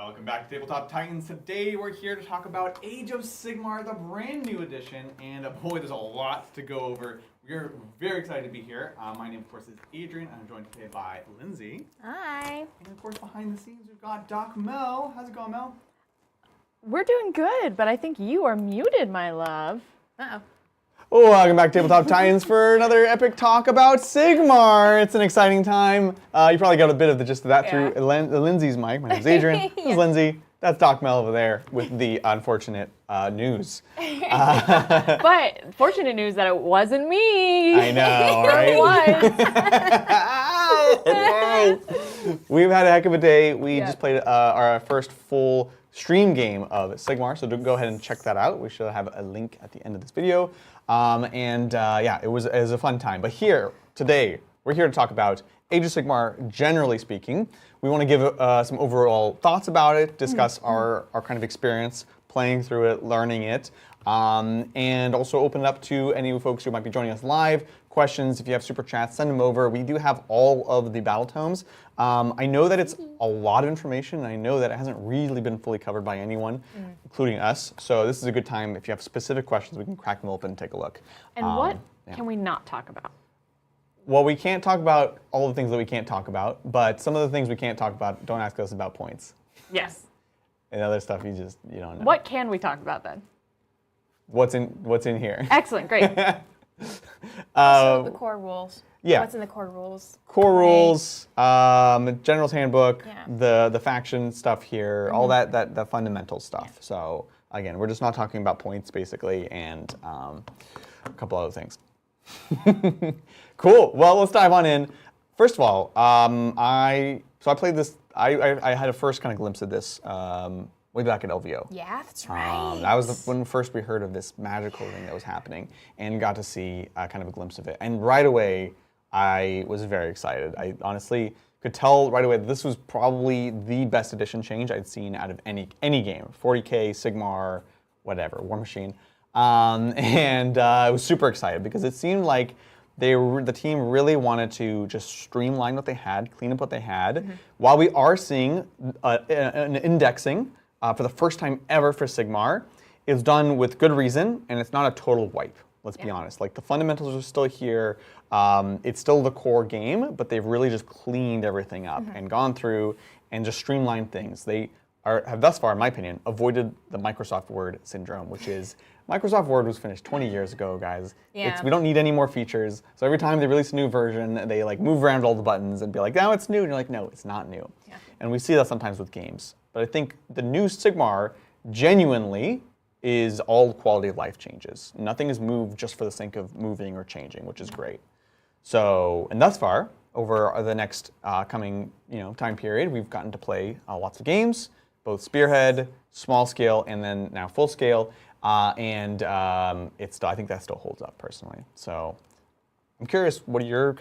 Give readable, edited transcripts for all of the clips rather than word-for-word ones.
Welcome back to Tabletop Titans. Today we're here to talk about Age of Sigmar, the brand new edition, and boy, there's a lot to go over. We're very excited to be here. My name, of course, is Adrian, and I'm joined today by Lindsay. Hi. And of course, behind the scenes, we've got Doc Mel. How's it going, Mel? We're doing good, but I think you are muted, my love. Uh-oh. Oh, welcome back to Tabletop Titans for another epic talk about Sigmar. It's an exciting time. You probably got a bit of the gist of that through Lindsay's mic. My name's Adrian. This is Lindsay. That's Doc Mel over there with the unfortunate news. But fortunate news that it wasn't me. I know, right? We've had a heck of a day. We just played our first full stream game of Sigmar, so go ahead and check that out. We should have a link at the end of this video. It was a fun time. But here, today, we're here to talk about Age of Sigmar, generally speaking. We want to give some overall thoughts about it, discuss our kind of experience playing through it, learning it, and also open it up to any folks who might be joining us live. Questions, if you have super chats, send them over. We do have all of the battle tomes. I know that it's a lot of information, and I know that it hasn't really been fully covered by anyone, including us. So this is a good time. If you have specific questions, we can crack them open and take a look. And what can we not talk about? Well, we can't talk about all the things that we can't talk about, but some of the things we can't talk about, don't ask us about points. Yes. And other stuff you don't know. What can we talk about then? What's in here? Excellent, great. Also, the core rules. Yeah. What's in the core rules? Core rules, General's Handbook, the faction stuff here, all that fundamental stuff. So again, we're just not talking about points basically, and a couple other things. Cool. Well, let's dive on in. First of all, I played this. I had a first kind of glimpse of this way back at LVO. Yeah, that's right. That was when first we heard of this magical thing that was happening, and got to see kind of a glimpse of it. And right away, I was very excited. I honestly could tell right away that this was probably the best edition change I'd seen out of any game. 40k, Sigmar, whatever, War Machine. I was super excited because it seemed like the team really wanted to just streamline what they had, clean up what they had. While we are seeing an indexing for the first time ever for Sigmar, it's done with good reason, and it's not a total wipe. Let's be honest. Like, the fundamentals are still here. It's still the core game, but they've really just cleaned everything up and gone through and just streamlined things. They have thus far, in my opinion, avoided the Microsoft Word syndrome, which is Microsoft Word was finished 20 years ago, guys. Yeah. We don't need any more features. So every time they release a new version, they like move around all the buttons and be like, "Now it's new," and you're like, "No, it's not new." Yeah. And we see that sometimes with games. But I think the new Sigmar genuinely is all quality of life changes. Nothing is moved just for the sake of moving or changing, which is great. So, and thus far, over the next coming time period, we've gotten to play lots of games, both Spearhead, small scale, and then now full scale. I think that still holds up personally. So I'm curious, what's your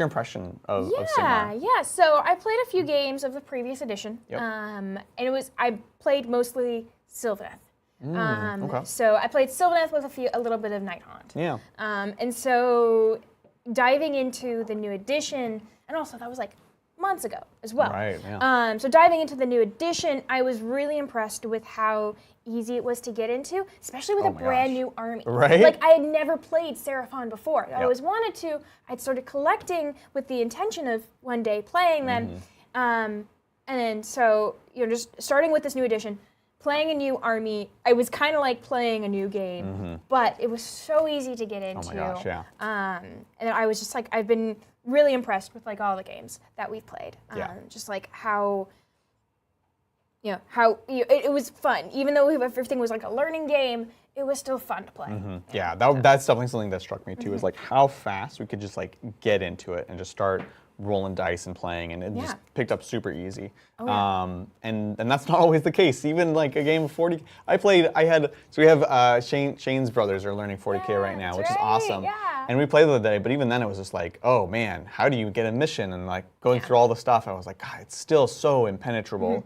impression of Sigmar? Yeah. So I played a few games of the previous edition, Yep. and I played mostly Sylvaneth. Okay. So I played Sylvaneth with a little bit of Night Haunt. Yeah. And so diving into the new edition, and also that was like months ago as well. Right, yeah. So diving into the new edition, I was really impressed with how easy it was to get into, especially with a brand new army. Right? Like, I had never played Seraphon before. I Yep. always wanted to. I'd started collecting with the intention of one day playing them. And then so, just starting with this new edition, playing a new army, I was kind of like playing a new game, but it was so easy to get into. Oh my gosh, yeah. And I was just like, I've been really impressed with like all the games that we've played. Just like how it was fun. Even though everything was like a learning game, it was still fun to play. Yeah, that's definitely something that struck me too, is like how fast we could just like get into it and just start rolling dice and playing, and it just picked up super easy. And that's not always the case. Even like a game of 40, we have Shane's brothers are learning 40k right now, which is awesome. Yeah. And we played the other day, but even then it was just like, oh man, how do you get a mission? And like going through all the stuff, I was like, God, it's still so impenetrable.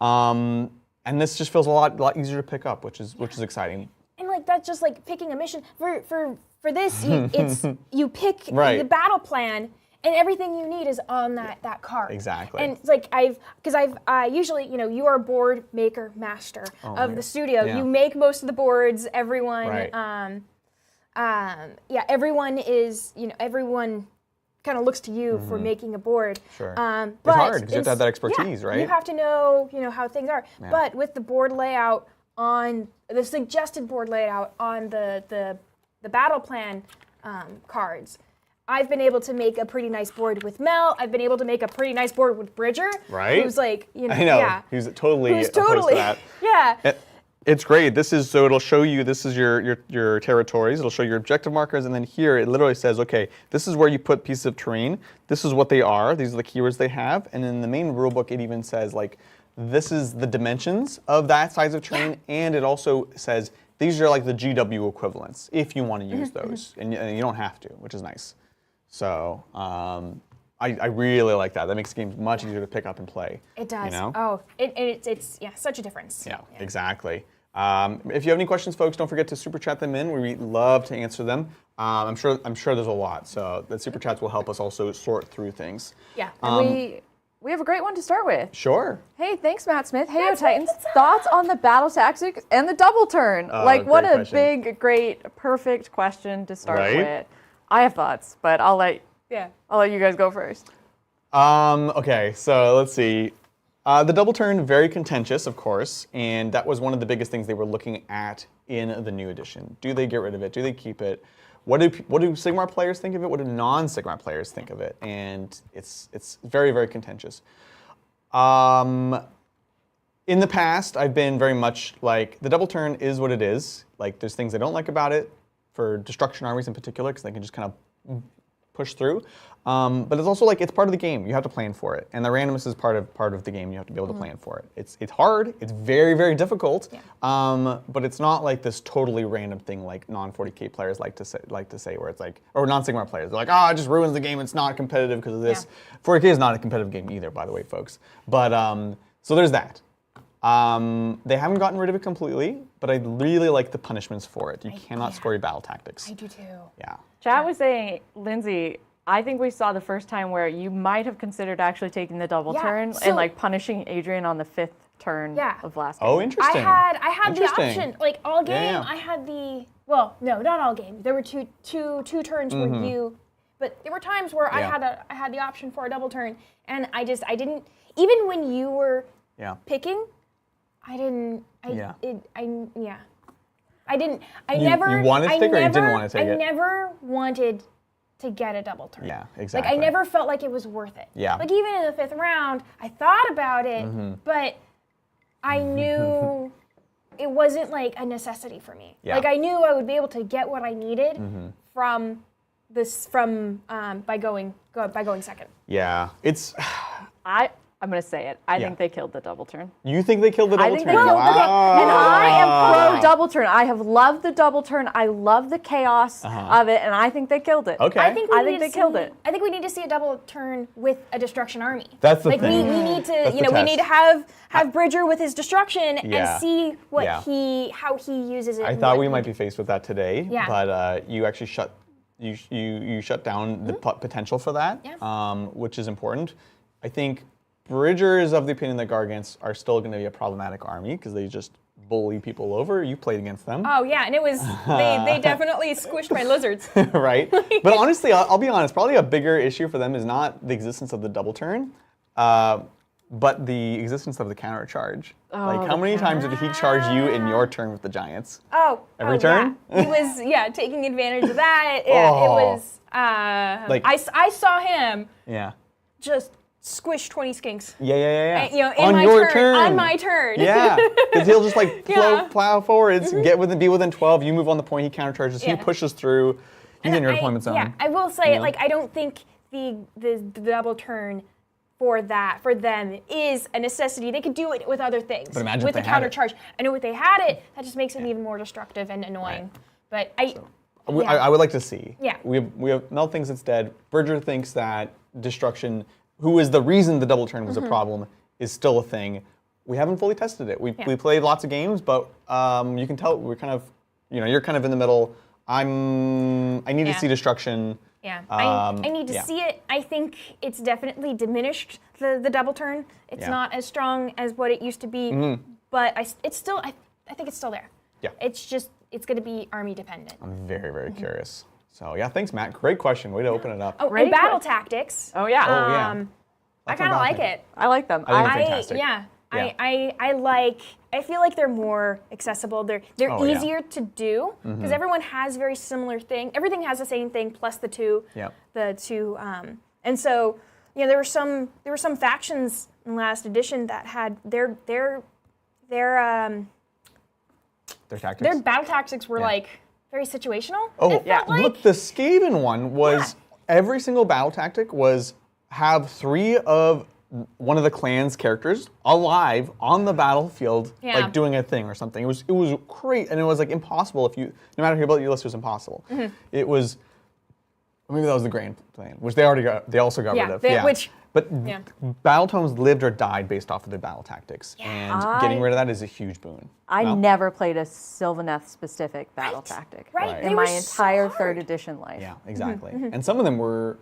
And this just feels a lot easier to pick up, which is exciting. And like that's just like picking a mission for this. You pick Right. the battle plan. and everything you need is on that card. Exactly. And it's like I've usually, you are a board maker master of the studio. Yeah. You make most of the boards. Everyone, Right. everyone is, everyone kind of looks to you for making a board. Sure. But it's hard because you have to have that expertise, yeah, right? You have to know, how things are. Yeah. But with the board layout on the suggested board layout on the battle plan cards, I've been able to make a pretty nice board with Mel. I've been able to make a pretty nice board with Bridger. Right. Who's like, I know. yeah. Who's totally opposed to that. Yeah. It's great. So it'll show you, this is your territories. It'll show your objective markers, and then here it literally says, okay, this is where you put pieces of terrain. This is what they are. These are the keywords they have. And in the main rulebook, it even says, like, this is the dimensions of that size of terrain, and it also says these are like the GW equivalents if you want to use those, and you don't have to, which is nice. So I really like that. That makes games much easier to pick up and play. It does. You know? Oh, it's such a difference. Yeah, exactly. If you have any questions, folks, don't forget to super chat them in. We love to answer them. I'm sure there's a lot, so the super chats will help us also sort through things. Yeah. And we have a great one to start with. Sure. Hey, thanks, Matt Smith. Hey, Matt Titans. Smith, what's up? Thoughts on the battle tactics and the double turn? What great a question. big, great, perfect question to start Right? with. I have thoughts, but I'll let you guys go first. Okay, so let's see. The double turn, very contentious, of course, and that was one of the biggest things they were looking at in the new edition. Do they get rid of it? Do they keep it? What do Sigmar players think of it? What do non-Sigmar players think of it? And it's very, very contentious. In the past, I've been very much like, the double turn is what it is. Like, there's things I don't like about it, for destruction armies in particular, because they can just kind of push through. But it's also like, it's part of the game. You have to plan for it. And the randomness is part of the game. You have to be able to plan for it. It's hard. It's very, very difficult. Yeah. But it's not like this totally random thing like non-40K players like to say where it's like, or non-Sigmar players. They're like, it just ruins the game. It's not competitive because of this. Yeah. 40K is not a competitive game either, by the way, folks. But so there's that. They haven't gotten rid of it completely, but I really like the punishments for it. You cannot score your battle tactics. I do too. Yeah. Chat was saying, Lindsay, I think we saw the first time where you might have considered actually taking the double turn and like punishing Adrian on the 5th turn of last game. Oh, interesting. I had the option. Like all game, I had the, well, no, not all game. There were two turns where you, but there were times where I had the option for a double turn, and I didn't, even when you were picking, I didn't, I never. You wanted to take it or you didn't want to take it? I never wanted to get a double turn. Yeah, exactly. Like I never felt like it was worth it. Yeah. Like even in the 5th round, I thought about it, but I knew it wasn't like a necessity for me. Yeah. Like I knew I would be able to get what I needed from this by going second. Yeah, it's. I'm going to say it. I think they killed the double turn. You think they killed the double turn? They killed wow. and I am pro double turn. I have loved the double turn. I love the chaos of it, and I think they killed it. Okay. I think they killed it. I think we need to see a double turn with a destruction army. That's the like thing. we need to, That's we need to have Bridger with his destruction Yeah. and see what Yeah. how he uses it. I and thought what we he- might be faced with that today, but you actually shut down the potential for that, which is important. I think Bridger is of the opinion that Gargants are still going to be a problematic army because they just bully people over. You played against them. Oh yeah, and it was they definitely squished my lizards. Right? But honestly, I'll be honest, probably a bigger issue for them is not the existence of the double turn, but the existence of the counter charge. Like how many times did he charge you in your turn with the Giants? Every turn? Yeah. He was taking advantage of that. Yeah, it was Like- I saw him Yeah. just squish 20 skinks. Yeah. In On my your turn. On my turn. Yeah, because he'll just like plow forwards, be within 12. You move on the point, he countercharges. He pushes through. He's in your deployment zone. Yeah, I will say, like, I don't think the double turn for them is a necessity. They could do it with other things. But imagine with if the they had counter it. charge. I know if they had it, that just makes it even more destructive and annoying. But I would like to see. Yeah. We have Mel thinks it's dead. Bridger thinks that destruction, who is the reason the double turn was a problem, is still a thing. We haven't fully tested it. We played lots of games, but you can tell we're kind of, you're kind of in the middle. I need to see destruction. Yeah, I need to see it. I think it's definitely diminished the double turn. It's not as strong as what it used to be, but it's still. I think it's still there. Yeah. It's going to be army dependent. I'm very, very curious. So yeah, thanks, Matt. Great question. Way to open it up. Oh, and battle tactics. Oh yeah. Oh yeah. I kind of like it. I like them. I think they're fantastic. I feel like they're more accessible. They're easier to do because everyone has very similar thing. Everything has the same thing plus the two. Yep. And so there were some factions in last edition that had their tactics. Their battle tactics were like very situational. Oh yeah. Look, the Skaven one was every single battle tactic was have 3 of one of the clan's characters alive on the battlefield, like doing a thing or something. It was great, and it was like impossible if you, no matter who built your list, it was impossible. It was, maybe that was the Grand Plan, which they also got rid of. Battle tomes lived or died based off of the battle tactics, and getting rid of that is a huge boon. I never played a Sylvaneth specific battle tactic in my entire 3rd edition life. Yeah, exactly. And some of them were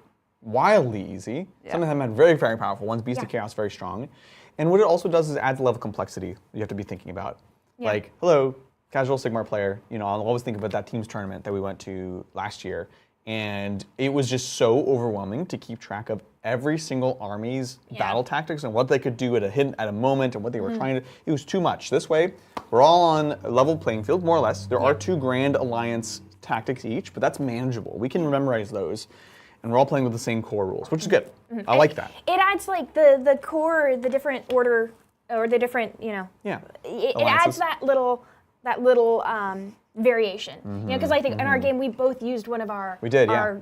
wildly easy. Some of them had very, very powerful ones. Beast of Chaos, very strong. And what it also does is it adds a level of complexity you have to be thinking about. Like, hello, casual Sigmar player. I'll always think about that team's tournament that we went to last year. And it was just so overwhelming to keep track of every single army's battle tactics and what they could do at a moment and what they were trying to. It was too much. This way, we're all on a level playing field, more or less. There are 2 Grand Alliance tactics each, but that's manageable. We can memorize those. And we're all playing with the same core rules, which is good. I like that. It adds like the core, the different order, or the different, it adds that little variation. Because I think in our game we both used one of our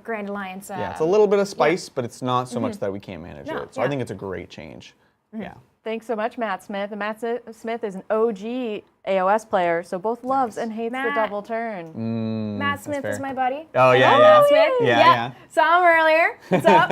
Grand Alliance. It's a little bit of spice, but it's not so much that we can't manage it. So I think it's a great change. Yeah. Thanks so much, Matt Smith. And Matt Smith is an OG AOS player, so both loves and hates the double turn. Matt Smith is my buddy. Oh, yeah, Matt Smith. Yeah. Saw him earlier. What's up?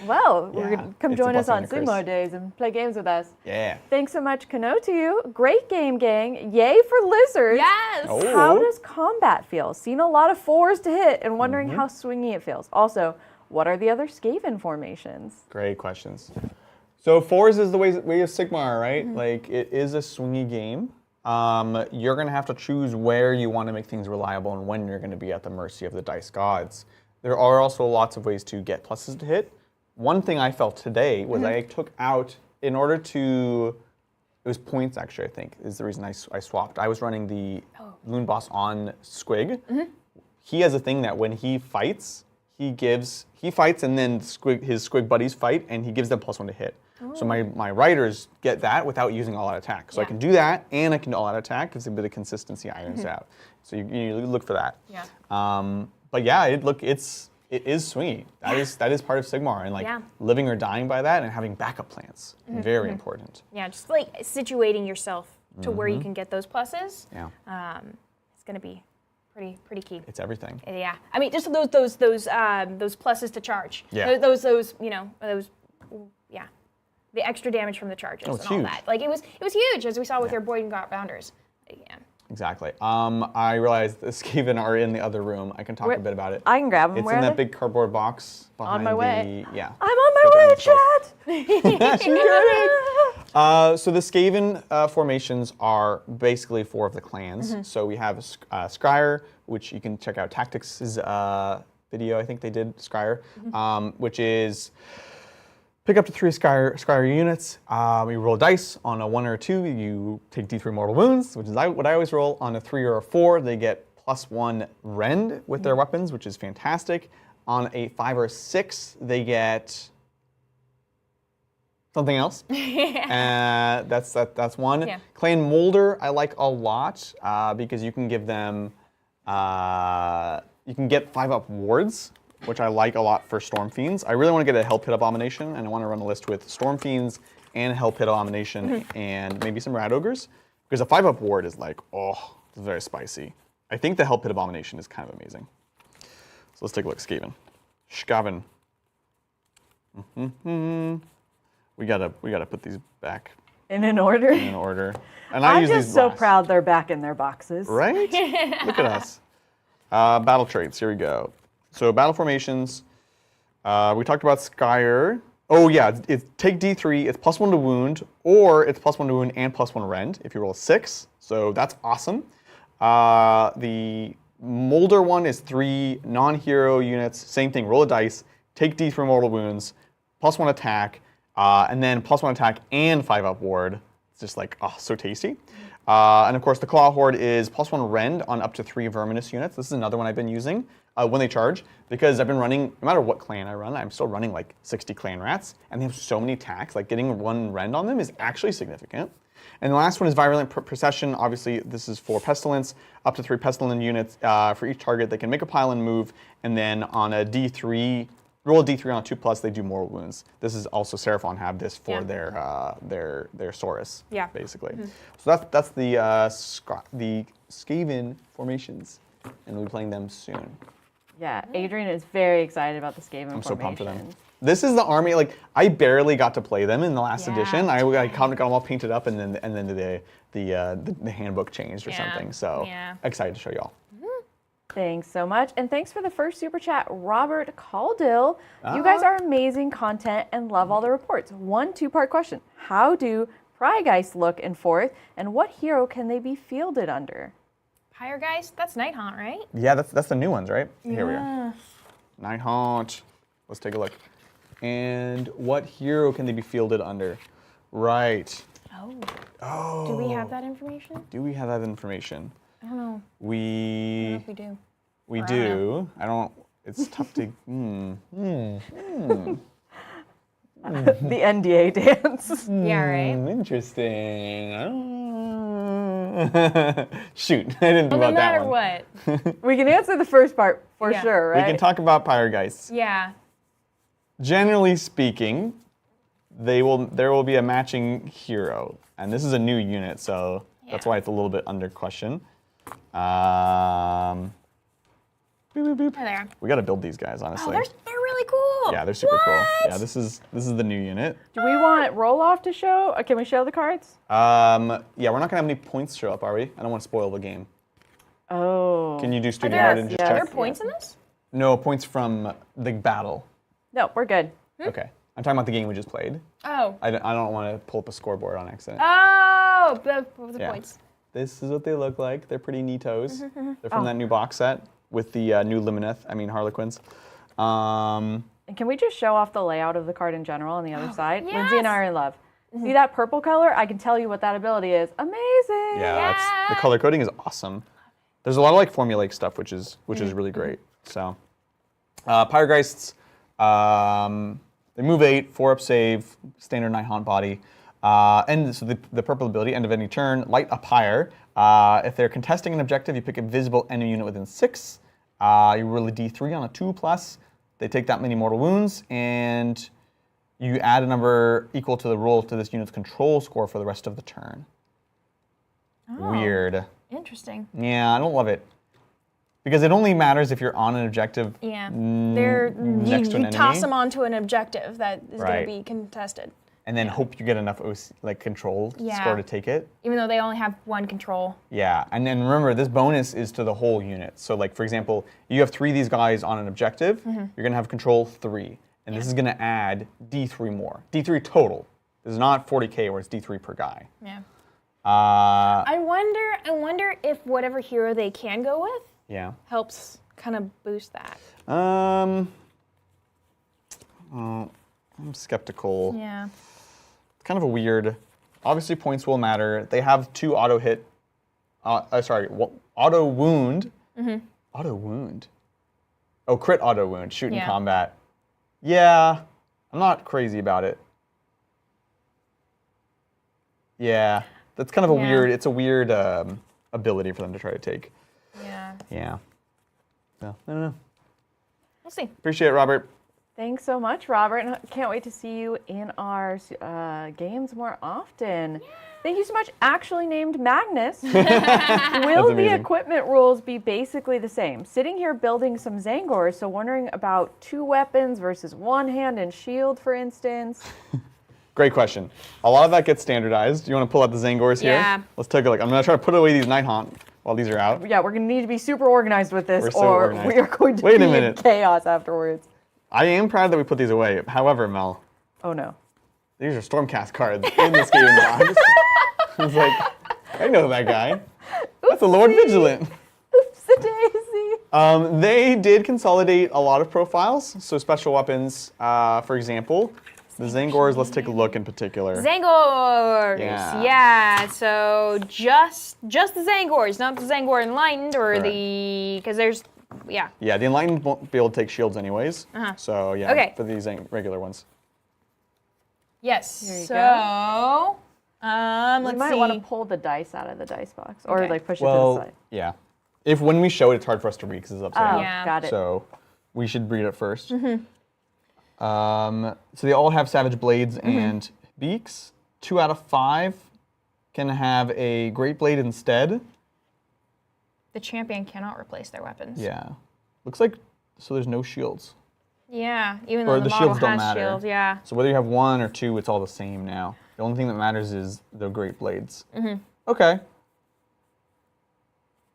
Well, we're going to come join us on Sigmar Days and play games with us. Yeah. Thanks so much, Kano, to you. Great game, gang. Yay for lizards. Yes. Oh. How does combat feel? Seen a lot of 4s to hit and wondering how swingy it feels. Also, what are the other Skaven formations? Great questions. So 4s is the way of Sigmar, right? Like, it is a swingy game. You're going to have to choose where you want to make things reliable and when you're going to be at the mercy of the dice gods. There are also lots of ways to get pluses to hit. One thing I felt today was I took out, in order to, it was points actually, I think, is the reason I swapped. I was running the Loon Boss on Squig. He has a thing that when he fights, he fights and then his Squig buddies fight, and he gives them +1 to hit. So my riders get that without using all out attack. So I can do that, and I can do all out attack. It's a bit of consistency irons out. So you look for that. Yeah. But yeah, it is swingy. That is part of Sigmar, and living or dying by that, and having backup plans, very important. Yeah, just like situating yourself to where you can get those pluses. Yeah. It's going to be pretty key. It's everything. Yeah. I mean, just those pluses to charge. Yeah. Those the extra damage from the charges and all that. Like it was huge, as we saw with your Boyd and Bounders. Yeah. Exactly. I realized the Skaven are in the other room. I can talk a bit about it. I can grab them. It's in that big cardboard box behind on my way. Yeah. I'm on my way, chat. So the Skaven formations are basically 4 of the clans. So we have Scryer, which you can check out Tactics' video. I think they did Scryer, which is pick up to 3 Scryer units. You roll dice. On a 1 or a 2, you take D3 mortal wounds, which is what I always roll. On a 3 or a 4, they get +1 rend with their weapons, which is fantastic. On a 5 or a 6, they get something else. That's one. Yeah. Clan Molder I like a lot because you can give them, you can get 5-up wards, which I like a lot for Storm Fiends. I really want to get a Hell Pit Abomination, and I want to run a list with Storm Fiends and Hell Pit Abomination and maybe some Rat Ogres, because a 5-up ward is like, oh, it's very spicy. I think the Hell Pit Abomination is kind of amazing. So let's take a look. Skaven. We gotta put these back in an order. And I'm use just these so last. proud they're back in their boxes. Right? Look at us. Battle traits. Here we go. So battle formations. We talked about Skyer. Oh yeah, it's take D3, it's +1 to wound, or it's +1 to wound and +1 rend if you roll a 6. So that's awesome. The Molder one is 3 non-hero units. Same thing, roll a dice, take D3 mortal wounds, +1 attack, and then +1 attack and 5-up ward. It's just like, oh, so tasty. And of course, the Claw Horde is +1 rend on up to 3 Verminous units. This is another one I've been using when they charge, because I've been running, no matter what clan I run, I'm still running like 60 clan rats, and they have so many attacks. Like getting 1 rend on them is actually significant. And the last one is Virulent Procession. Obviously, this is for Pestilence. Up to 3 Pestilent units for each target. They can make a pile and move, and then on a D3, roll a D3 on a 2+, they do mortal wounds. This is also Seraphon have this for their Saurus, basically. So that's the Skaven formations, and we'll be playing them soon. Yeah, Adrian is very excited about the Skaven I'm formations. so pumped for them. This is the army. Like I barely got to play them in the last edition. I got them all painted up, and then the handbook changed or something. So excited to show y'all. Thanks so much, and thanks for the first super chat, Robert Caldill. You guys are amazing content and love all the reports. 1 2-part question: how do Prygeist look in 4th, and what hero can they be fielded under? Pyregeist, that's Nighthaunt, right? Yeah, that's the new ones, right? Yeah. Here we are. Nighthaunt. Let's take a look. And what hero can they be fielded under? Right. Oh. Do we have that information? Do we have that information? I don't know. I don't know if we do. We do. I don't. It's tough to. The NDA dance. Yeah, right. Interesting. Shoot, I didn't think about that one. No matter what. We can answer the first part for sure, right? We can talk about Pyregeists. Yeah. Generally speaking, there will be a matching hero, and this is a new unit, so that's why it's a little bit under question. Boop, boop, boop. Hi there. We got to build these guys, honestly. Oh, they're really cool. Yeah, they're super cool. Yeah, this is the new unit. Do we want roll-off to show? Can we show the cards? Yeah, we're not gonna have any points show up, are we? I don't want to spoil the game. Oh. Can you do studio mode and just Are check? there points in this? No, points from the battle. No, we're good. Okay. I'm talking about the game we just played. Oh. I don't want to pull up a scoreboard on accident. Oh, the points. This is what they look like. They're pretty neatos. They're from that new box set with the new lumineth, Harlequins. And can we just show off the layout of the card in general on the other side? Yes. Lindsay and I are in love. See that purple color? I can tell you what that ability is. Amazing. Yeah, the color coding is awesome. There's a lot of like formulaic stuff, which is really great. So, Pyregeists, they move 8, 4-up save, standard Nighthaunt body. And so the purple ability, end of any turn, light a pyre. If they're contesting an objective, you pick a visible enemy unit within 6. You roll a D3 on a 2+. They take that many mortal wounds, and you add a number equal to the roll to this unit's control score for the rest of the turn. Oh, Weird. Interesting. Yeah, I don't love it. Because it only matters if you're on an objective Yeah. next to an you enemy. toss them onto an objective that is going Right. to be contested. And then hope you get enough control score to take it. Even though they only have 1 control. Yeah, and then remember, this bonus is to the whole unit. So like, for example, you have 3 of these guys on an objective, you're going to have control 3. And this is going to add D3 more. D3 total. This is not 40k where it's D3 per guy. Yeah. I wonder if whatever hero they can go with helps kind of boost that. I'm skeptical. Yeah. It's kind of a weird. Obviously, points will matter. They have 2 auto hit. Auto wound. Auto wound. Oh, crit auto wound. Shoot in combat. Yeah, I'm not crazy about it. Yeah, that's kind of a weird. It's a weird ability for them to try to take. Yeah. Yeah. So I don't know. We'll see. Appreciate it, Robert. Thanks so much, Robert. And can't wait to see you in our games more often. Thank you so much. Actually named Magnus. Will the equipment rules be basically the same? Sitting here building some Zangors, so wondering about 2 weapons versus 1 hand and shield, for instance. Great question. A lot of that gets standardized. You want to pull out the Zangors here? Yeah. Let's take a look. I'm going to try to put away these Nighthaunt while these are out. Yeah, we're going to need to be super organized with this, We're so or organized. we are going to Wait a be in minute. chaos afterwards. I am proud that we put these away. However, Mel, Oh, no. these are Stormcast cards in the Skaven box. I was like, I know that guy. That's a Lord Vigilant. Oopsie-daisy. They did consolidate a lot of profiles. So special weapons, for example, the Zangors, let's take a look in particular. Zangors. Yeah. Yeah. So just the Zangors, not the Zangor Enlightened or Correct. because there's Yeah, the Enlightened won't be able to take shields anyways. So yeah, Okay. for these regular ones. Yes. There you so let's You might see. want to pull the dice out of the dice box, or Okay. like push it to the Well, side. yeah. If when we show it, it's hard for us to read because it's upside Oh, down. Yeah. got it. So we should read it first. So they all have Savage Blades and Beaks. 2 out of 5 can have a Great Blade instead. The champion cannot replace their weapons. Yeah. Looks like, so there's no shields. Yeah, even Or though the the model shields don't has matter. shields. Yeah. So whether you have 1 or 2, it's all the same now. The only thing that matters is the Great Blades. Okay.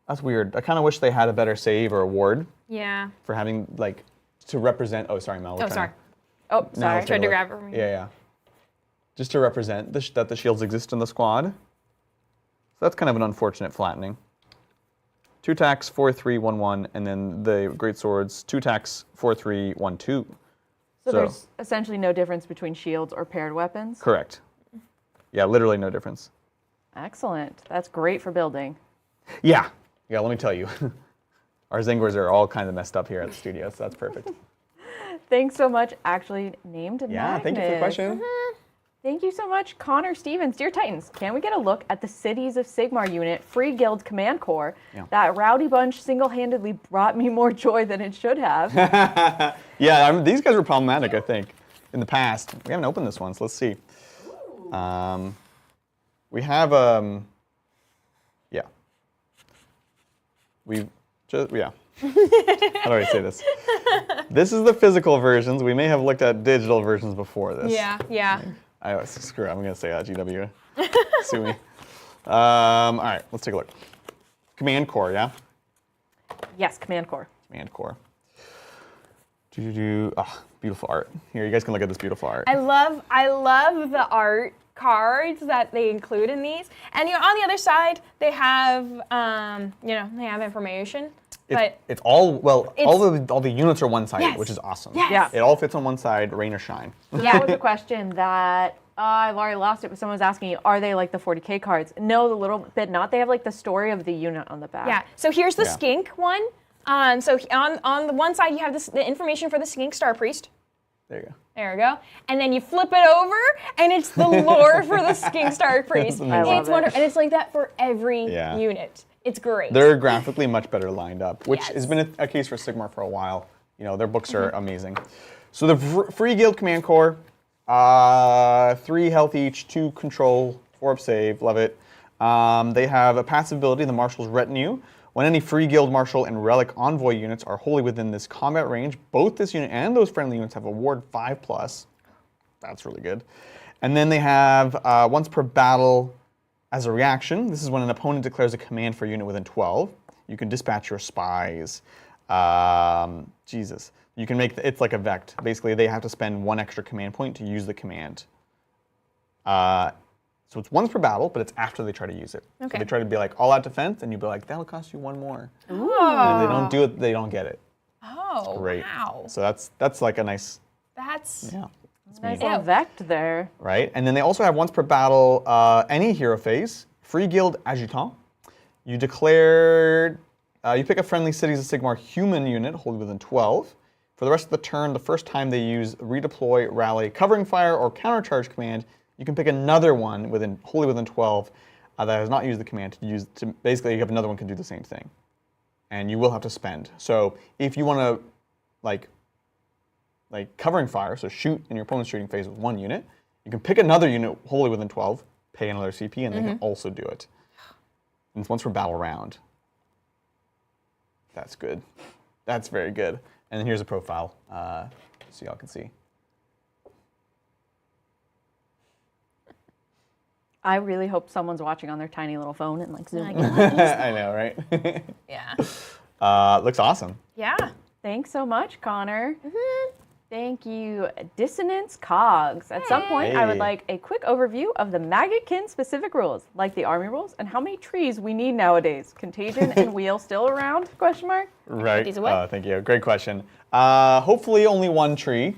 That's weird. I kind of wish they had a better save or award Yeah. for having, like, to represent. Oh, sorry, Mel. we're Oh, trying sorry. to- Oh, No, sorry. let's take Tried a to look. grab it from me. Yeah. Just to represent that the shields exist in the squad. So that's kind of an unfortunate flattening. 2 attacks, 4-3-1-1, and then the great swords, 2 attacks, 4-3-1-2. So there's essentially no difference between shields or paired weapons? Correct. Yeah, literally no difference. Excellent. That's great for building. Yeah, let me tell you. Our Zangors are all kind of messed up here at the studio, so that's perfect. Thanks so much, actually named Yeah, thank you for the Magnus. question. Thank you so much, Connor Stevens. Dear Titans, can we get a look at the Cities of Sigmar unit, Free Guild Command Corps? Yeah. That rowdy bunch single-handedly brought me more joy than it should have. Yeah, these guys were problematic, I think, in the past. We haven't opened this one, so let's see. We have, yeah. Yeah. How do I say this? This is the physical versions. We may have looked at digital versions before this. Yeah. Screw it, I'm going to say that, GW. Sue me. All right, let's take a look. Command Core, yeah? Yes, Command Corps. Command Core. Beautiful art. Here, you guys can look at this beautiful art. I love the art cards that they include in these. And on the other side, they have they have information. But It's all the units are one-sided, Yes. which is awesome. Yes. Yeah. It all fits on one side, rain or shine. That was a question that I've already lost it, but someone was asking me, are they like the 40K cards? No, the little bit not. They have like the story of the unit on the back. yeah. So here's the Yeah. skink one. So on the one side you have the information for the skink star priest. There you go. There we go. And then you flip it over, and it's the lore for the skink star priest. amazing. I love It's it. wonderful, and it's like that for every Yeah. unit. It's great. They're graphically much better lined up, which Yes. has been a case for Sigmar for a while. Their books are amazing. So the Free Guild Command Corps, 3 health each, 2 control, 4 up save, love it. They have a passive ability, the Marshal's Retinue. When any Free Guild Marshal and Relic Envoy units are wholly within this combat range, both this unit and those friendly units have a ward 5+. That's really good. And then they have once per battle as a reaction. This is when an opponent declares a command for a unit within 12. You can dispatch your spies. You can make it's like a vect. Basically, they have to spend 1 extra command point to use the command. So it's once per battle, but it's after they try to use it. Okay. So they try to be like all out defense, and you'll be like, that'll cost you 1 more. Oh. And if they don't do it, they don't get it. Oh, Great. wow. So that's like a nice, That's yeah. That's Nice neat. little vect there. Right? And then they also have once per battle, any hero phase, Free Guild Adjutant. You declare, you pick a friendly Cities of Sigmar human unit wholly within 12. For the rest of the turn, the first time they use redeploy, rally, covering fire, or countercharge command, you can pick another one wholly within 12 that has not used the command to basically you have another one can do the same thing. And you will have to spend. So if you want to like covering fire, so shoot in your opponent's shooting phase with 1 unit, you can pick another unit wholly within 12, pay another CP, and they can also do it. And it's once per battle round. That's good. That's very good. And then here's a profile, so y'all can see. I really hope someone's watching on their tiny little phone and like zooming. I know, right? Yeah. Looks awesome. Yeah. Thanks so much, Connor. Thank you, Dissonance Cogs. At some point, I would Hey. like a quick overview of the Maggotkin specific rules, like the army rules, and how many trees we need nowadays. Contagion and Wheel still around? Question mark. Right. these away. Thank you. Great question. Hopefully only one tree.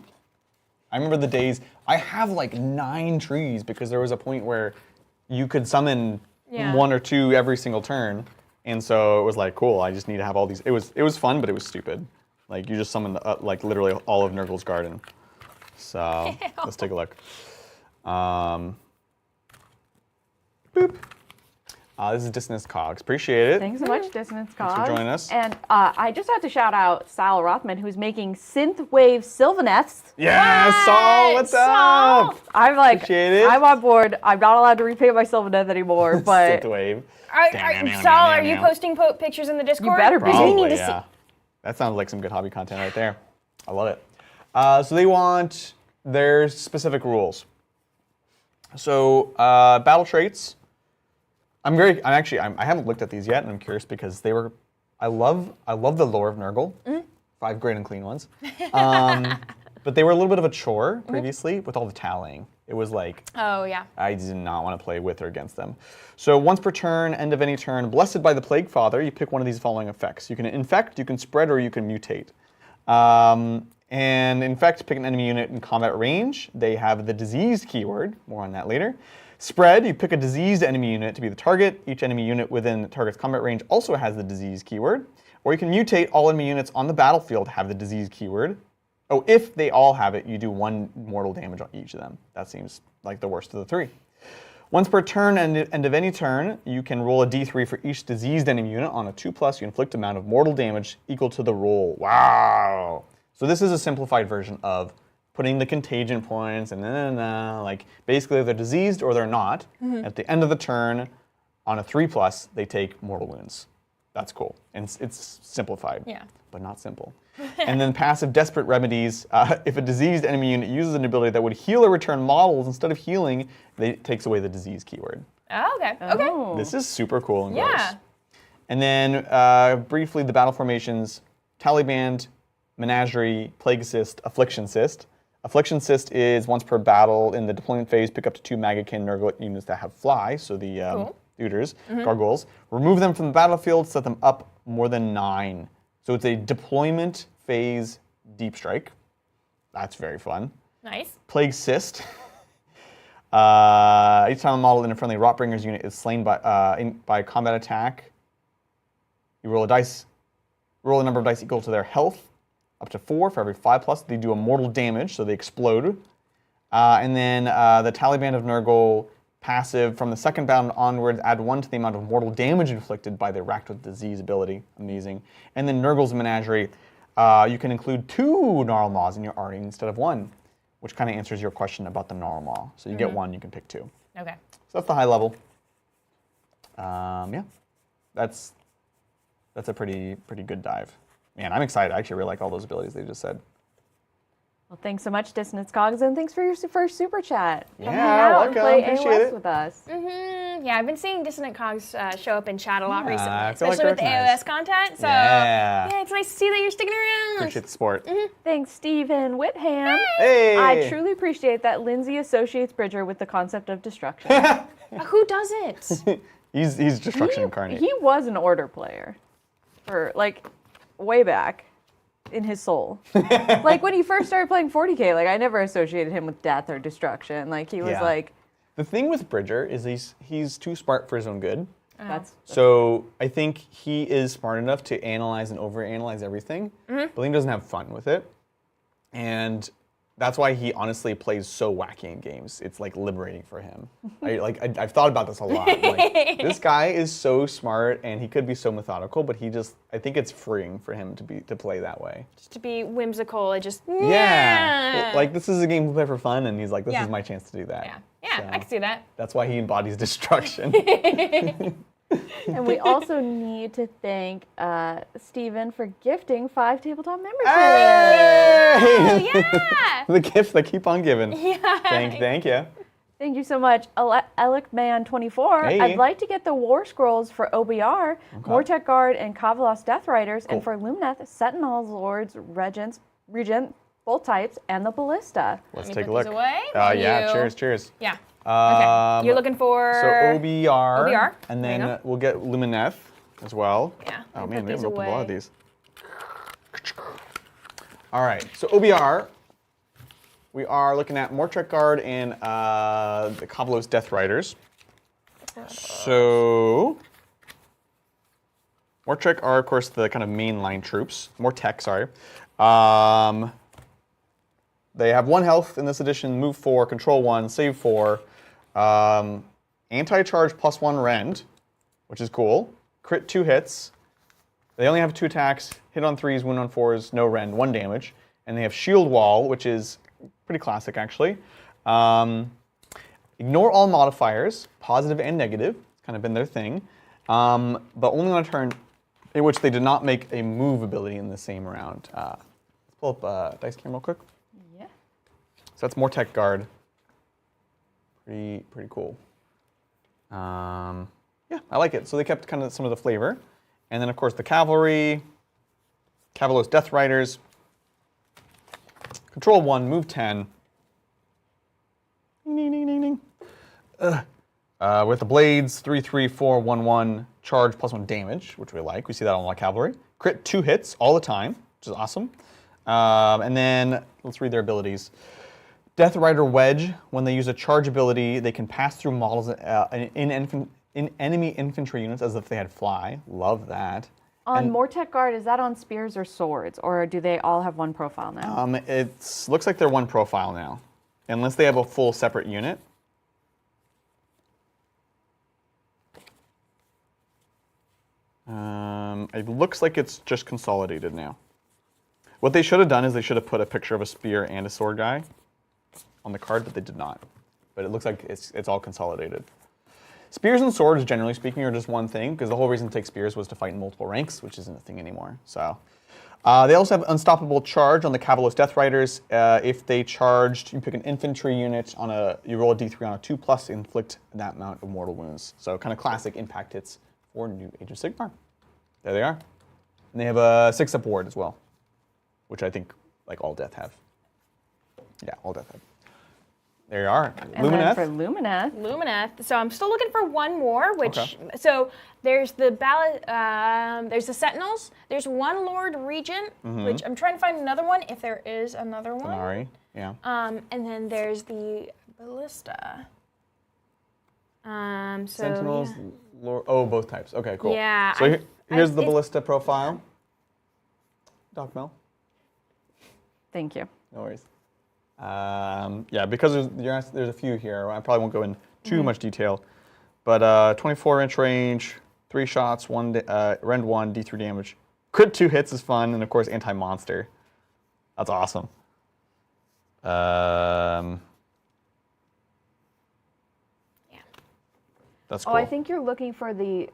I remember the days, I have like 9 trees because there was a point where you could summon Yeah. 1 or 2 every single turn. And so it was like, cool, I just need to have all these. It was fun, but it was stupid. Like you just summoned like literally all of Nurgle's garden. So let's take a look. Boop. This is Dissonance Cogs. Appreciate it. Thanks so much, Dissonance Cogs. for joining us. And I just have to shout out Sal Rothman, who's making synthwave Sylvaneths. Yeah, Saul, what's Saul? up? I'm like, Appreciate it. I'm on board. I'm not allowed to repaint my Sylvaneth anymore, but Synthwave. Saul, are you posting pictures in the Discord? better be. Because we need Probably, to yeah. see. That sounds like some good hobby content right there. I love it. So they want their specific rules. So battle traits. I haven't looked at these yet, and I'm curious because they were. I love the lore of Nurgle. 5 great and clean ones. But they were a little bit of a chore previously with all the tallying. It was like, Oh, yeah. I did not want to play with or against them. So once per turn, end of any turn, blessed by the Plague Father, you pick one of these following effects. You can infect, you can spread, or you can mutate. And infect, pick an enemy unit in combat range. They have the diseased keyword. More on that later. Spread, you pick a diseased enemy unit to be the target. Each enemy unit within the target's combat range also has the disease keyword. Or you can mutate, all enemy units on the battlefield have the disease keyword. Oh, if they all have it, you do 1 mortal damage on each of them. That seems like the worst of the 3. Once per turn, end of any turn, you can roll a d3 for each diseased enemy unit. On a 2+, you inflict amount of mortal damage equal to the roll. Wow! So this is a simplified version of putting the contagion points and like basically they're diseased or they're not. At the end of the turn, on a 3+, they take mortal wounds. That's cool. And it's simplified, but not simple. And then passive Desperate Remedies. If a diseased enemy unit uses an ability that would heal or return models, instead of healing, it takes away the disease keyword. Oh, okay. Okay. Oh. This is super cool and Yeah. gross. And then briefly, the battle formations: Taliband, Menagerie, Plague Cyst, Affliction Cyst. Affliction Cyst is once per battle in the deployment phase, pick up to 2 Maggotkin Nurgle units that have fly, so the Uters, Gargoyles. Remove them from the battlefield, set them up more than 9. So it's a deployment phase deep strike. That's very fun. Nice. Plague Cyst. Each time a model in a friendly Rotbringers unit is slain by combat attack, you roll a number of dice equal to their health, up to 4 for every 5+. They do a mortal damage, so they explode. And then the Taliband of Nurgle passive, from the second bound onwards, add 1 to the amount of mortal damage inflicted by the Racked with Disease ability. Amazing. And then Nurgle's Menagerie, you can include 2 Gnarl Maws in your army instead of 1, which kind of answers your question about the Gnarl Maw. So you get 1, you can pick 2. Okay. So that's the high level. Yeah, that's a pretty good dive. Man, I'm excited. I actually really like all those abilities they just said. Well, thanks so much, Dissonance Cogs, and thanks for your first super chat. Come Yeah, hang out and welcome. play Appreciate AOS it. with us. Yeah, I've been seeing Dissonant Cogs show up in chat a lot Yeah, recently, I feel like especially with the they're nice. AOS content. So Yeah. it's nice to see that you're sticking around. Appreciate the support. Thanks, Stephen Whitham. Hey! I truly appreciate that Lindsay associates Bridger with the concept of destruction. Who doesn't? He's destruction incarnate. He was an order player, for like way back in his soul. Like when he first started playing 40K, like I never associated him with death or destruction. Like he was Yeah. like, The thing with Bridger is he's too smart for his own good. that's So I think he is smart enough to analyze and overanalyze everything, but he doesn't have fun with it. And that's why he honestly plays so wacky in games. It's like liberating for him. I've thought about this a lot. Like, this guy is so smart and he could be so methodical, but I think it's freeing for him to play that way. Just to be whimsical, it just Yeah. Like this is a game we play for fun, and he's like, this Yeah. is my chance to do that. Yeah, So I can see that. That's why he embodies destruction. And we also need to thank Stephen for gifting 5 tabletop memberships. Hey! Oh, yeah. The gifts that keep on giving. Yeah. Thank you. Thank you so much, Elikman24. Hey. I'd like to get the War Scrolls for OBR, Mortek Guard, and Kavalos Death Riders, and for Lumineth, Sentinels, Lords, Regent, both types, and the Ballista. Let's Let me take a put look. these away. Yeah, cheers. Yeah. Okay. You're looking for So OBR. OBR. And There you then we'll get Lumineth as well. Yeah. Oh let me man, put we these haven't opened a lot of away. these. All right, so OBR. We are looking at Mortek Guard and the Kavalos Death Riders. So Mortek are, of course, the kind of mainline troops. Mortek, sorry. They have 1 health in this edition, move 4, control 1, save 4. Anti-charge +1 rend, which is cool. Crit 2 hits. They only have 2 attacks, hit on 3s, wound on 4s, no rend, 1 damage. And they have shield wall, which is pretty classic, actually. Ignore all modifiers, positive and negative. It's kind of been their thing. But only on a turn in which they did not make a move ability in the same round. Let's pull up dice cam real quick. Yeah. So that's Mortek Guard. Pretty cool. Yeah, I like it. So they kept kind of some of the flavor. And then, of course, the Cavalry, Kavalos Death Riders. Control 1, move 10. Ding, ding, ding, ding, ding. With the blades, 3, 3, 4, 1, 1, charge +1 damage, which we like. We see that on a lot of cavalry. Crit 2 hits all the time, which is awesome. And then let's read their abilities. Death Rider Wedge, when they use a charge ability, they can pass through models in enemy infantry units as if they had fly. Love that. On Mortek Guard, is that on spears or swords, or do they all have 1 profile now? It looks like they're 1 profile now, unless they have a full separate unit. It looks like it's just consolidated now. What they should have done is they should have put a picture of a spear and a sword guy on the card, but they did not. But it looks like it's all consolidated. Spears and swords, generally speaking, are just one thing, because the whole reason to take spears was to fight in multiple ranks, which isn't a thing anymore. So, they also have Unstoppable Charge on the Kavalos Death Riders. If they charged, you pick an infantry unit you roll a d3 on a 2+, inflict that amount of mortal wounds. So kind of classic impact hits for new Age of Sigmar. There they are. And they have a 6-up ward as well, which I think like all death have. Yeah, all death have. There you are. And then for Lumineth. Lumineth. So I'm still looking for one more, which so there's the there's the Sentinels. There's 1 Lord Regent, which I'm trying to find another one if there is another one. Denari, yeah. And then there's the Ballista. So Sentinels, yeah. both types. Okay, cool. Yeah, So here's the Ballista profile. Doc Mel. Thank you. No worries. Yeah, because there's a few here. I probably won't go in too much detail. But 24-inch range, 3 shots, rend 1, d3 damage. Crit 2 hits is fun, and of course anti-monster. That's awesome. Yeah. That's cool. Oh, I think you're looking for the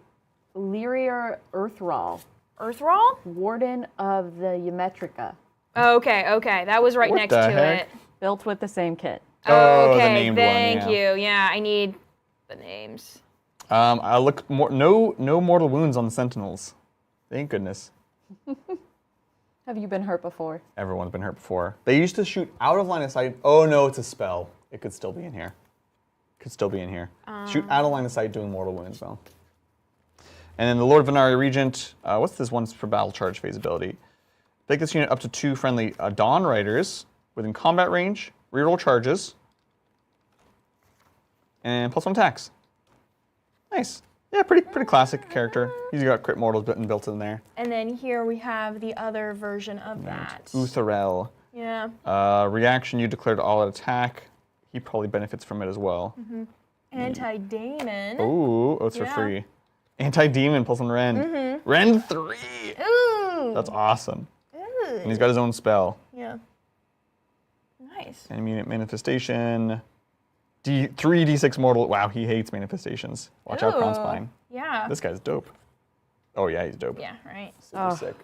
Lyria Earthrall, Earthrall? Warden of the Ymetrica, Okay, that was right What next the to heck? it. built with the same kit. Oh, the Okay, named one, thank yeah. you. Yeah, I need the names. I look no mortal wounds on the Sentinels. Thank goodness. Have you been hurt before? Everyone's been hurt before. They used to shoot out of line of sight. Oh no, it's a spell. It could still be in here. Shoot out of line of sight doing mortal wounds though. And then the Lord Venari Regent. What's this one's for battle charge phase ability? Take this unit up to 2 friendly Dawn Riders within combat range. Reroll charges. And +1 attacks. Nice. Yeah, pretty classic character. He's got crit mortals built in there. And then here we have the other version of that. Utherel. Yeah. Reaction you declare to all attack. He probably benefits from it as well. Anti-Daemon. Ooh, it's for Yeah. free. Anti-demon +1 rend. Rend 3. Ooh. That's awesome. Ooh. And he's got his own spell. Yeah. Nice. Enemy unit manifestation. 3d6 mortal. Wow, he hates manifestations. Watch out, Crown Ooh. Spine. Yeah. This guy's dope. Oh yeah, he's dope. Yeah, right. Super sick.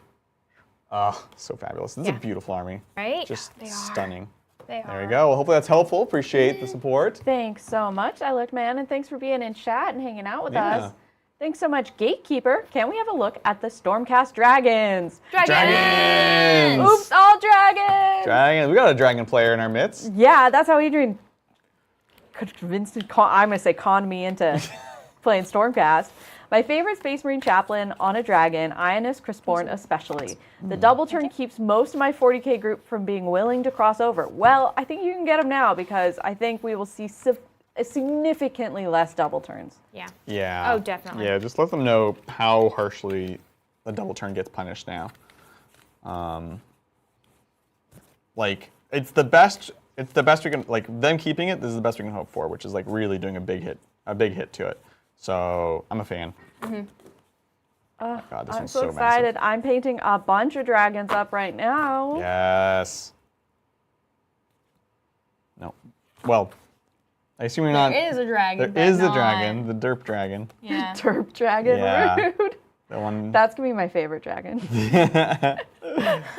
Oh, so fabulous. This is a Yeah. beautiful army. Right? Just They are. stunning. They There are. you go. Well, hopefully that's helpful. Appreciate the support. Thanks so much, I Looked Man, and thanks for being in chat and hanging out with Yeah. us. Thanks so much, Gatekeeper. Can we have a look at the Stormcast dragons? Dragons! Oops, all dragons! Dragons. We got a dragon player in our midst. Yeah, that's how Adrian I'm going to say conned me into playing Stormcast. My favorite Space Marine Chaplain on a dragon, Ionis Crispborn especially. The double turn keeps most of my 40k group from being willing to cross over. Well, I think you can get them now because I think we will see significantly less double turns. Yeah. Yeah. Oh, definitely. Yeah, just let them know how harshly the double turn gets punished now. Like, it's the best we can, like, them keeping it, this is the best we can hope for, which is like really doing a big hit to it. So I'm a fan. Mm-hmm. God, this I'm one's so so excited. massive. I'm painting a bunch of dragons up right now. Yes. No. Well, I assume you're not. There is a dragon. There is but a dragon, the derp dragon. Yeah. Derp dragon, Yeah. rude. The one. That's going to be my favorite dragon. You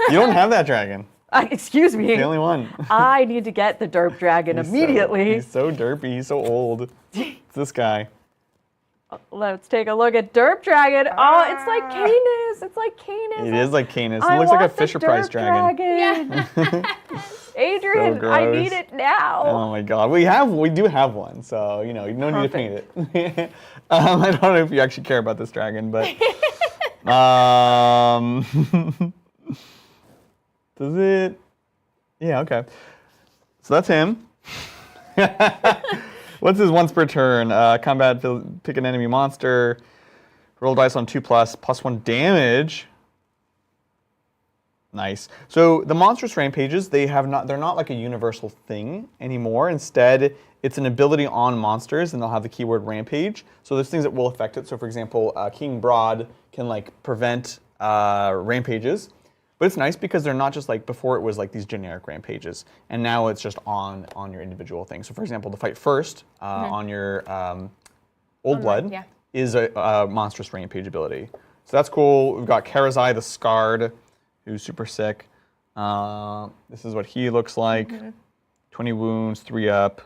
don't have that dragon. Excuse me. The only one. I need to get the derp dragon immediately. He's so derpy. He's so old. It's this guy. Let's take a look at Derp Dragon. Oh, it's like Canis. It's like Canis. It is like Canis. It I looks like a want the Fisher Price Derp dragon. Adrian, So I gross. need it now. Oh my God, we do have one, so you no need to paint it. I don't know if you actually care about this dragon, but does it? Yeah, okay. So that's him. What's his once per turn? Combat, pick an enemy monster, roll dice on 2+, +1 damage. Nice. So the monstrous rampages, they're not like a universal thing anymore. Instead, it's an ability on monsters, and they'll have the keyword rampage. So there's things that will affect it. So for example, King Broad can like prevent rampages. But it's nice because they're not just like, before it was like these generic rampages, and now it's just on your individual thing. So for example, the fight first on your Old Blood yeah. is a monstrous rampage ability. So that's cool. We've got Karazai the Scarred, who's super sick. This is what he looks like. 20 wounds, 3 up.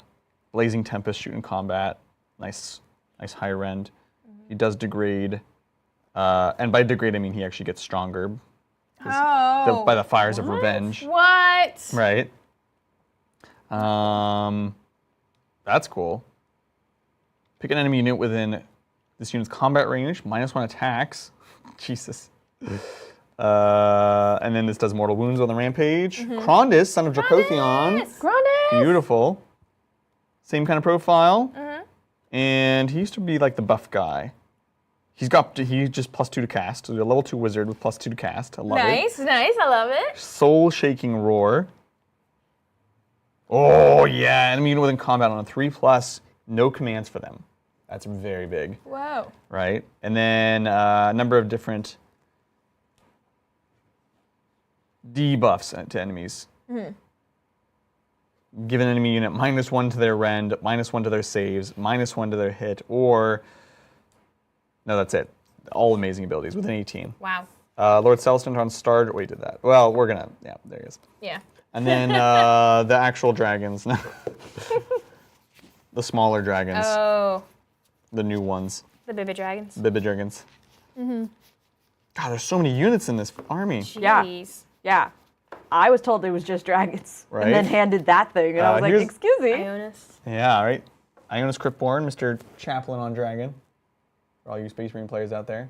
Blazing Tempest, shoot in combat. Nice higher end. He does degrade. And by degrade, I mean he actually gets stronger. Oh. By the fires of revenge. What? Right. That's cool. Pick an enemy unit within this unit's combat range, -1 attacks. Jesus. And then this does mortal wounds on the rampage. Krondys, son of Dracothion. Grunny. Beautiful. Same kind of profile. And he used to be like the buff guy. He just +2 to cast. So he's a level 2 wizard with +2 to cast. I love it. Nice. I love it. Soul Shaking Roar. Oh yeah, enemy unit within combat on a 3+, no commands for them. That's very big, Whoa. right? And then a number of different debuffs to enemies. Give an enemy unit -1 to their rend, -1 to their saves, -1 to their hit, or no, that's it. All amazing abilities within 18. Wow. Lord Celestin on Starred. Wait, did that? Well, we're gonna. Yeah, there he is. Yeah. And then the actual dragons. The smaller dragons. Oh, The new ones. the baby dragons. Bibba dragons. God, there's so many units in this army. Yeah. Jeez. Yeah. I was told it was just dragons. Right. And then handed that thing. And I was like, here's- excuse me. Ionis. Yeah, right. Ionis Cryptborn, Mr. Chaplain on Dragon. For all you Space Marine players out there.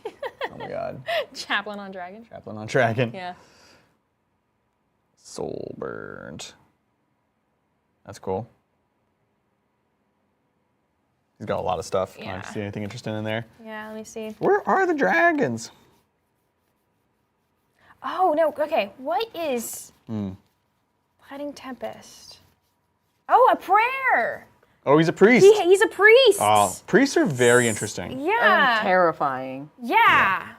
Oh my God. Chaplain on dragon. Chaplain on Dragon. Yeah. Soulburned. That's cool. He's got a lot of stuff. Yeah. See anything interesting in there? Yeah, let me see. Where are the dragons? Oh, no, okay. What is Blighting Tempest? Oh, a prayer. Oh, he's a priest. He's a priest. Oh, priests are very interesting. Yeah. Terrifying. Yeah.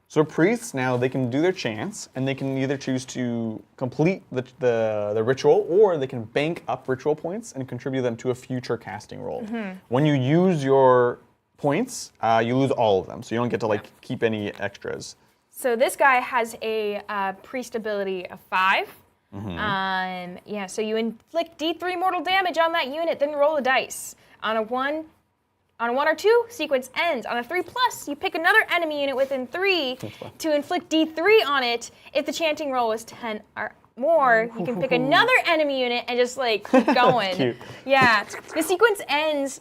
So priests now, they can do their chants, and they can either choose to complete the ritual, or they can bank up ritual points and contribute them to a future casting roll. When you use your points, you lose all of them, so you don't get to keep any extras. So this guy has a priest ability of 5. Yeah, so you inflict D3 mortal damage on that unit, then roll a dice. On a 1 or 2, sequence ends. On a 3+, you pick another enemy unit within 3 to inflict D3 on it. If the chanting roll is 10 or more, you can pick another enemy unit and just like keep going. Cute. Yeah, the sequence ends.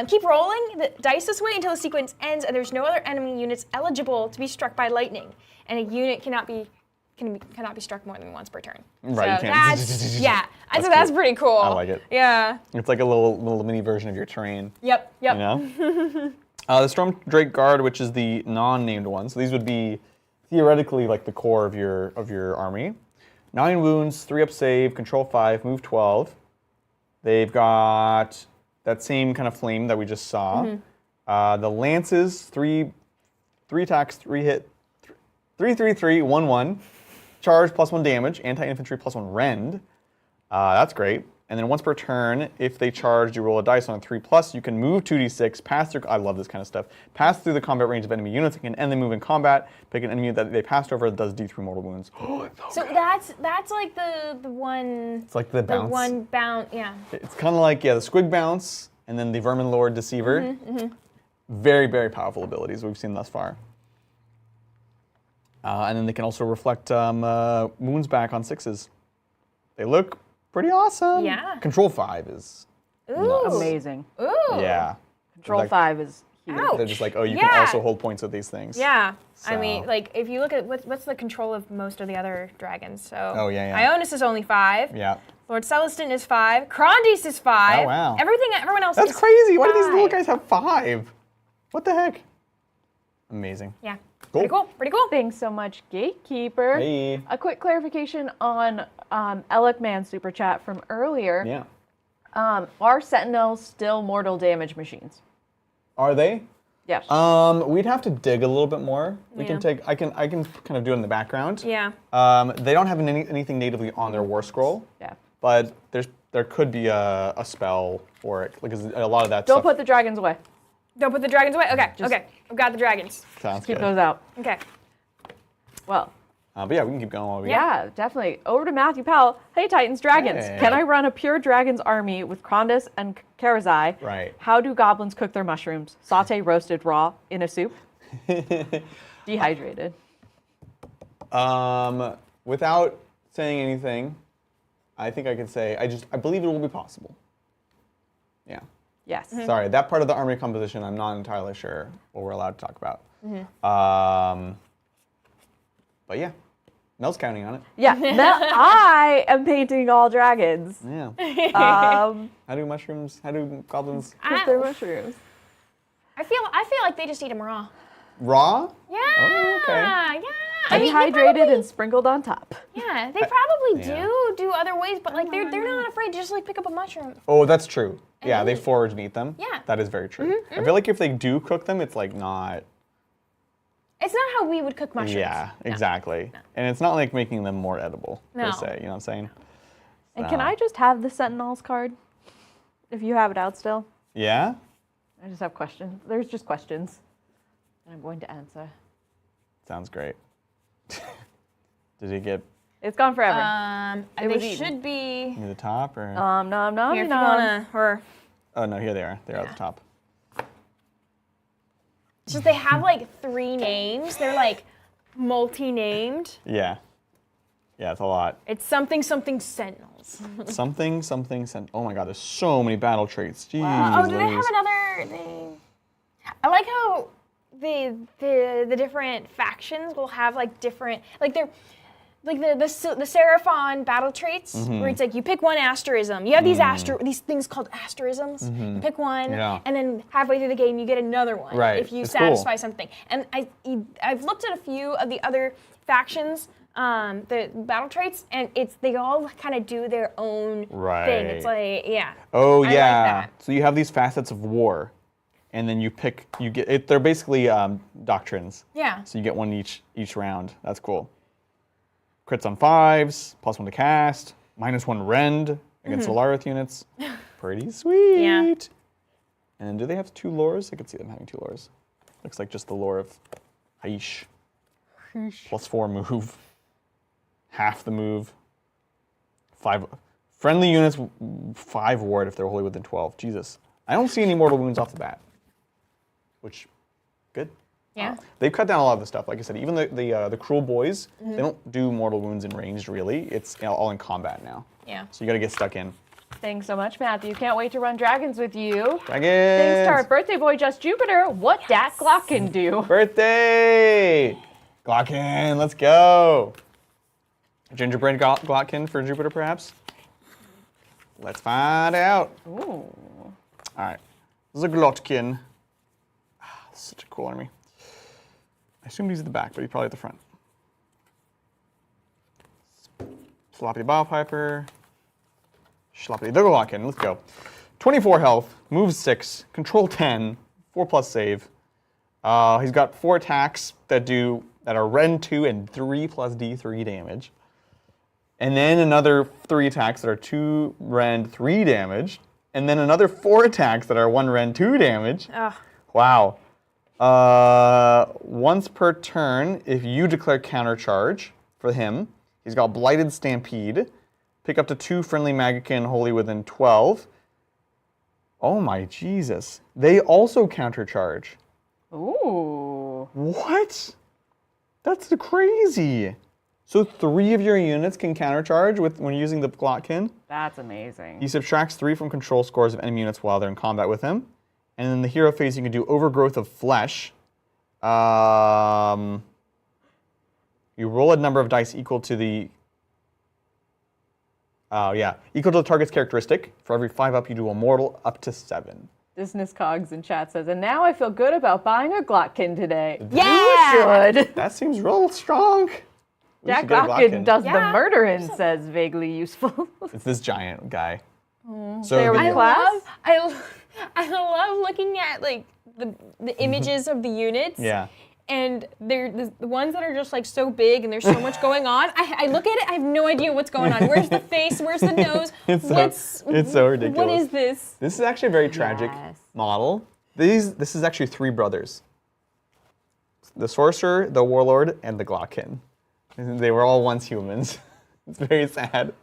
Keep rolling the dice this way until the sequence ends, and there's no other enemy units eligible to be struck by lightning, and a unit cannot be struck more than once per turn. Right, So you can't. that's pretty cool. I like it. Yeah. It's like a little mini version of your terrain. Yep. You know? The Storm Drake Guard, which is the non-named one. So these would be theoretically like the core of your army. 9 wounds, 3 up save, control 5, move 12. They've got that same kind of flame that we just saw. The lances, 3 attacks, 3 hit, 3, 1, 1. Charge +1 damage, anti-infantry +1 rend. That's great. And then once per turn, if they charge, you roll a dice on a 3+, you can move 2d6, pass through, I love this kind of stuff, pass through the combat range of enemy units, and can end the move in combat, pick an enemy that they passed over that does D3 mortal wounds. So that's like the one. It's like the bounce. The one bounce, yeah. It's kind of like, the Squig Bounce, and then the Vermin Lord Deceiver. Very, very powerful abilities we've seen thus far. And then they can also reflect wounds back on 6s. They look pretty awesome. Yeah. Control 5 is nuts. Amazing. Ooh. Yeah. Control Like, 5 is huge. Ouch. They're just like, oh, you Yeah. can also hold points with these things. Yeah. I So- mean, like, if you look at what's the control of most of the other dragons, so. Oh, yeah. Ionis is only 5. Yeah. Lord Celestin is 5. Krondis is 5. Oh, wow. Everyone else That's is crazy. Why do these little 5. guys have 5? What the heck? Amazing. Yeah. Cool. Pretty cool. Pretty cool. Thanks so much, Gatekeeper. Hey. A quick clarification on Elecman super chat from earlier. Yeah. Are Sentinels still mortal damage machines? Are they? Yes. We'd have to dig a little bit more. We can Yeah. take. I can kind of do it in the background. Yeah. They don't have anything natively on their war scroll, yeah. but there could be a spell for it because a lot of that Don't stuff put the dragons away. Don't put the dragons away? Okay. Okay. I've got the dragons. sounds Keep good. those out. Okay. Well, But yeah, we can keep going while we. yeah, definitely. Over to Matthew Powell. Hey, Titans, Dragons. Hey. Can I run a pure Dragons army with Krondis and Karazai? Right. How do goblins cook their mushrooms? Saute, roasted, raw, in a soup? Dehydrated. Without saying anything, I think I could say I believe it will be possible. Yeah. Yes. Sorry, that part of the army composition I'm not entirely sure what we're allowed to talk about. But yeah, Mel's counting on it. Yeah. I am painting all dragons. Yeah. How How do goblins cook their mushrooms? I feel like they just eat them raw. raw? Yeah. Oh, okay. Yeah. I mean, they Dehydrated probably- and sprinkled on top. Yeah, they probably Yeah. do other ways, but like they're not afraid to just like pick up a mushroom. Oh, that's true. Yeah, they eat. forage and eat them. Yeah. That is very true. I feel like if they do cook them, it's like not. It's not how we would cook mushrooms. Yeah, exactly. And it's not like making them more edible per No. se. You know what I'm saying? And can I just have the Sentinels card? If you have it out still? Yeah. I just have questions. There's just questions. And I'm going to answer. Sounds great. Did it get It's gone forever. They was eaten. should be near the top or? Nom nom here if you nom. wanna, or Oh no, here they are. They're at the top. just they have like 3 names. They're like multi-named. Yeah. Yeah, it's a lot. It's something Sentinels. Something. Oh my God, there's so many battle traits. Jeez. Oh, do they have Louise. another thing? I like how the different factions will have like different, like they're like the Seraphon battle traits, where it's like you pick one asterism. You have these things called asterisms. You pick one, Yeah. and then halfway through the game you get another one Right. if you It's satisfy cool. something. And I've looked at a few of the other factions, the battle traits, and they all kind of do their own thing. It's like Oh I like yeah. that. So you have these facets of war, and then you get it. They're basically doctrines. Yeah. So you get one each round. That's cool. Crits on 5s, +1 to cast, -1 rend against Solarith units. Pretty sweet. Yeah. And do they have 2 lores? I could see them having 2 lores. Looks like just the lore of Haish. +4 move. Half the move. 5 friendly units, 5 ward if they're wholly within 12. Jesus. I don't see any mortal wounds off the bat, which, good. Yeah. They've cut down a lot of the stuff. Like I said, even the cruel boys, they don't do mortal wounds in ranged, really. It's all in combat now. Yeah. So you got to get stuck in. Thanks so much, Matthew. Can't wait to run dragons with you. Dragons! Thanks to our birthday boy, Just Jupiter. What dat Glocken do? Birthday! Glocken, let's go. Gingerbread Glocken for Jupiter, perhaps? Let's find out. Ooh. All right. This is a Glocken. This is such a cool army. I assume he's at the back, but he's probably at the front. Sloppy Bowpiper. Sloppy the Glocken. Let's go. 24 health, moves 6, control 10, 4+ save. He's got 4 attacks that are Ren 2 and 3 plus D3 damage. And then another 3 attacks that are 2 Ren 3 damage. And then another 4 attacks that are 1 Ren 2 damage. Ugh. Wow. Once per turn, if you declare countercharge for him, he's got Blighted Stampede. Pick up to 2 friendly Maggotkin wholly within 12. Oh my Jesus. They also countercharge. Ooh. What? That's crazy. So 3 of your units can countercharge when using the Glocken. That's amazing. He subtracts 3 from control scores of enemy units while they're in combat with him. And in the hero phase, you can do Overgrowth of Flesh. You roll a number of dice equal to the... equal to the target's characteristic. For every 5 up, you do a mortal up to 7. Business Cogs in chat says, and now I feel good about buying a Glocken today. Yeah! You should. That seems real strong. We Jack should get a Glocken does the Yeah. murdering, says vaguely useful. It's this giant guy. There we the- go. Class? I love looking at like the images of the units. Yeah. And they're the ones that are just like so big and there's so much going on. I look at it, I have no idea what's going on. Where's the face? Where's the nose? It's so ridiculous. What is this? This is actually a very tragic Yes. model. This is actually 3 brothers. The Sorcerer, the Warlord, and the Glocken. They were all once humans. It's very sad.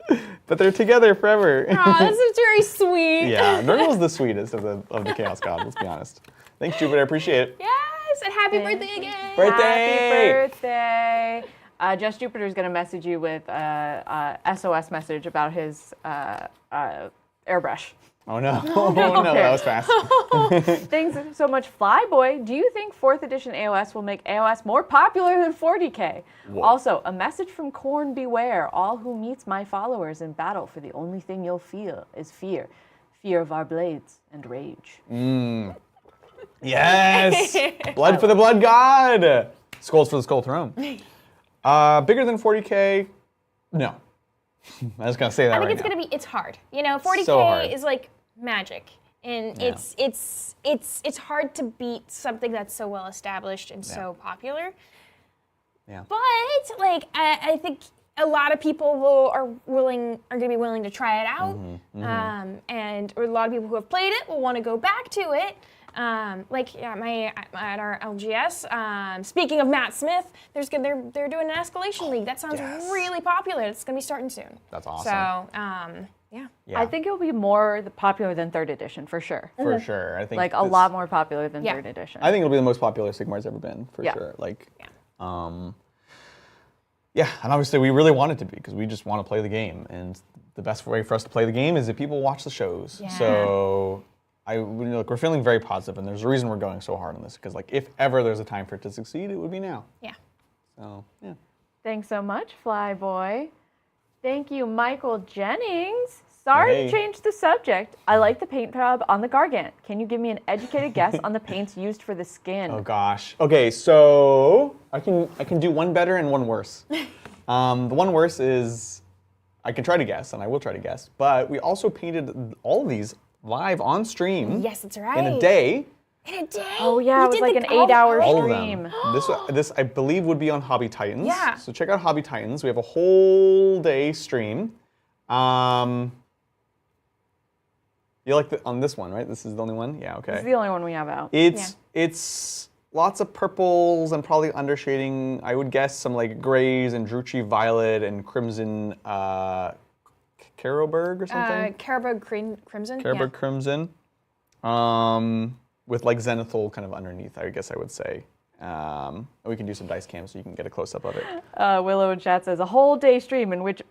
But they're together forever. Oh, this is very sweet. Yeah, Nurgle's the sweetest of the Chaos God, let's be honest. Thanks, Jupiter, I appreciate it. Yes, and happy birthday again. Birthday! Happy birthday. Just Jupiter's going to message you with a SOS message about his airbrush. Oh no, oh no, that was fast. Thanks so much, Flyboy. Do you think 4th edition AOS will make AOS more popular than 40k? Whoa. Also, a message from Korn Beware. All who meets my followers in battle, for the only thing you'll feel is fear. Fear of our blades and rage. Yes! Blood for the Blood God! Skulls for the Skull Throne. Bigger than 40k? No. I was gonna say that I think right it's now. gonna be. It's hard. You know, 40k So hard. is like magic, and Yeah. it's hard to beat something that's so well established and so popular. Yeah. But like I think a lot of people are gonna be willing to try it out, and or a lot of people who have played it will want to go back to it. At our LGS. Speaking of Matt Smith, they're doing an escalation league. That sounds Yes. really popular. It's gonna be starting soon. That's awesome. So yeah. Yeah, I think it'll be more popular than 3rd edition, for sure. for sure. I think Like a lot more popular than Yeah. 3rd edition. I think it'll be the most popular Sigmar's ever been, for Yeah. sure. Like, yeah, and obviously we really want it to be because we just want to play the game, and the best way for us to play the game is if people watch the shows. Yeah. So we're feeling very positive, and there's a reason we're going so hard on this because like if ever there's a time for it to succeed, it would be now. Yeah. So yeah. Thanks so much, Flyboy. Thank you, Michael Jennings. Sorry Hey. to change the subject. I like the paint job on the Gargant. Can you give me an educated guess on the paints used for the skin? Oh gosh. Okay, so I can do one better and one worse. The one worse is I can try to guess, and I will try to guess. But we also painted all of these live on stream. Yes, that's right. In a day. In a day. Oh yeah, We it was did like the- an 8-hour All of stream. them. This I believe would be on Hobby Titans. Yeah. So check out Hobby Titans. We have a whole day stream. You like on this one, right? This is the only one? Yeah, okay. This is the only one we have out. It's lots of purples and probably undershading. I would guess some like grays and Druchii violet and crimson Caroburg or something? Carabog Crimson. Caroburg Crimson. With like Zenithal kind of underneath, I guess I would say. We can do some dice cams so you can get a close-up of it. Willow in chat says, a whole day stream in which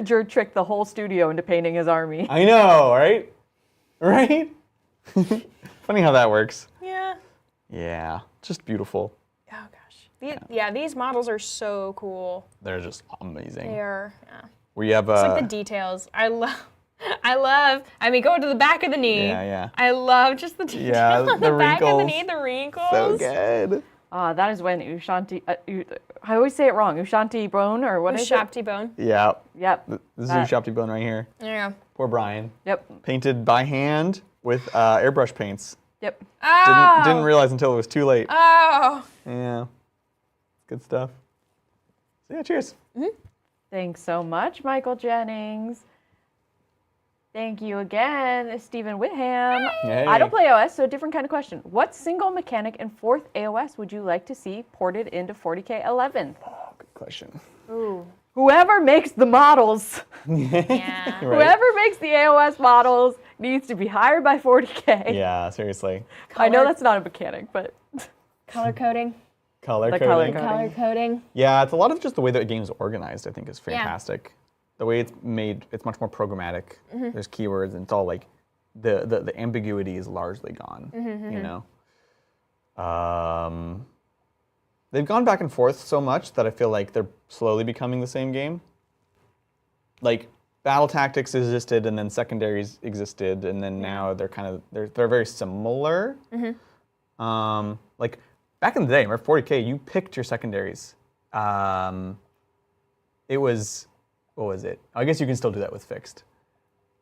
Jer tricked the whole studio into painting his army. I know, right? Right? Funny how that works. Yeah. Yeah, just beautiful. Oh gosh. These models are so cool. They're just amazing. They are. Yeah. We have It's like the details. I love. I mean, go to the back of the knee. Yeah. I love just the details on the back of the wrinkles. knee. The wrinkles. So good. That is when Ushanti, I always say it wrong, Ushanti Bone, or what is it? Shapti bone. Yeah. Yep. This is That- Shopty Bone right here. Yeah. Poor Brian. Yep. Painted by hand with airbrush paints. Yep. Oh. Didn't realize until it was too late. Oh. Yeah. Good stuff. So yeah, cheers. Thanks so much, Michael Jennings. Thank you again, Stephen Whitham. Hey. I don't play AOS, so a different kind of question. What single mechanic in 4th AOS would you like to see ported into 40k 11th? Oh, good question. Ooh. Whoever makes the models, Yeah. Right. whoever makes the AOS models needs to be hired by 40k. Yeah, seriously. I know Color- that's not a mechanic, but Color coding. Color The coding. color The color coding. Yeah, it's a lot of just the way that the game's organized, I think, is fantastic. The way it's made, it's much more programmatic. There's keywords, and it's all like, the ambiguity is largely gone, you know? They've gone back and forth so much that I feel like they're slowly becoming the same game. Like, battle tactics existed, and then secondaries existed, and then now they're kind of, they're very similar. Like, back in the day, remember 40k, you picked your secondaries. It was, what was it? I guess you can still do that with fixed.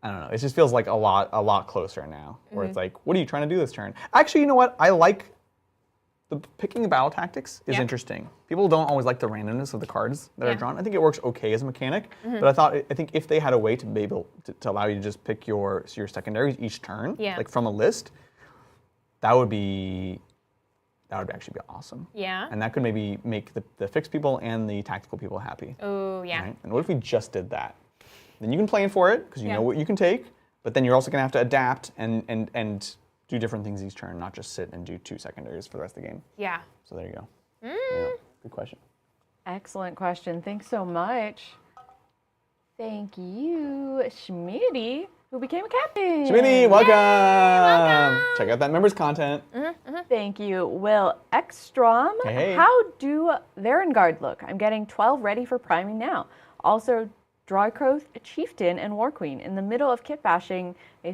I don't know. It just feels like a lot closer now, where it's like, what are you trying to do this turn? Actually, you know what? I like the picking the battle tactics is interesting. People don't always like the randomness of the cards that are drawn. I think it works okay as a mechanic, but I think if they had a way to be able to allow you to just pick your secondaries each turn, like from a list, that would actually be awesome. Yeah. And that could maybe make the fixed people and the tactical people happy. Oh, yeah. Right? And what if we just did that? Then you can plan for it, because you know what you can take, but then you're also going to have to adapt and do different things each turn, not just sit and do 2 secondaries for the rest of the game. Yeah. So there you go. Yeah, good question. excellent question. Thanks so much. Thank you, Schmitty, who became a captain. Shmini, welcome! Check out that members content. Thank you, Will Ekstrom. Hey. How do Varengard look? I'm getting 12 ready for priming now. Also, Dracoth Chieftain and War Queen in the middle of kit bashing a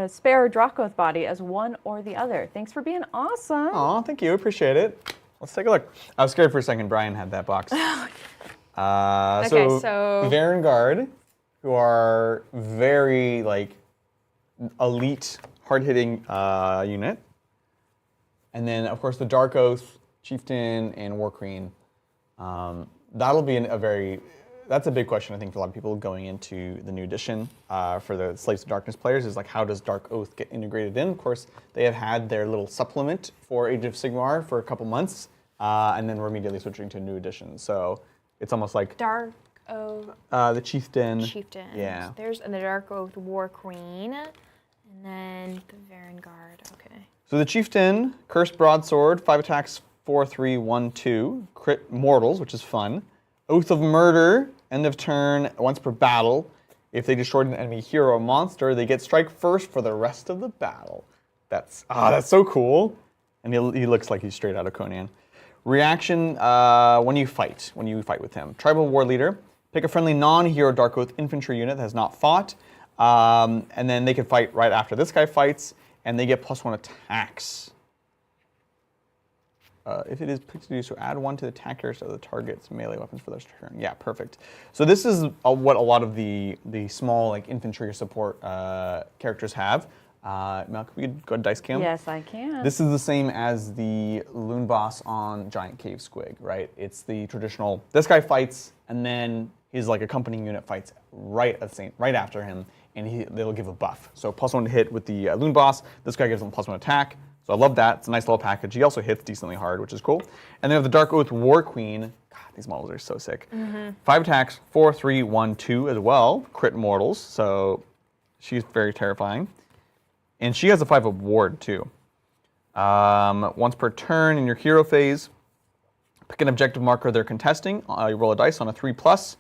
spare Dracoth body as one or the other. Thanks for being awesome. Aw, thank you, appreciate it. Let's take a look. I was scared for a second Brian had that box. so- Varengard, who are very like elite, hard-hitting unit. And then, of course, the Dark Oath, Chieftain, and War Queen. That'll be that's a big question, I think, for a lot of people going into the new edition for the Slaves of Darkness players, is like, how does Dark Oath get integrated in? Of course, they have had their little supplement for Age of Sigmar for a couple months, and then we're immediately switching to a new edition. So it's almost like Dark Oath the Chieftain. Yeah. And the Dark Oath War Queen. And then the Varengard. Okay. So the Chieftain, Cursed Broadsword, 5 attacks, 4/3/1/2, crit mortals, which is fun. Oath of Murder, end of turn, once per battle. If they destroyed an enemy hero or monster, they get strike first for the rest of the battle. That's so cool. And he looks like he's straight out of Conan. Reaction when you fight with him. Tribal War Leader, pick a friendly non-hero Dark Oath infantry unit that has not fought, and then they can fight right after this guy fights, and they get +1 attacks. If it is picked to do so, add 1 to the attack character of the target's melee weapons for their turn. Yeah, perfect. So this is what a lot of the small like infantry or support characters have. Mel, can we go to Dice Cam? Yes, I can. This is the same as the Loon Boss on Giant Cave Squig, right? It's the traditional, this guy fights, and then his like accompanying unit fights right after him, and they'll give a buff. So +1 to hit with the Loon Boss. This guy gives them +1 attack, So I love that. It's a nice little package. He also hits decently hard, which is cool. And then we have the Dark Oath War Queen. God, these models are so sick. 5 attacks, 4, 3, 1, 2 as well. Crit mortals, so she's very terrifying. And she has a 5 of ward too. Once per turn in your hero phase, pick an objective marker they're contesting. You roll a dice on a 3+.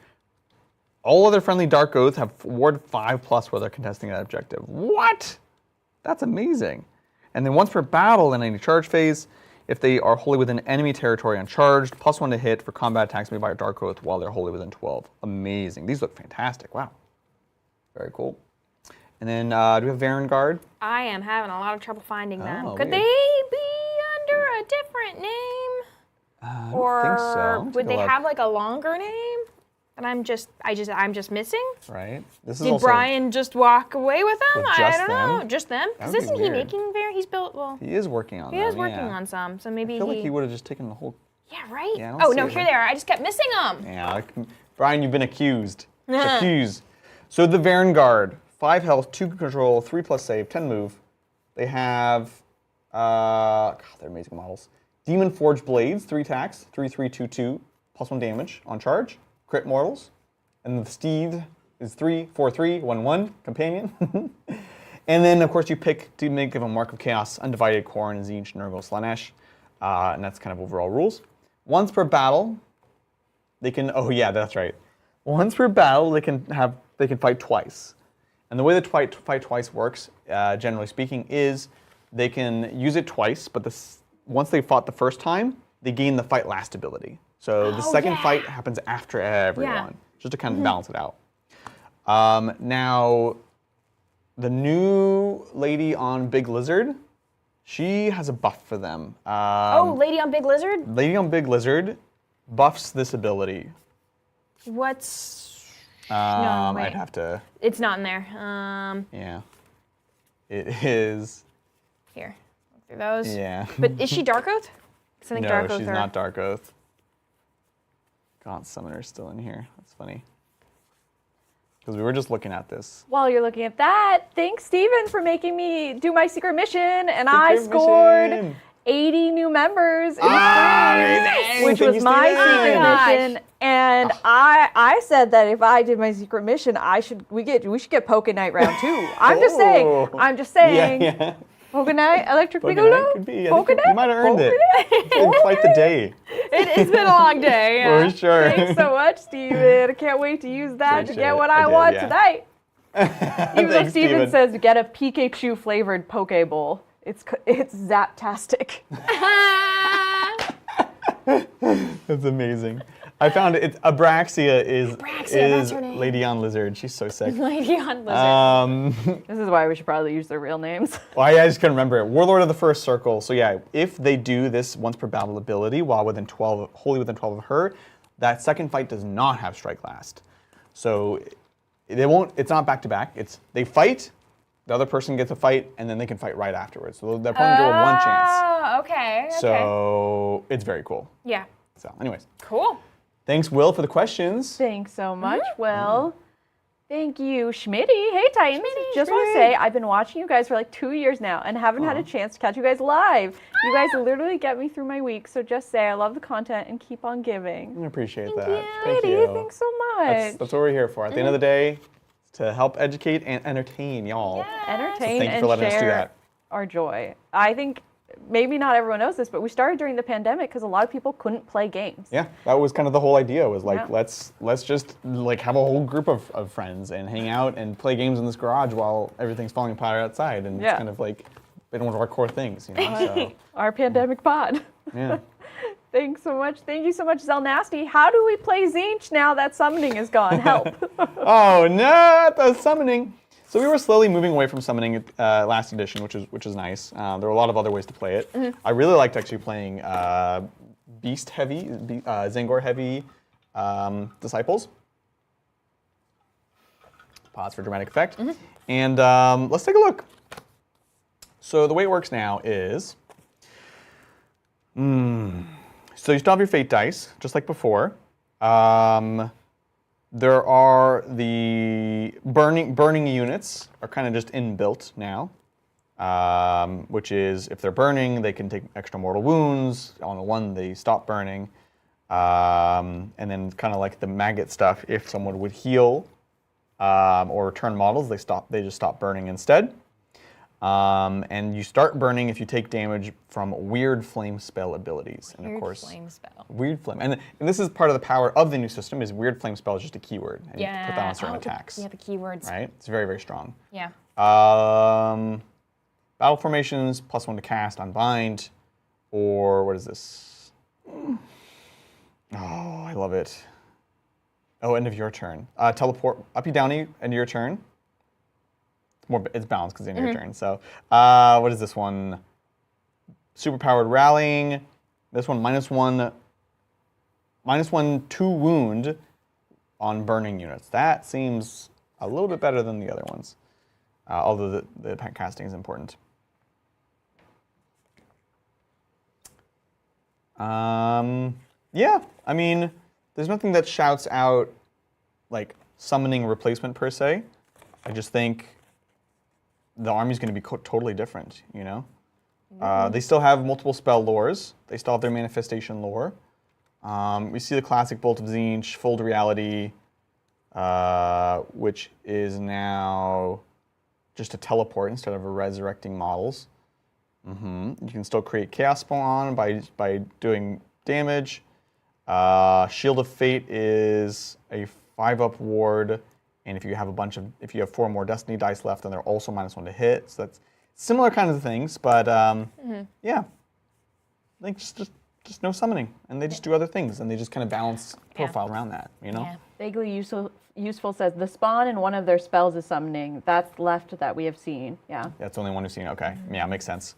All other friendly Dark Oaths have ward 5+ while they're contesting that objective. What? That's amazing. And then once per battle in any charge phase, if they are wholly within enemy territory uncharged, +1 to hit for combat attacks made by a Dark Oath while they're wholly within 12. Amazing. These look fantastic. Wow. Very cool. And then do we have Vanguard? I am having a lot of trouble finding them. Oh, Could weird. they be under a different name? I don't Or think so. would Take a they look. have like a longer name? And I'm just missing? Right. This is Did also, Brian just walk away with them? With I just don't know. them? Just them? That Because would be isn't he weird. making he's built, well, He is working on he them, is working yeah. on some, so maybe I feel like he would have just taken the whole. Yeah, right? Yeah, I don't Oh, see no, it, here right? they are. I just kept missing them. Yeah, Brian, you've been accused. Accused. So the Vanguard, 5 health, 2 control, 3+ save, 10 move. They have, God, they're amazing models. Demon Forged Blades, 3 attacks, 3, 3, 2, 2, +1 damage on charge. Crit mortals. And the Steed is 3, 4, 3, 1, 1, companion. And then, of course, you pick to make of a Mark of Chaos, Undivided, Khorne, and Tzeentch, and Age of Sigmar. And that's kind of overall rules. Once per battle, they can, oh yeah, that's right. Once per battle, they can fight twice. And the way the fight twice works, generally speaking, is they can use it twice, but once they fought the first time, they gain the fight last ability. So the second fight happens after everyone, just to kind of balance it out. Now, the new lady on Big Lizard, she has a buff for them. Lady on Big Lizard? Lady on Big Lizard buffs this ability. What's... I'd wait. have to, It's not in there. yeah. It is, Here. Look through those. yeah. But is she Dark Oath? 'Cause I think No, Dark Oath she's are... not Dark Oath. Gaunt Summoner's still in here. That's funny. Because we were just looking at this. While you're looking at that, thanks, Steven, for making me do my secret mission, and I scored 80 new members in amazing! which Thank was you, my Steven. secret Oh my mission. And I said that if I did my secret mission, we should get Poke Night round 2. I'm just saying. Yeah. Poke Night, Electric Poke Piccolo. Night could be. I Poke think Night. you might have earned it. Poke Night? It's been quite the day. It's been a long day. Yeah. For sure. Thanks so much, Steven. I can't wait to use that to Appreciate get it. what I I did, want yeah. tonight. Even though Thanks, Steven Steven. says get a Pikachu flavored Poke Bowl. It's zaptastic. That's amazing. I found it. Abraxia is that's her name. Lady on Lizard. She's so sick. Lady on Lizard. This is why we should probably use their real names. Well, I just couldn't remember it. Warlord of the First Circle. So yeah, if they do this once per battle ability while wholly within 12 of her, that second fight does not have strike last. So they won't. It's not back to back. It's they fight, the other person gets a fight, and then they can fight right afterwards. So they're probably going to roll one chance. Oh, okay. So it's very cool. Yeah. So, anyways, Cool. thanks, Will, for the questions. Thanks so much, Will. Thank you, Schmitty. Hey, Titans. Just want to say, I've been watching you guys for like 2 years now and haven't had a chance to catch you guys live. You guys literally get me through my week, so just say I love the content and keep on giving. I appreciate that. Thank Schmitty, you. thanks so much. That's what we're here for. At the end of the day, to help educate and entertain y'all. Entertain So thank you and for letting us do share that. our joy. I think maybe not everyone knows this, but we started during the pandemic because a lot of people couldn't play games. Yeah, that was kind of the whole idea. Was like Yeah. let's just like have a whole group of friends and hang out and play games in this garage while everything's falling apart outside, and Yeah. it's kind of like been one of our core things, you know. So Our pandemic pod. yeah. Thanks so much. Thank you so much, Zelnasty. How do we play Tzeentch now that summoning is gone? Help. Oh, not the summoning. So we were slowly moving away from summoning last edition, which is nice. There were a lot of other ways to play it. I really liked actually playing beast heavy, Zangor heavy disciples. Pause for dramatic effect. And let's take a look. So the way it works now is, so you still have your fate dice, just like before. There are the burning units are kind of just inbuilt now. which is if they're burning, they can take extra mortal wounds. On a 1, they stop burning. And then kind of like the maggot stuff, if someone would heal or return models, they just stop burning instead. And you start burning if you take damage from weird flame spell abilities. And of course, flame spell. Weird flame. And this is part of the power of the new system is weird flame spell is just a keyword. And you put that on certain attacks. Yeah, the keywords. Right? It's very, very strong. Yeah. Battle formations, +1 to cast, unbind, or what is this? Oh, I love it. Oh, end of your turn. Teleport, uppy downy, end of your turn. It's balanced because it's end of your turn. So, what is this one? Superpowered rallying. This one, -1 2 wound on burning units. That seems a little bit better than the other ones. Although the casting is important. Yeah, I mean, there's nothing that shouts out like summoning replacement per se. I just think the army's going to be totally different, you know? They still have multiple spell lores. They still have their manifestation lore. We see the classic Bolt of Tzeentch, Fold Reality, which is now just a teleport instead of a resurrecting models. You can still create Chaos Spawn by doing damage. Shield of Fate is a 5-up ward, and if you have if you have 4 more Destiny dice left, then they're also -1 to hit. So that's similar kinds of things, but yeah, I think just no summoning, and they just do other things, and they just kind of balance profile around that, you know. Yeah. Vaguely useful says the spawn in one of their spells is summoning. That's left that we have seen. Yeah. That's the only one we've seen. Okay, yeah, makes sense.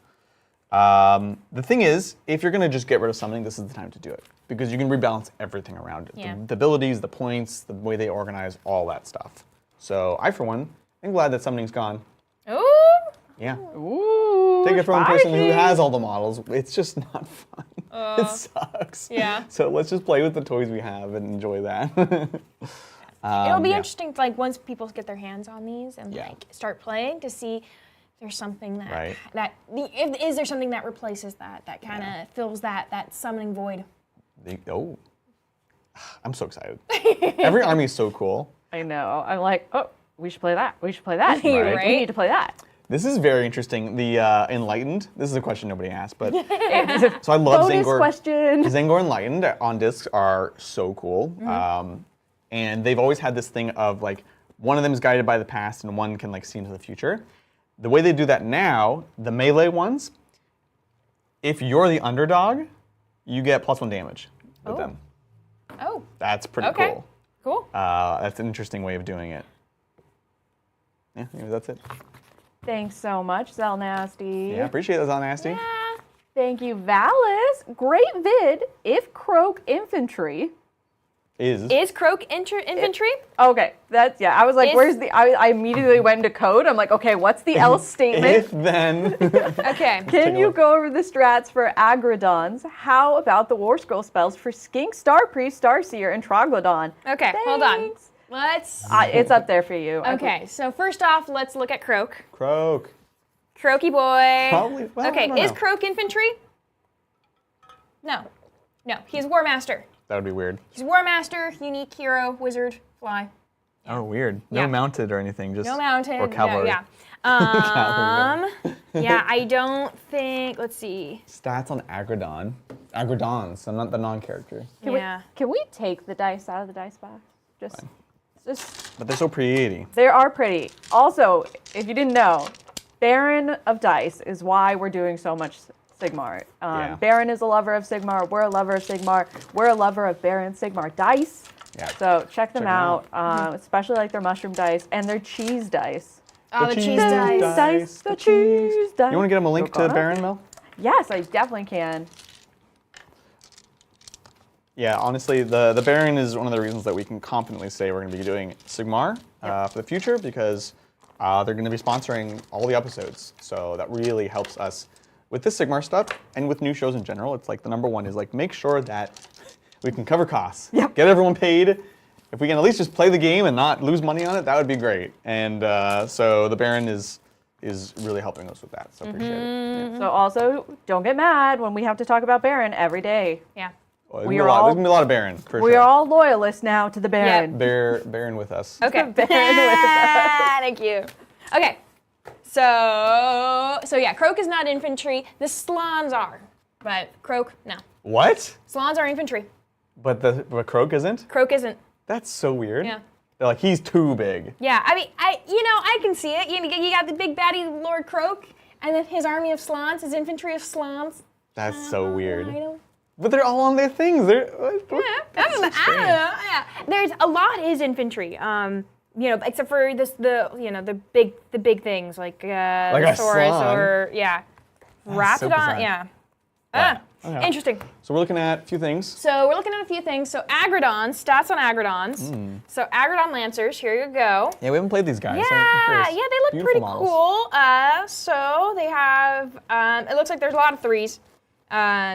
The thing is, if you're going to just get rid of something, this is the time to do it. Because you can rebalance everything around it. Yeah. The abilities, the points, the way they organize, all that stuff. So I, for one, am glad that summoning's gone. Ooh. Yeah. Ooh. Take it from a person who spicy. has all the models. It's just not fun. It sucks. Yeah. So let's just play with the toys we have and enjoy that. It'll be yeah. interesting, like once people get their hands on these and Yeah. like start playing to see if there's something that Right. is there something that replaces that kind of fills that summoning void. Oh, I'm so excited. Every army is so cool. I know. I'm like, oh, we should play that. We should play that. Right. We need to play that. This is very interesting. The Enlightened. This is a question nobody asked, but so I love Bonus Zangor. question. Zangor Enlightened on discs are so cool, and they've always had this thing of like one of them is guided by the past and one can like see into the future. The way they do that now, the melee ones, if you're the underdog, you get +1 damage with them. Oh. That's pretty Okay. cool. Cool. That's an interesting way of doing it. Yeah, anyway, that's it. Thanks so much, Zell Nasty. Yeah, appreciate that, Nasty. Thank you, Valis. Great vid. If Croak Infantry. Is Croak infantry? Okay, that's, yeah, I was like, If- where's the, I immediately went into code. I'm like, okay, what's the else statement? If then. Okay. Can you go over the strats for Agrodons? How about the War Scroll spells for Skink, Star Priest, Starseer, and Troglodon? Okay, hold on. Thanks. Let's. It's up there for you. Okay, so first off, let's look at Croak. Croak. Croaky boy. Probably. Well, Okay, I don't is know. Croak infantry? No. No, he's War Master. That would be weird. He's War Master, unique hero, wizard, fly. Oh, weird. No Yeah. mounted or anything. Just No mounted. Or cavalry. No, yeah. Cavalry. Yeah, I don't think. Let's see. Stats on Agrodon. Agrodons, so not the non-character. Can we take the dice out of the dice box? Just But they're so pretty. they are pretty. Also, if you didn't know, Baron of Dice is why we're doing so much Sigmar. Yeah. Baron is a lover of Sigmar. We're a lover of Sigmar. We're a lover of Baron Sigmar dice. Yeah. So check them Check 'em out, especially like their mushroom dice and their cheese dice. Oh, the cheese dice. The cheese dice. You want to get him a link to Coconut? Baron, Mel? Yes, I definitely can. Yeah, honestly, the Baron is one of the reasons that we can confidently say we're going to be doing Sigmar for the future because they're going to be sponsoring all the episodes. So that really helps us with this Sigmar stuff and with new shows in general. It's like the number one is like make sure that we can cover costs. Yep. Get everyone paid. If we can at least just play the game and not lose money on it, that would be great. And so the Baron is is really helping us with that. So appreciate it. Yeah. So also, don't get mad when we have to talk about Baron every day. Yeah. Well, We there's are all- gonna be a lot of Baron for We sure. are all loyalists now to the Baron. Baron with us. Okay. Baron with us. Thank you. Okay. So yeah, Croak is not infantry. The Slaanes are, but Croak, no. What? Slaanes are infantry. But Croak isn't? Croak isn't. That's so weird. Yeah. They're like, he's too big. Yeah, I mean, I can see it. You got the big baddie Lord Croak, and then his army of Slaanes, his infantry of Slaanes. That's so weird. I know. But they're all on their things. They're I don't know. Yeah, there's a lot is infantry. Except for the big things like a the Saurus Slaan. or so Raptidon. bizarre. Yeah. Wow. Okay. Interesting. So we're looking at a few things. So we're looking at a few things. So Agridons, stats on Agridons. So Agridon Lancers, here you go. Yeah, we haven't played these guys. so I'm Yeah, curious. they look Beautiful pretty models. cool. So they have, it looks like there's a lot of 3s.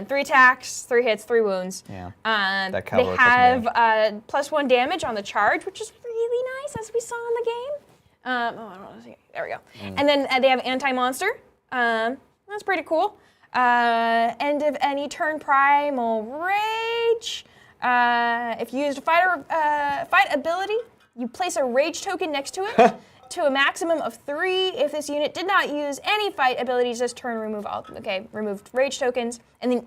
3 attacks, 3 hits, 3 wounds. Yeah. They That cavalry have plus +1 damage on the charge, which is really nice, as we saw in the game. I don't know. There we go. And then they have anti-monster. That's pretty cool. End of any turn primal rage. If you used a fight ability, you place a rage token next to it to a maximum of 3. If this unit did not use any fight abilities this turn, removed rage tokens, and then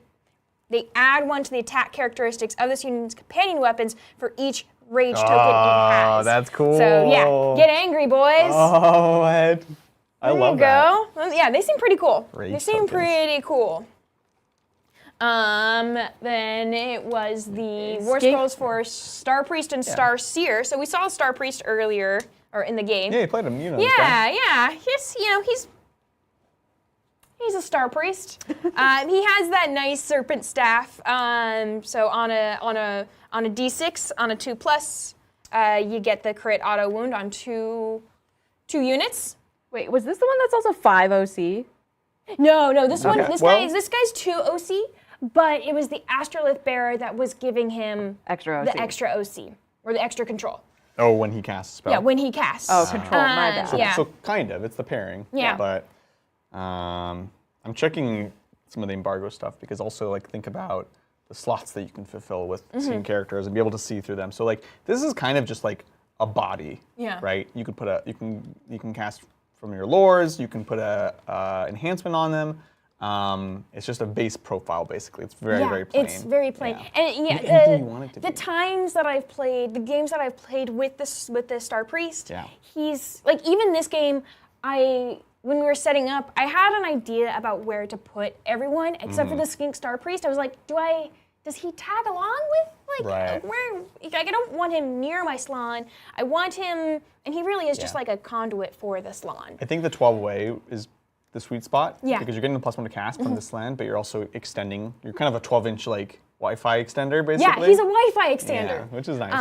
they add 1 to the attack characteristics of this unit's companion weapons for each rage token it has. Oh, that's cool. So yeah, get angry, boys. Oh, I love that. There you go. Yeah, they seem pretty cool. Rage They seem tokens. pretty cool. Then it was the War Scrolls for Star Priest and Star Seer. So we saw Star Priest earlier, or in the game. Yeah, you played him. You know. this guy. Yeah. He's a Star Priest. He has that nice serpent staff. So on a D6 on a 2+, you get the crit auto wound on two units. Wait, was this the one that's also 5 OC? No, this one, Okay, this guy's 2 OC, but it was the Astrolith bearer that was giving him Extra OC. the extra OC or the extra control. Oh, when he casts a spell. Yeah, when he casts. Oh, control, my bad. Yeah. So kind of, it's the pairing. Yeah. But I'm checking some of the embargo stuff because also think about the slots that you can fulfill with seeing characters and be able to see through them. So this is kind of just a body. Yeah. Right? You could put you can cast from your lores. You can put a enhancement on them. It's just a base profile basically. It's very plain. It's very plain. Yeah. And Anything you want it to the be. times that I've played, the games that I've played with the Star Priest, Yeah. he's even this game, when we were setting up, I had an idea about where to put everyone except for the Skink Star Priest. I was like, does he tag along with Right. where? I don't want him near my Slaan. I want him, and he really is just Yeah. like a conduit for the Slaan. I think the 12 away is the sweet spot. Yeah. Because you're getting the +1 to cast from this land, but you're also extending. You're kind of a 12-inch Wi-Fi extender, basically. Yeah, he's a Wi-Fi extender. Yeah, which is nice.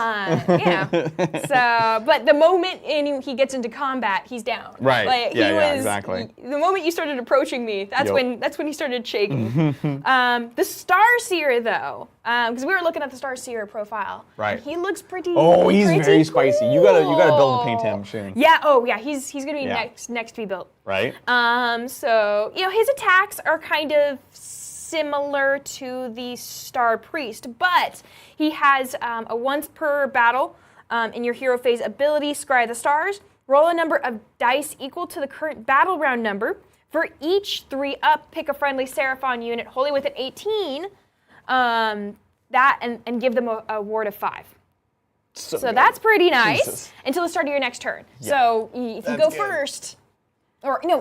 But the moment he gets into combat, he's down. Right. Yeah, exactly. The moment you started approaching me, that's Yup. when he started shaking. The Star Seer, though, because we were looking at the Star Seer profile. Right. And he looks pretty. Oh, he's pretty very spicy. You gotta build and paint cool. him soon. Yeah. Oh, yeah. He's gonna be Yeah. next to be built. Right. So his attacks are kind of similar to the Star Priest, but he has a once per battle in your hero phase ability, Scry the Stars. Roll a number of dice equal to the current battle round number. For each 3 up, pick a friendly Seraphon unit wholly within 18. And give them a ward of 5. So good. that's pretty nice Jesus. until the start of your next turn. Yeah. So if you That's go good. first, or any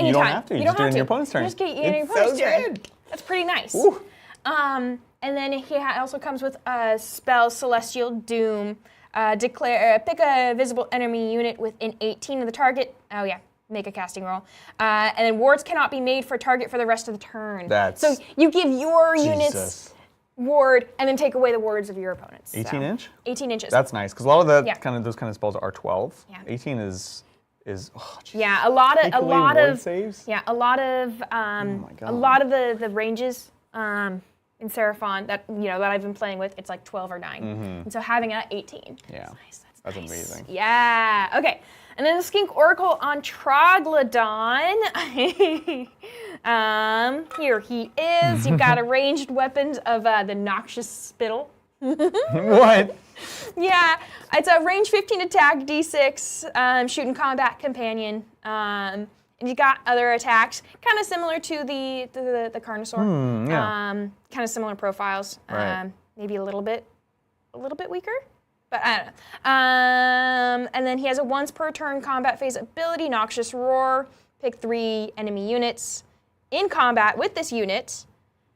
You don't time. have to. You You don't just do it have in to. your opponent's turn. You just get it in your It's opponent's so turn. good. That's pretty nice. Ooh. And then he also comes with a spell, Celestial Doom. Pick a visible enemy unit within 18 of the target. Oh yeah, make a casting roll. And then wards cannot be made for target for the rest of the turn. That's- so you give your units Jesus. ward and then take away the wards of your opponents. 18 so. inch? 18 inches. That's nice because a lot of that Yeah. those kind of spells are 12. Yeah. 18 is oh, geez. Yeah, a lot Take away ward of saves? yeah, a lot of the ranges in Seraphon that that I've been playing with, it's like 12 or 9, and so having it at 18. Yeah. That's nice. That's amazing. Yeah. Okay. And then the Skink Oracle on Troglodyte. Here he is. You've got a ranged weapons of the Noxious Spittle. What? Yeah, it's a range 15 attack, D6, shooting combat companion. And you got other attacks, kind of similar to the Carnosaur. Yeah. Kind of similar profiles. Right. Maybe a little bit weaker, but I don't know. And then he has a once per turn combat phase ability, Noxious Roar. Pick 3 enemy units in combat with this unit.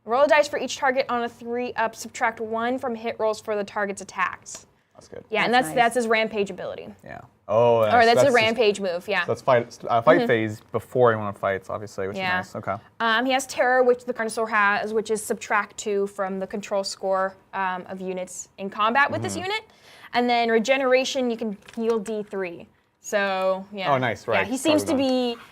Roll a dice for each target on a 3-up. Subtract 1 from hit rolls for the target's attacks. That's good. Yeah, That's and nice. that's his rampage ability. Yeah. Oh, Or that's a just- rampage move, yeah. So that's fight phase before anyone fights, obviously, which Yeah. is nice. Okay. He has Terror, which the Carnosaur has, which is subtract 2 from the control score of units in combat with this unit. And then Regeneration, you can heal D3. So, yeah. Oh, nice, right. Yeah, he seems to Troglodyte. be...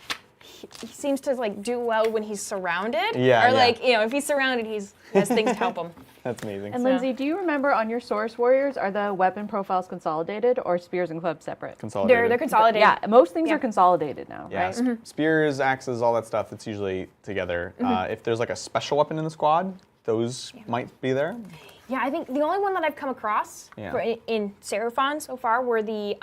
He seems to like do well when he's surrounded. Yeah, Or yeah. like, you know, if he's surrounded, he has things to help him. That's amazing. And Lindsay, do you remember on your Source Warriors, are the weapon profiles consolidated or spears and clubs separate? Consolidated. They're consolidated. Yeah, most things Yeah. are consolidated now, Yeah, right? spears, axes, all that stuff, it's usually together. If there's like a special weapon in the squad, those might be there. Yeah, I think the only one that I've come across Yeah. in Seraphon so far were the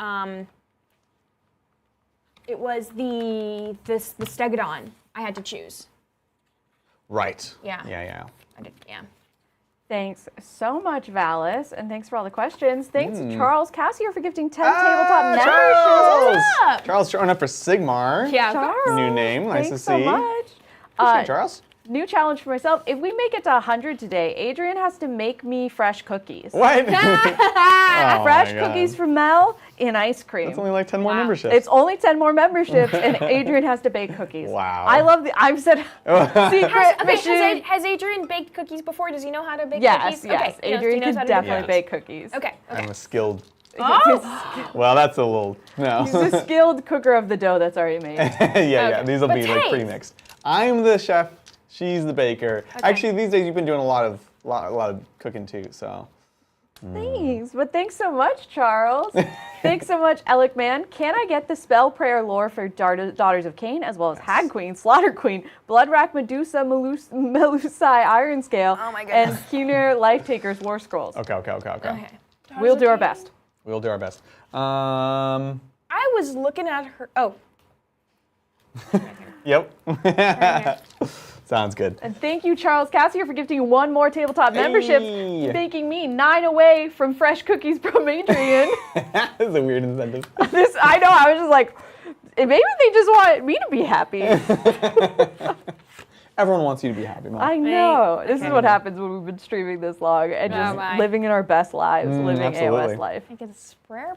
it was the Stegodon I had to choose. Right. Yeah. Yeah. I did, yeah. Thanks so much, Valis, and thanks for all the questions. Thanks, Charles Cassier, for gifting 10 tabletop memberships. Charles! Charles showing up for Sigmar. Yeah. Charles, New name, nice thanks to see. so much. Appreciate it, Charles. New challenge for myself. If we make it to 100 today, Adrian has to make me fresh cookies. What? Oh Fresh my God. cookies from Mel in ice cream. That's only like 10 more Wow. memberships. It's only 10 more memberships, and Adrian has to bake cookies. Wow. I love the. I've said secret mission. Has Adrian baked cookies before? Does he know how to bake Yes, cookies? yes. Okay, Adrian he knows can how to do definitely Yes. bake cookies. Okay. I'm a skilled. Oh! Well, that's a little. No. He's a skilled cooker of the dough that's already made. yeah. These will But be like hey. pre-mixed. I'm the chef. She's the baker. Actually, these days you've been doing a lot of cooking too. So. Thanks, but thanks so much, Charles. Thanks so much, Alec Man. Can I get the spell prayer lore for Daughters of Kane, as well as Hag Queen, Slaughter Queen, Bloodrack Medusa, Melusai Iron Scale, Oh my and goodness. Keener Life Takers War Scrolls? Okay. Okay. We'll do our best. We'll do our best. I was looking at her. Oh, Yep. right here. Sounds good. And thank you, Charles Cassier, for gifting 1 more tabletop memberships, Hey. making me 9 away from fresh cookies from Adrian. That's a weird incentive. I know, I was just like, maybe they just want me to be happy. Everyone wants you to be happy, Mom. I know. Right. This is what happens when we've been streaming this long and just bye. living in our best lives, living absolutely. AOS life. I get a sprayer.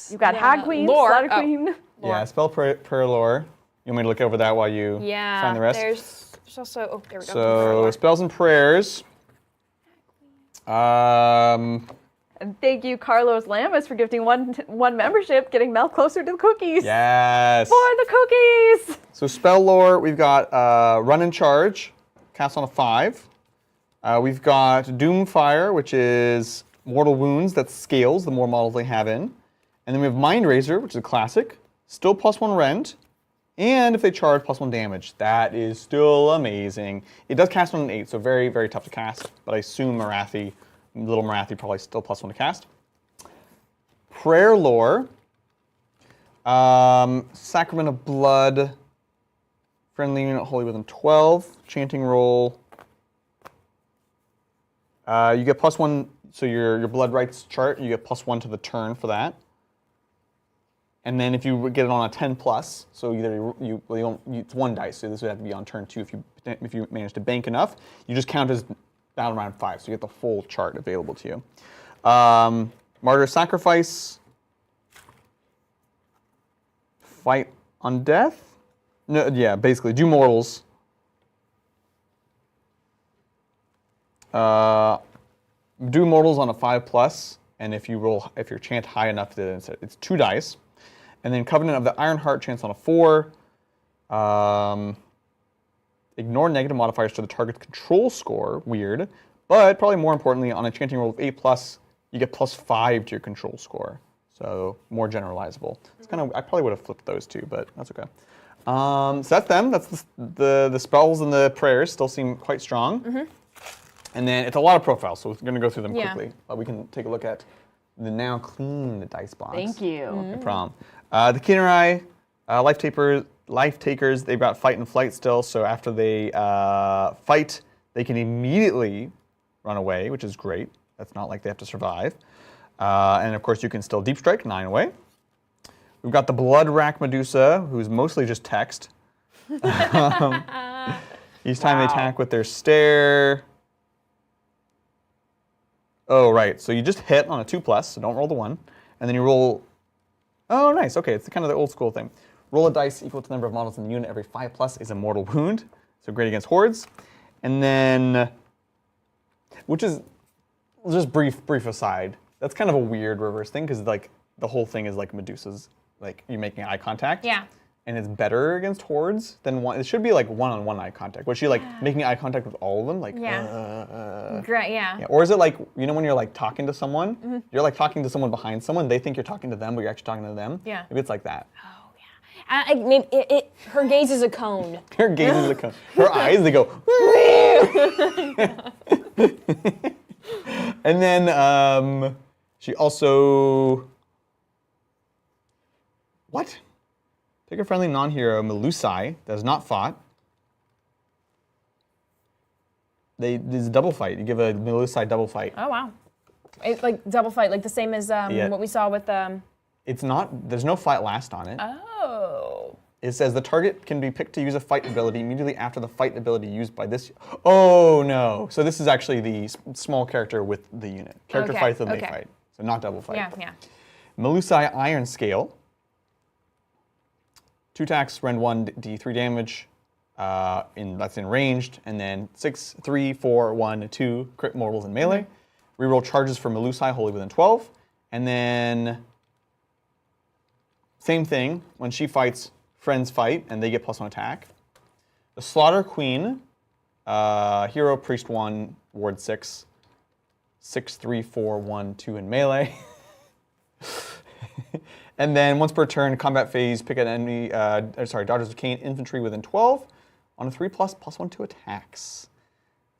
You've got Hag Queen, lore. Slaughter Oh. Queen. Yeah, spell prayer lore. You want me to look over that while you find the rest? There's also. Oh, there we go. So spells and prayers. And thank you, Carlos Lamas, for gifting one membership, getting Mel closer to the cookies. Yes. For the cookies! So spell lore, we've got Run and Charge, cast on a 5. We've got Doomfire, which is mortal wounds that scales the more models they have in. And then we have Mind Razor, which is a classic, still +1 rend, and if they charge, +1 damage. That is still amazing. It does cast on an 8, so very, very tough to cast, but I assume little Marathi probably still +1 to cast. Prayer lore, Sacrament of Blood, friendly unit holy within 12, chanting roll. You get +1, so your blood rights chart, you get +1 to the turn for that. And then if you get it on a 10+, so either it's 1 dice, so this would have to be on turn 2 if you manage to bank enough. You just count as battle round 5, so you get the full chart available to you. Martyr Sacrifice, Fight on Death. No, yeah, basically do mortals. Do mortals on a 5+, and if your chant high enough, then it's 2 dice. And then Covenant of the Ironheart chance on a 4. Ignore negative modifiers to the target's control score. Weird. But probably more importantly, on a chanting roll of 8+, you get +5 to your control score. So more generalizable. It's kind of, I probably would have flipped those two, but that's okay. So that's them. That's the spells and the prayers still seem quite strong. And then it's a lot of profiles, so we're going to go through them quickly. But we can take a look at the now clean dice box. Thank you. No problem. The Kinerai, life takers, they've got fight and flight still, so after they fight, they can immediately run away, which is great. That's not like they have to survive. And of course, you can still deep strike, 9 away. We've got the Blood Rack Medusa, who's mostly just text. Each time they attack with their stare. Oh, right. So you just hit on a 2+, so don't roll the 1. And then you roll. Oh, nice. Okay, it's kind of the old school thing. Roll a dice equal to the number of models in the unit. Every 5+ is a mortal wound. So great against hordes. And then, which is just brief aside. That's kind of a weird reverse thing because like the whole thing is like Medusa's, like you making eye contact. Yeah. And it's better against hordes than one. It should be like one-on-one eye contact. Was she like making eye contact with all of them? Like, Great, yeah. Or is it like, you know, when you're like talking to someone, you're like talking to someone behind someone, they think you're talking to them, but you're actually talking to them? Yeah. Maybe it's like that. Oh, yeah. Maybe her gaze is a cone. Her gaze is a cone. Her eyes, they go. And then she also. What? Pick a friendly non-hero, Melusai, that has not fought. There's a double fight. You give a Melusai double fight. Oh, wow. It's like double fight, like the same as what we saw with... It's not, there's no fight last on it. Oh. It says the target can be picked to use a fight ability immediately after the fight ability used by this. Oh, no. So this is actually the small character with the unit. Character fights and they fight. So not double fight. Yeah. Melusai Iron Scale. 2 attacks, rend 1 d3 damage. That's in ranged. And then 6, 3, 4, 1, 2 crit mortals in melee. Reroll charges for Melusai wholly within 12. And then same thing. When she fights, friends fight, and they get +1 attack. The Slaughter Queen, hero, priest 1, ward 6. 6, 3, 4, 1, 2 in melee. And then once per turn, combat phase, pick an enemy, Daughters of Kane, infantry within 12. On a 3+, +1 to attacks.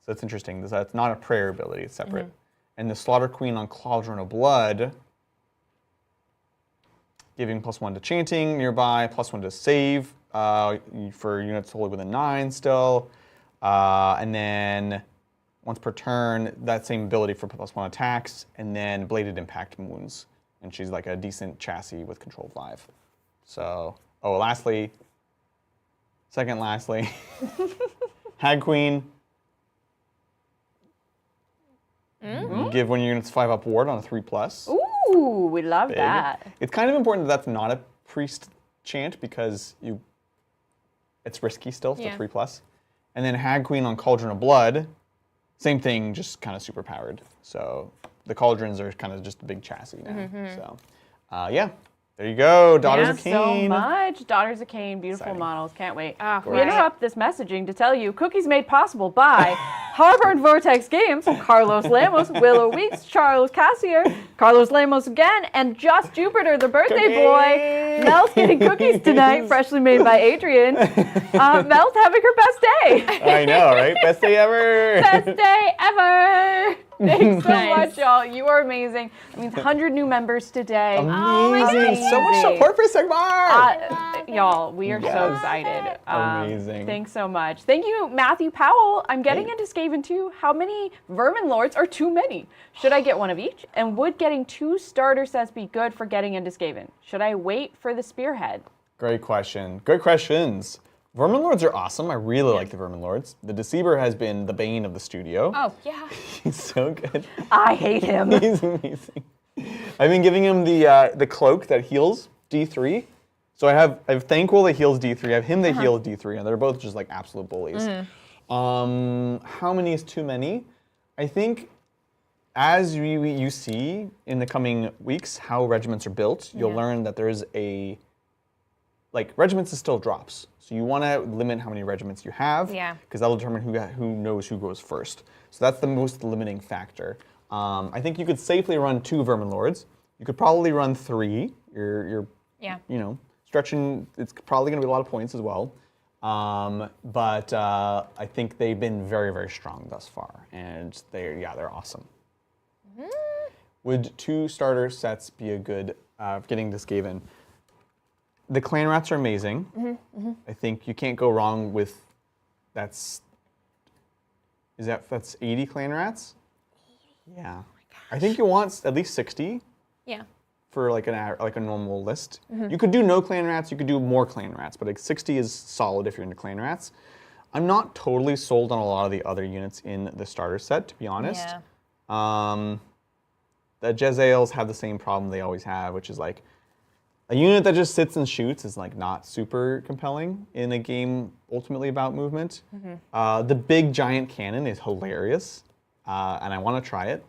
So that's interesting. That's not a prayer ability, it's separate. And the Slaughter Queen on Cauldron of Blood, giving +1 to chanting nearby, +1 to save for units wholly within 9 still. And then once per turn, that same ability for +1 attacks, and then bladed impact wounds. And she's like a decent chassis with control 5. So, lastly, Hag Queen. Give one of your units 5+ ward on a 3+. Ooh, we love that. It's kind of important that that's not a priest chant because it's risky still, so 3+. And then Hag Queen on Cauldron of Blood, same thing, just kind of super powered. So the cauldrons are kind of just a big chassis now. So, there you go, Daughters of Kane. So much. Daughters of Kane, beautiful Exciting. models. Can't wait. Right. Interrupt this messaging to tell you cookies made possible by Harbor and Vortex Games, Carlos Lemos, Willow Weeks, Charles Cassier, Carlos Lemos again, and Just Jupiter, the birthday boy. Mel's getting cookies tonight, freshly made by Adrian. Mel's having her best day. I know, right? Best day ever. Best day ever. Thanks so much, y'all. You are amazing. That means 100 new members today. Amazing. So much support for Sigmar. Y'all, we are so excited. Amazing. Thanks so much. Thank you, Matthew Powell. I'm getting into Skaven too. How many Vermin Lords are too many? Should I get one of each? And would getting 2 starter sets be good for getting into Skaven? Should I wait for the Spearhead? Great question. Good questions. Vermin Lords are awesome. I really like the Vermin Lords. The Deceiver has been the bane of the studio. Oh, yeah. He's so good. I hate him. He's amazing. I've been giving him the cloak that heals D3. So I have Thankful that heals D3. I have him that heals D3, and they're both just like absolute bullies. How many is too many? I think as you see in the coming weeks how regiments are built, you'll learn that there is regiments is still drops. So you want to limit how many regiments you have, because that'll determine who knows who goes first. So that's the most limiting factor. I think you could safely run 2 Vermin Lords. You could probably run 3. You're Yeah. stretching. It's probably going to be a lot of points as well. But I think they've been very, very strong thus far, and they're awesome. Would 2 starter sets be a good getting to Skaven? The clan rats are amazing. I think you can't go wrong with that's 80 clan rats? Yeah. I think you want at least 60 Yeah. for like a normal list. You could do no clan rats, you could do more clan rats, but like 60 is solid if you're into clan rats. I'm not totally sold on a lot of the other units in the starter set, to be honest. Yeah. The Jezzails have the same problem they always have, which is like a unit that just sits and shoots is like not super compelling in a game ultimately about movement. The big giant cannon is hilarious, and I want to try it.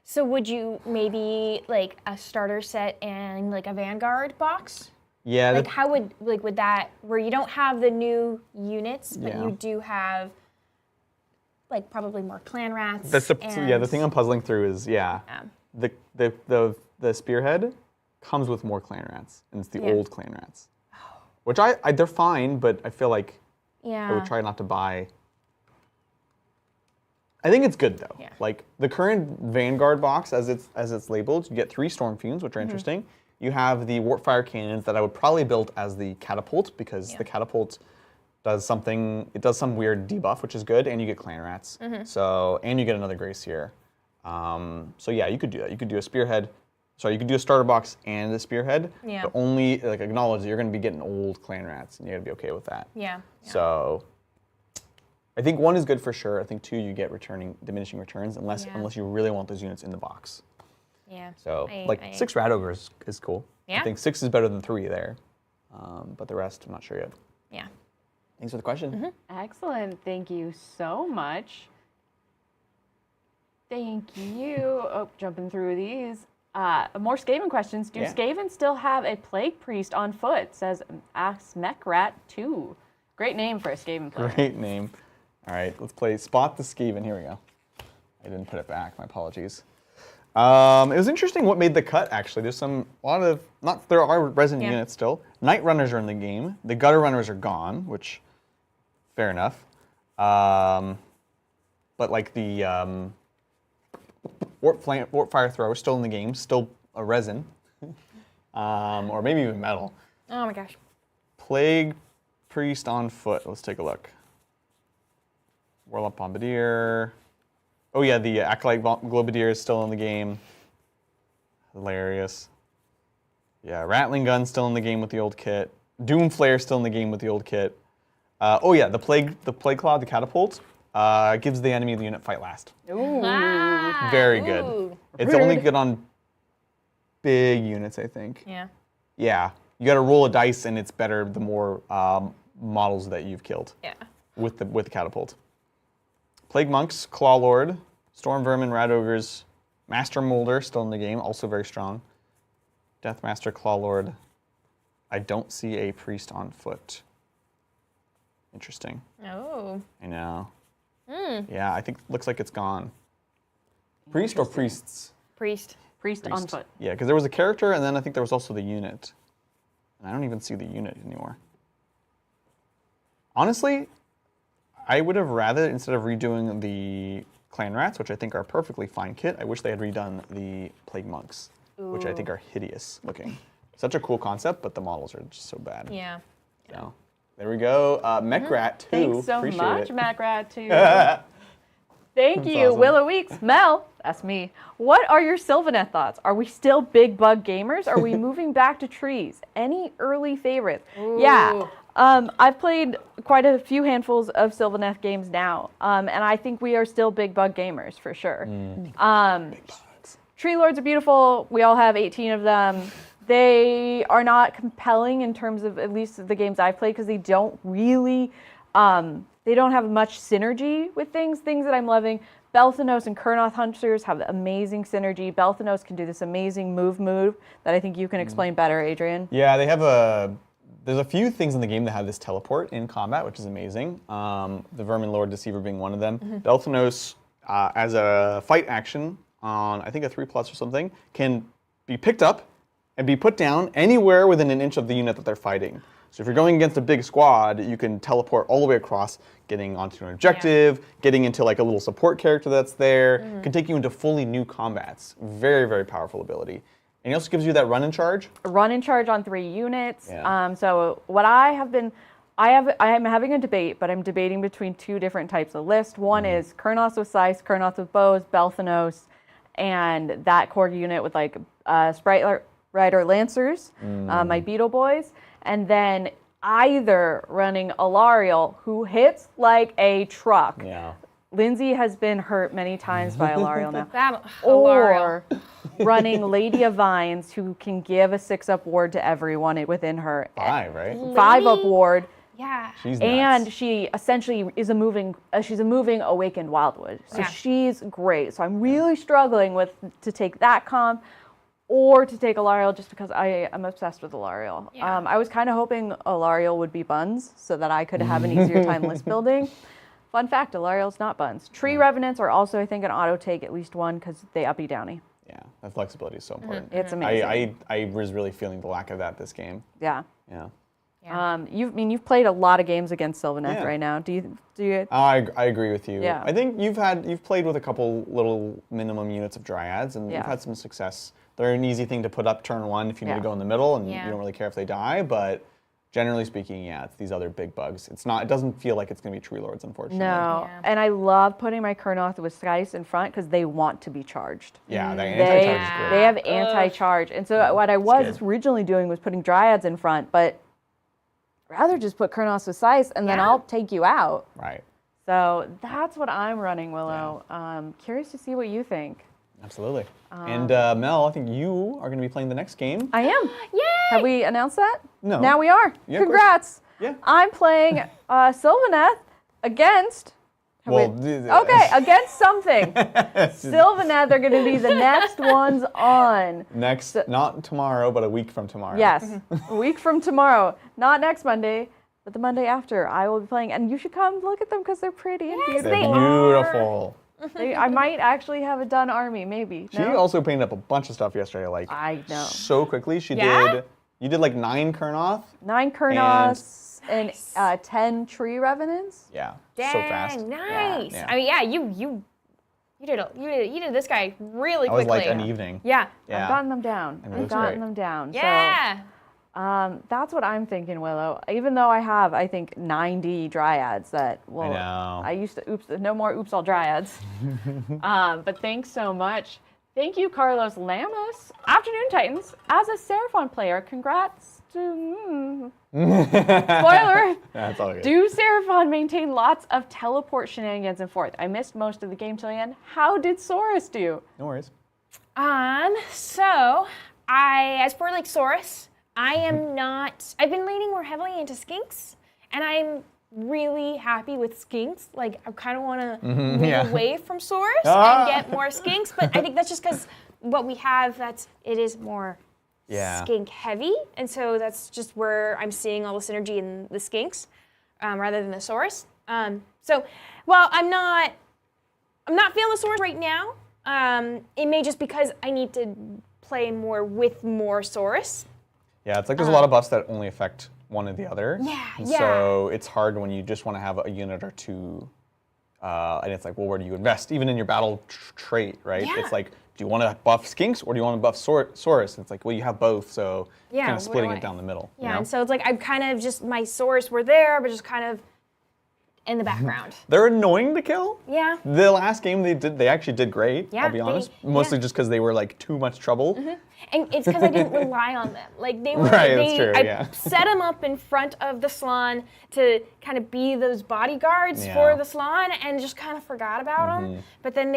So would you maybe like a starter set and like a Vanguard box? Yeah. Like how would that, where you don't have the new units, but Yeah. you do have like probably more clan rats. The thing I'm puzzling through is the spearhead comes with more clan rats, and it's the old clan rats, which they're fine, but I feel like I would try not to buy. I think it's good though. Yeah. Like the current Vanguard box, as it's labeled, you get 3 Storm Fumes, which are interesting. You have the Warpfire cannons that I would probably build as the catapult, because the catapult does something. It does some weird debuff, which is good, and you get clan rats. So and you get another Grace here. So yeah, you could do that. You could do a spearhead. Sorry, you could do a starter box and a spearhead. Yeah. But only like acknowledge that you're going to be getting old clan rats, and you got to be okay with that. Yeah. So I think 1 is good for sure. I think 2 you get diminishing returns unless you really want those units in the box. Yeah. So 6 Rat Ogres is cool. Yeah. I think 6 is better than 3 there, but the rest I'm not sure yet. Yeah. Thanks for the question. Excellent. Thank you so much. Thank you. Oh, jumping through these. More Skaven questions. Do Skaven still have a Plague Priest on foot? Says Mechrat 2. Great name for a Skaven player. Great name. All right, let's play Spot the Skaven. Here we go. I didn't put it back. My apologies. It was interesting what made the cut, actually. There are resin units still. Night Runners are in the game. The Gutter Runners are gone, which, fair enough. But like the Warp Fire Thrower is still in the game, still a resin. Or maybe even metal. Oh my gosh. Plague Priest on foot. Let's take a look. Warlock Bombardier. Oh yeah, the Acolyte Globadier is still in the game. Hilarious. Yeah, Rattling Gun still in the game with the old kit. Doom Flare still in the game with the old kit. Oh yeah, the Plague Claw, the catapult, gives the enemy of the unit fight last. Ooh. Very good. Ooh. It's only good on big units, I think. Yeah. Yeah, you got to roll a dice, and it's better the more models that you've killed. Yeah. With the catapult. Plague Monks, Claw Lord, Storm Vermin, Rat Ogres, Master Molder still in the game, also very strong. Deathmaster, Claw Lord. I don't see a priest on foot. Interesting. Oh. I know. Yeah, I think looks like it's gone. Priest or priests? Priest. Priest on foot. Yeah, because there was a character, and then I think there was also the unit. And I don't even see the unit anymore. Honestly, I would have rather, instead of redoing the Clan Rats, which I think are a perfectly fine kit, I wish they had redone the Plague Monks, which I think are hideous looking. Such a cool concept, but the models are just so bad. Yeah. So, there we go. Mechrat 2. Thanks so Appreciate much, it. Mechrat 2. Thank That's you, awesome. Willow Weeks. Mel, that's me. What are your Sylvaneth thoughts? Are we still big bug gamers? Are we moving back to trees? Any early favorites? Yeah. I've played quite a few handfuls of Sylvaneth games now, and I think we are still big bug gamers for sure. Big bugs. Tree Lords are beautiful. We all have 18 of them. They are not compelling in terms of at least the games I've played because they don't really, they don't have much synergy with things that I'm loving. Belthanos and Kurnoth Hunters have amazing synergy. Belthanos can do this amazing move that I think you can explain better, Adrian. Yeah, they have there's a few things in the game that have this teleport in combat, which is amazing. The Vermin Lord Deceiver being one of them. Belthanos, as a fight action on, I think, a 3+ or something, can be picked up and be put down anywhere within an inch of the unit that they're fighting. So if you're going against a big squad, you can teleport all the way across, getting onto an objective, getting into like a little support character that's there, can take you into fully new combats. Very, very powerful ability. And it also gives you that run and charge. Run and charge on 3 units. Yeah. So what I am having a debate, but I'm debating between 2 different types of list. One is Kurnoth with Scythe, Kurnoth with Bows, Belthanos, and that core unit with like Sprite Rider Lancers, my Beetle Boys. And then either running Alariel, who hits like a truck. Yeah. Lindsay has been hurt many times by Alariel now. Alariel. Or running Lady of Vines, who can give a 6-up ward to everyone within her. 5, right? 5-up ward. Yeah. She's And nuts. she essentially is she's a moving Awakened Wildwood. So Yeah. she's great. So I'm really struggling to take that comp or to take Alariel just because I am obsessed with Alariel. Yeah. I was kind of hoping Alariel would be Buns so that I could have an easier time list building. Fun fact, Alariel's not Buns. Tree Revenants are also, I think, an auto take at least one because they uppy downy. Yeah, that flexibility is so important. It's amazing. I was really feeling the lack of that this game. Yeah. Yeah. You've played a lot of games against Sylvaneth right now. Do you? I agree with you. Yeah. I think you've played with a couple little minimum units of Dryads, and you've had some success. They're an easy thing to put up turn 1 if you need to go in the middle, and you don't really care if they die. But generally speaking, yeah, it's these other big bugs. It's not. It doesn't feel like it's going to be Tree Lords, unfortunately. No, and I love putting my Kurnoth with Skice in front because they want to be charged. Yeah, the anti-charge is great. They have anti-charge, and so what I was originally doing was putting Dryads in front, but rather just put Kurnoth with Skice, and then I'll take you out. Right. So that's what I'm running, Willow. Curious to see what you think. Absolutely. And Mel, I think you are going to be playing the next game. I am. Yay! Have we announced that? No. Now we are. Yeah, of course. Congrats. Yeah. I'm playing Sylvaneth against. Against something. Sylvaneth are going to be the next ones on. Next, not tomorrow, but a week from tomorrow. Yes, a week from tomorrow. Not next Monday, but the Monday after. I will be playing, and you should come look at them because they're pretty and beautiful. They're beautiful. I might actually have a done army, maybe. She also painted up a bunch of stuff yesterday, like I know. so quickly. You did like 9 Kurnoth. 9 Kurnoths and 10 Tree Revenants. Yeah, Dang, so fast. nice. Yeah. I mean, you did this guy really That was quickly. like an evening. Yeah. Yeah. I've gotten them down. And it I've looks gotten great. them down. Yeah. So that's what I'm thinking, Willow. Even though I have, I think, 90 Dryads that will. I know. used to no more oops all Dryads. But thanks so much. Thank you, Carlos Lamas. Afternoon Titans. As a Seraphon player, congrats to. Spoiler. That's all good. Do Seraphon maintain lots of teleport shenanigans in 4th? I missed most of the game till the end. How did Saurus do? No worries. So as for like Saurus, I've been leaning more heavily into skinks, and I'm really happy with skinks. Like, I kind of want to move away from Saurus and get more skinks, but I think that's just because what we have, it is more skink heavy, and so that's just where I'm seeing all the synergy in the skinks rather than the Saurus. So while I'm not feeling the Saurus right now, it may just because I need to play more with more Saurus. Yeah, it's like there's a lot of buffs that only affect one or the other. Yeah, and yeah. So it's hard when you just want to have a unit or two, and it's like, well, where do you invest? Even in your battle trait, right? Yeah. It's like, do you want to buff skinks or do you want to buff Saurus? And it's like, well, you have both, so Yeah, kind of splitting what do it down the middle. Yeah, you know? and so it's like I'm kind of just, my Saurus were there, but just kind of in the background. They're annoying to kill. Yeah. The last game they actually did great, Yeah, I'll be honest. Mostly just because they were like too much trouble. And it's because I didn't rely on them. Like they were, Right, that's true, I yeah. set them up in front of the Slann to kind of be those bodyguards Yeah. for the Slann, and just kind of forgot about them. But then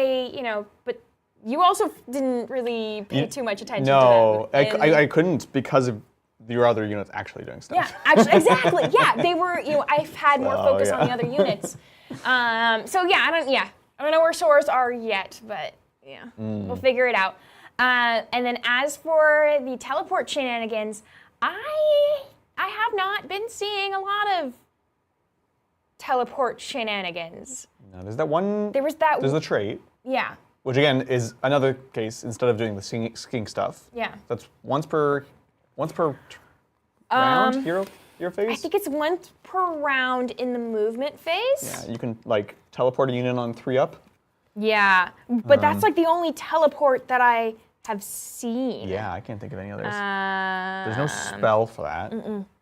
but you also didn't really pay too much attention No, to them. I couldn't because of your other units actually doing stuff. Yeah, actually, exactly. Yeah, they were. I've had more focus on the yeah. other units. So yeah, I don't know where Saurus are yet, but yeah, we'll figure it out. And then as for the teleport shenanigans, I have not been seeing a lot of teleport shenanigans. No, there's that one. There was that. There's the trait. Yeah. which again is another case. Instead of doing the skink stuff, Yeah. that's once per round hero phase. I think it's once per round in the movement phase. Yeah, you can like teleport a unit on 3-up. Yeah, but that's like the only teleport that I have seen. Yeah, I can't think of any others. There's There's no spell for that.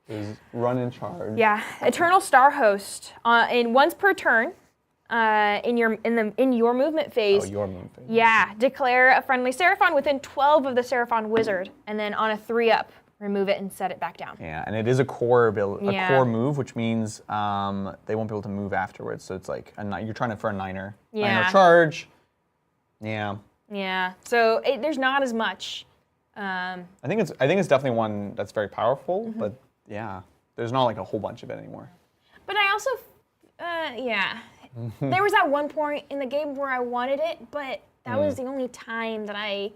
There's run and charge. Yeah, Eternal Star Host in once per turn in your movement phase. Oh, your movement phase. Yeah, declare a friendly Seraphon within 12 of the Seraphon wizard, and then on a 3-up, remove it and set it back down. Yeah, and it is a core Yeah. core move, which means they won't be able to move afterwards. So it's like you're trying it for a 9er. Yeah. 9er charge. Yeah. Yeah, so there's not as much. I think it's definitely one that's very powerful, but yeah, there's not like a whole bunch of it anymore. But I also, yeah, there was that one point in the game where I wanted it, but that was the only time that I.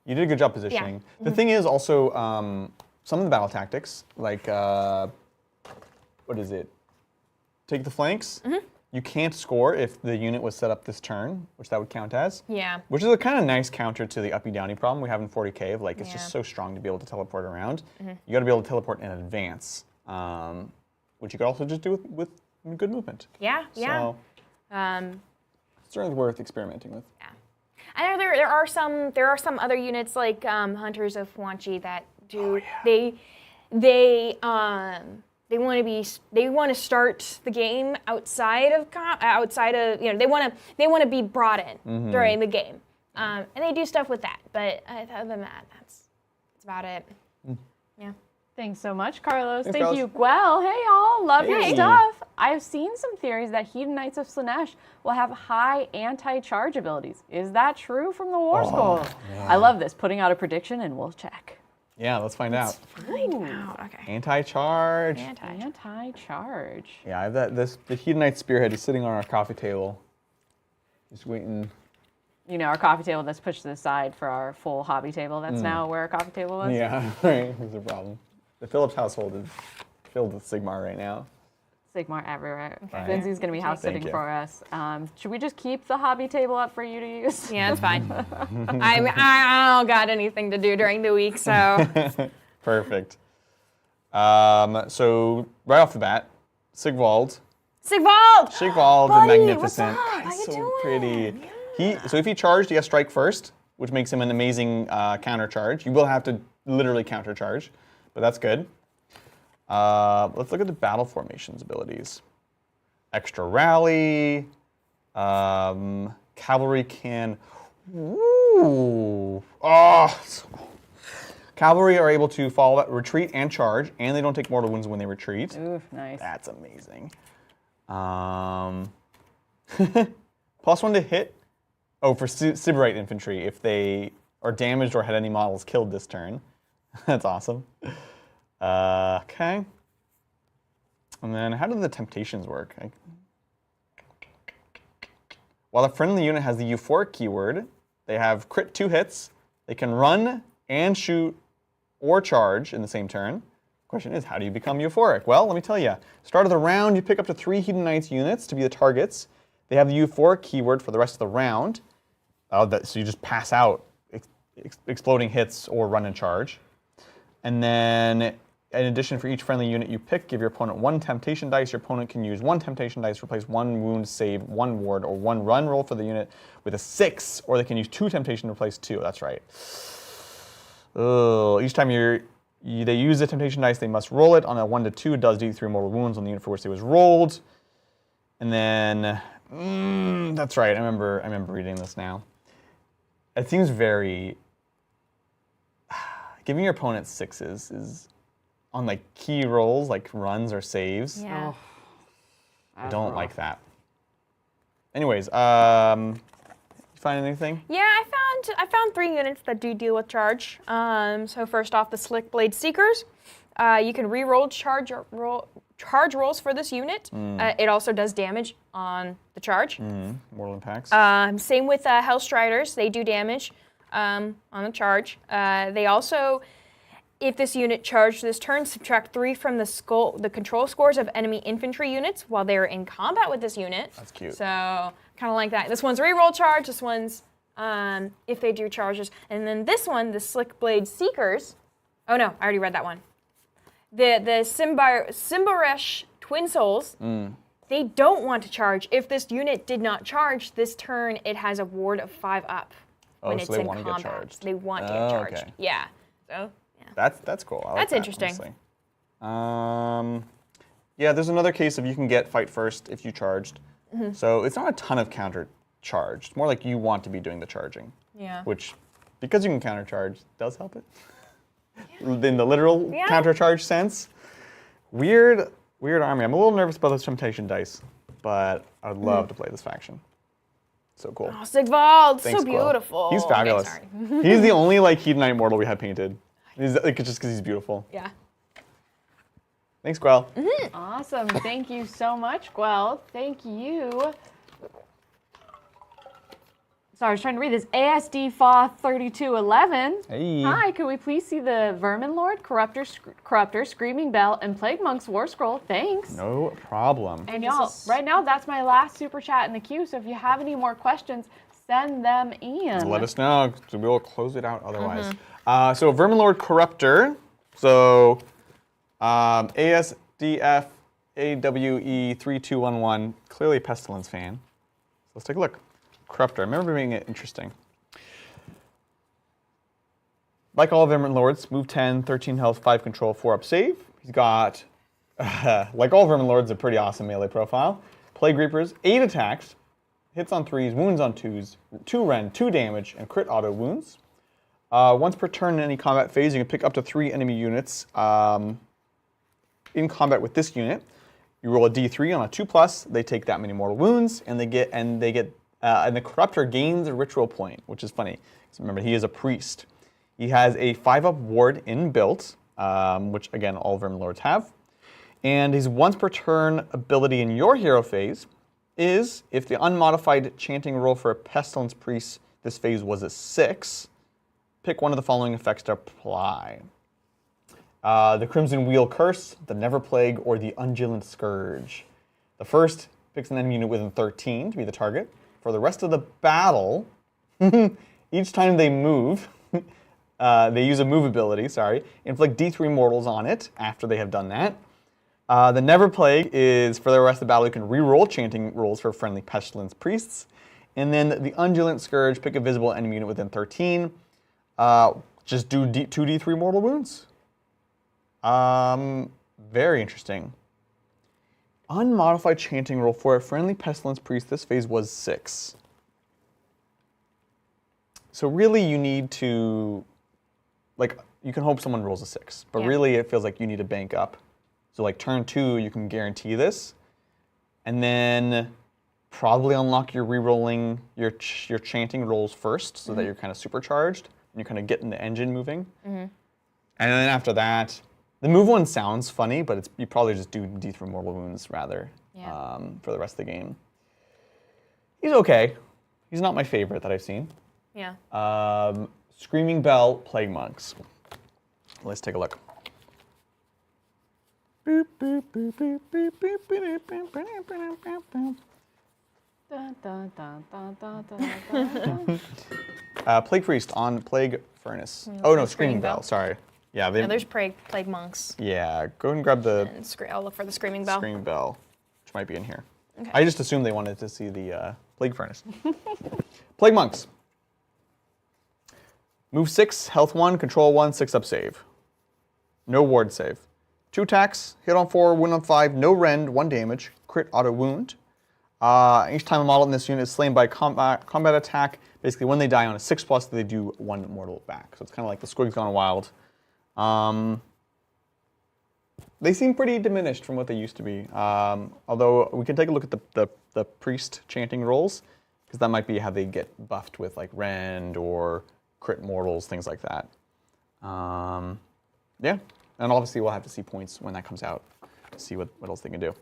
You did a good job positioning. The thing is also some of the battle tactics, like what is it? Take the flanks. You can't score if the unit was set up this turn, which that would count as. Yeah. Which is a kind of nice counter to the uppy downy problem we have in 40k of like it's just so strong to be able to teleport around. You got to be able to teleport in advance, which you could also just do with good movement. Yeah, yeah. So certainly worth experimenting with. Yeah. I know there are some other units like Hunters of Fuanchi that do they want to start the game outside of they want to be brought in during the game, and they do stuff with that. But other than that, that's about it. Yeah. Thanks so much, Carlos. Thanks, Thank Carlos. you. Well, hey all, love your Hey. stuff. I've seen some theories that Hedonites of Slaanesh will have high anti-charge abilities. Is that true from the War School? I love this. Putting out a prediction and we'll check. Yeah, let's find out. Okay. Anti-charge. Anti-charge. Yeah, I have the Hedonite spearhead is sitting on our coffee table, just waiting. You know, our coffee table that's pushed to the side for our full hobby table. That's now where our coffee table was. Yeah, right. There's a problem. The Phillips household is filled with Sigmar right now. Sigmar everywhere. Right. Lindsay's going to be house Thank sitting you. for us. Should we just keep the hobby table up for you to use? Yeah, it's fine. I don't got anything to do during the week, so. Perfect. So right off the bat, Sigvald Sigvald! the Buddy, Magnificent. what's up? God, How he's you so doing? pretty. So if he charged, he has strike first, which makes him an amazing counter charge. You will have to literally counter charge, but that's good. Let's look at the battle formations abilities. Extra rally. Cavalry can. Ooh. Oh. Cavalry are able to follow, retreat, and charge, and they don't take mortal wounds when they retreat. Ooh, nice. That's amazing. +1 to hit. Oh, for Sybarite infantry, if they are damaged or had any models killed this turn. That's awesome. Okay. And then how do the temptations work? While a friendly unit has the euphoric keyword, they have crit 2 hits. They can run and shoot or charge in the same turn. Question is, how do you become euphoric? Well, let me tell you. Start of the round, you pick up to 3 Hedonites units to be the targets. They have the euphoric keyword for the rest of the round. So you just pass out exploding hits or run and charge. And then, in addition, for each friendly unit you pick, give your opponent 1 temptation dice. Your opponent can use 1 temptation dice to replace 1 wound save, 1 ward, or 1 run roll for the unit with a 6, or they can use 2 temptation to replace 2. That's right. Each time they use the temptation dice, they must roll it. On a 1 to 2, it does D3 mortal wounds on the unit for which it was rolled. And then, that's right. I remember reading this now. It seems very. Giving your opponent 6s is on like key rolls, like runs or saves. Yeah. I don't like that. Anyways, you find anything? Yeah, I found 3 units that do deal with charge. So first off, the Slick Blade Seekers. You can re-roll charge rolls for this unit. It also does damage on the charge. Mortal impacts. Same with Hellstriders. They do damage on the charge. They also, if this unit charged this turn, subtract 3 from the control scores of enemy infantry units while they're in combat with this unit. That's cute. So kind of like that. This one's re-roll charge. This one's if they do charges. And then this one, the Slick Blade Seekers. Oh no, I already read that one. The Symbaresh Twin Souls. They don't want to charge. If this unit did not charge this turn, it has a ward of 5 up when so it's they in want to combat. get charged. They want to get charged. Okay. Yeah. So yeah. That's cool. I like That's that, interesting. honestly. Yeah, there's another case of you can get fight first if you charged. So it's not a ton of counter charge. It's more like you want to be doing the charging. Yeah. Which, because you can counter charge, does help it. In the literal counter charge sense. Weird army. I'm a little nervous about those temptation dice, but I'd love to play this faction. So cool. Oh, Sigvald, Thanks, so Quill. beautiful. He's fabulous. Okay, sorry. He's the only Hedonite mortal we have painted. He's just because he's beautiful. Yeah. Thanks, Gwel. Awesome. Thank you so much, Gwel. Thank you. Sorry, I was trying to read this. ASD Fa 3211. Hey. Hi, could we please see the Vermin Lord, Corruptor, Screaming Bell, and Plague Monk's War Scroll? Thanks. No problem. And y'all, right now, that's my last super chat in the queue, so if you have any more questions, send them in. Let us know, so we'll close it out otherwise. So Vermin Lord Corruptor. So ASDF AWE 3211, clearly a Pestilence fan. So let's take a look. Corruptor, I remember being interesting. Like all Vermin Lords, move 10, 13 health, 5 control, 4 up save. He's got, like all Vermin Lords, a pretty awesome melee profile. Plague Reapers, 8 attacks, hits on 3s, wounds on 2s, 2 rend, 2 damage, and crit auto wounds. Once per turn in any combat phase, you can pick up to 3 enemy units in combat with this unit. You roll a d3 on a 2+, they take that many mortal wounds, and the Corruptor gains a ritual point, which is funny. So remember, he is a priest. He has a 5-up ward inbuilt, which again, all Vermin Lords have. And his once per turn ability in your hero phase is if the unmodified chanting roll for a Pestilence Priest this phase was a 6, pick one of the following effects to apply. The Crimson Wheel Curse, the Never Plague, or the Undulant Scourge. The first picks an enemy unit within 13 to be the target. For the rest of the battle, each time they move, they use a move ability, inflict D3 mortals on it after they have done that. The Never Plague is for the rest of the battle, you can re-roll chanting rolls for friendly Pestilence Priests. And then the Undulant Scourge, pick a visible enemy unit within 13. Just do 2d3 mortal wounds. Very interesting. Unmodified chanting roll for a friendly Pestilence Priest this phase was 6. So really you need to, you can hope someone rolls a 6, but really it feels like you need to bank up. So like turn 2, you can guarantee this, and then probably unlock your re-rolling your chanting rolls first, so that you're kind of supercharged and you're kind of getting the engine moving. And then after that, the move one sounds funny, but you probably just do D3 mortal wounds rather for the rest of the game. He's okay. He's not my favorite that I've seen. Yeah. Screaming Bell, Plague Monks. Let's take a look. Plague Priest on Plague Furnace. Oh no, Screaming Bell. Sorry. Yeah, there's plague monks. Yeah, go ahead and grab the. And I'll look for the Screaming Bell. Screaming Bell, which might be in here. Okay. I just assumed they wanted to see the Plague Furnace. Plague Monks. Move 6, health 1, control 1, 6 up save. No ward save. 2 attacks, hit on 4, wound on 5, no rend, 1 damage, crit auto wound. Each time a model in this unit is slain by combat attack, basically when they die on a 6+, they do 1 mortal back. So it's kind of like the Squig's Gone Wild. They seem pretty diminished from what they used to be. Although we can take a look at the priest chanting rolls, because that might be how they get buffed with like rend or crit mortals, things like that. Yeah, and obviously we'll have to see points when that comes out to see what else they can do.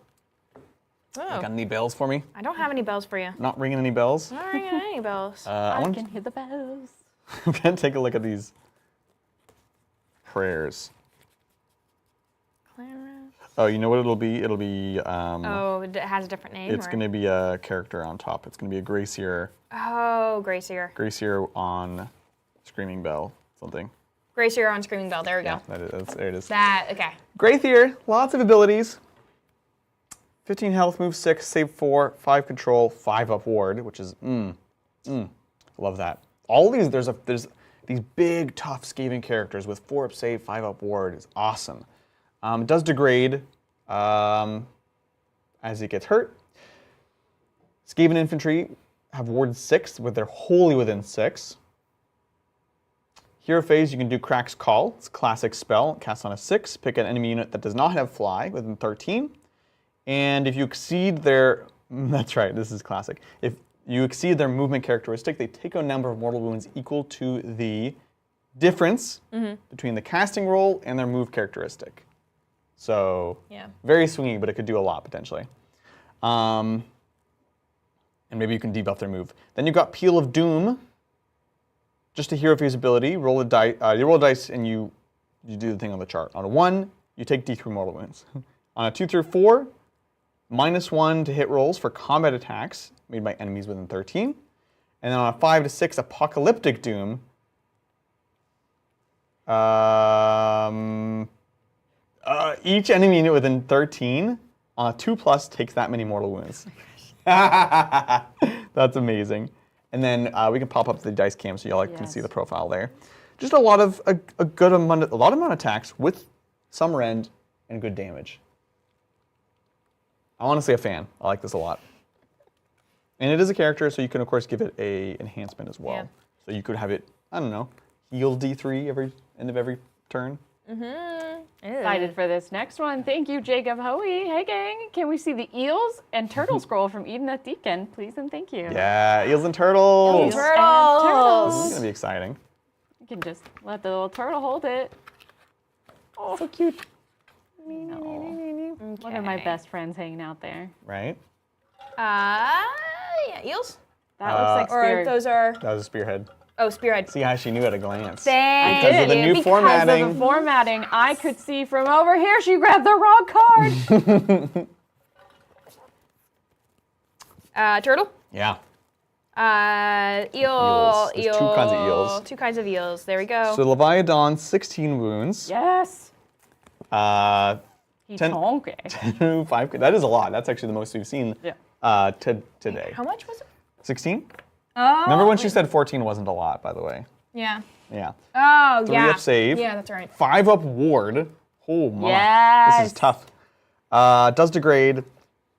Oh. Got any bells for me? I don't have any bells for you. Not ringing any bells? Not ringing any bells. I can hear the bells. I'm gonna take a look at these prayers. Oh, you know what it'll be? It'll be. Oh, it has a different name. It's going to be a character on top. It's going to be a Gracier. Oh, Gracier. Gracier on Screaming Bell, something. Gracier on Screaming Bell. There we go. There it is. That, okay. Gracier, lots of abilities. 15 health, move 6, save 4, 5 control, 5 up ward, which is love that. All these there's these big tough Skaven characters with 4 up save, 5 up ward is awesome. It does degrade as it gets hurt. Skaven infantry have ward 6, but they're wholly within 6. Hero phase, you can do Crack's Call. It's a classic spell. Cast on a 6. Pick an enemy unit that does not have fly within 13. And if you exceed their, that's right, this is classic. If you exceed their movement characteristic, they take a number of mortal wounds equal to the difference between the casting roll and their move characteristic. So very swingy, but it could do a lot potentially. And maybe you can debuff their move. Then you've got Peel of Doom. Just a hero phase ability. Roll a dice. You roll a dice and you do the thing on the chart. On a 1, you take D3 mortal wounds. On a 2 through 4, -1 to hit rolls for combat attacks made by enemies within 13. And then on a 5 to 6, Apocalyptic Doom. Each enemy unit within 13 on a 2+ takes that many mortal wounds. That's amazing. And then we can pop up the dice cam so y'all can see the profile there. Just a lot of a good amount of attacks with some rend and good damage. I'm honestly a fan. I like this a lot. And it is a character, so you can of course give it a enhancement as well. Yeah. So you could have it, I don't know, heal D3 every end of every turn. Excited for this next one. Thank you, Jacob Hoey. Hey, gang. Can we see the eels and turtle scroll from Idoneth Deacon, please and thank you? Yeah, eels and turtles. Eels and Turtles. This is gonna be exciting. You can just let the little turtle hold it. Oh, so cute. One of my best friends hanging out there. Right? Yeah, eels? That looks like Or spirit. those are, That was a spearhead. oh, spearhead. See how she knew at a glance. Thank Because of the new Because formatting. of the formatting, I could see from over here she grabbed the wrong card. Turtle? Yeah. Eel. Eels. There's two kinds of eels. 2 kinds of eels. There we go. So Leviathan, 16 wounds. Yes. He's 10 honky. 5. That is a lot. That's actually the most we've seen today. How much was it? 16? Oh. Remember when she said 14 wasn't a lot, by the way? Yeah. Yeah. Oh, 3 yeah. up save. Yeah, that's right. 5 up ward. Oh my. Yes. This is tough. Does degrade.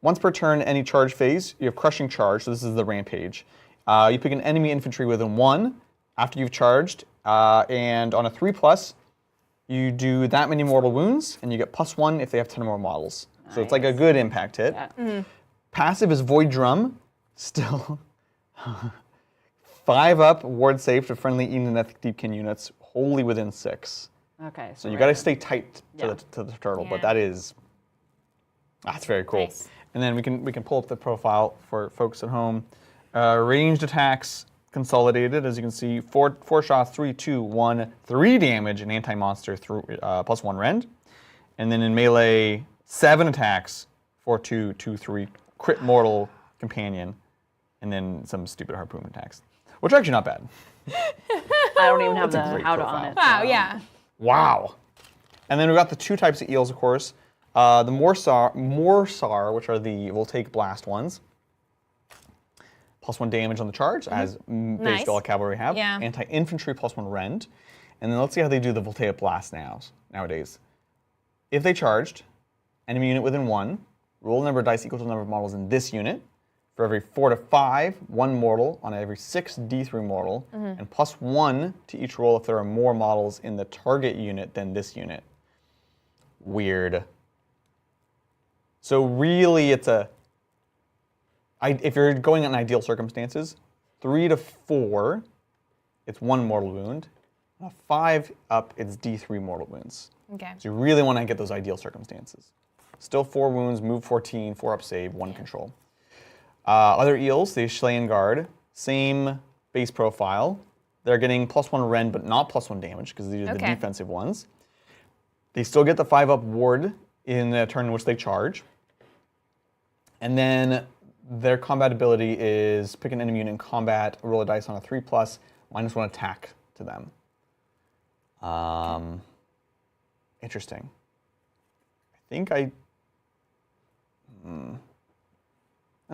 Once per turn, any charge phase, you have Crushing Charge, so this is the Rampage. You pick an enemy infantry within 1 after you've charged, and on a 3+, you do that many mortal wounds, and you get +1 if they have 10 or more models. Nice. So it's like a good impact hit. Yeah. Passive is Void Drum, still 5 up, ward safe to friendly Idoneth Deepkin units, wholly within 6. Okay. So you got to stay tight to the turtle, Yeah. but that's very cool. Nice. And then we can pull up the profile for folks at home. Ranged attacks consolidated, as you can see, 4 shots, 3, 2, 1, 3 damage, and anti-monster through +1 rend. And then in melee, 7 attacks, 4, 2, 2, 3, crit mortal companion, and then some stupid harpoon attacks, which are actually not bad. I don't even have That's a the great how to profile. on it. Wow, so. yeah. Wow. And then we've got the 2 types of eels, of course. The Morsar, which are the Voltaic Blast ones. +1 damage on the charge, as base Nice. Gala Cavalry have. Yeah. Anti-infantry +1 rend. And then let's see how they do the Voltaic Blast nowadays. If they charged, enemy unit within 1, roll a number of dice equal to the number of models in this unit. For every 4 to 5, 1 mortal on every 6 D3 mortal, and +1 to each roll if there are more models in the target unit than this unit. Weird. So really, it's if you're going on ideal circumstances, 3 to 4, it's 1 mortal wound. 5 up, it's D3 mortal wounds. Okay. So you really want to get those ideal circumstances. Still 4 wounds, move 14, 4 up save, 1 control. Other eels, the Schlaen Guard, same base profile. They're getting +1 rend, but not +1 damage, because these are the defensive ones. They still get the 5 up ward in a turn in which they charge. And then their combat ability is pick an enemy unit in combat, roll a dice on a 3+, -1 attack to them. Interesting. I think I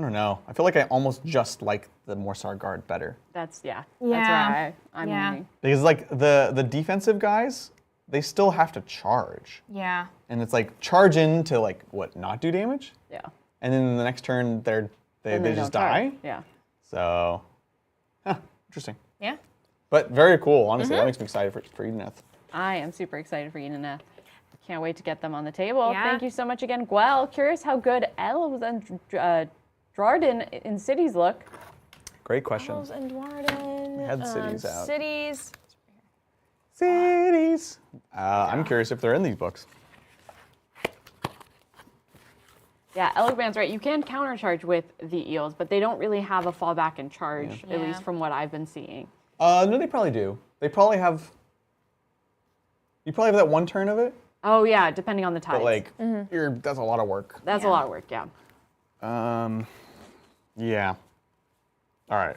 don't know. I feel like I almost just like the Morsar Guard better. That's Yeah. where I'm Yeah. leaning. Because like the defensive guys, they still have to charge. Yeah. And it's like charge in to like what, not do damage? Yeah. And then in the next turn they And just don't die? charge. Yeah. So interesting. Yeah. But very cool, honestly. That makes me excited for Idoneth. I am super excited for Idoneth. Can't wait to get them on the table. Yeah. Thank you so much again, Gwel. Curious how good elves and Dwarden in cities look. Great question. Elves and Dwarden. We had cities out. Cities. Cities. I'm curious if they're in these books. Yeah, Elegman's right. You can countercharge with the eels, but they don't really have a fallback and charge, at Yeah. least from what I've been seeing. No, they probably do. They probably have. You probably have that one turn of it, Oh yeah, depending on the tides. but like, that's a lot of work. That's a Yeah. lot of work, yeah. Yeah. All right.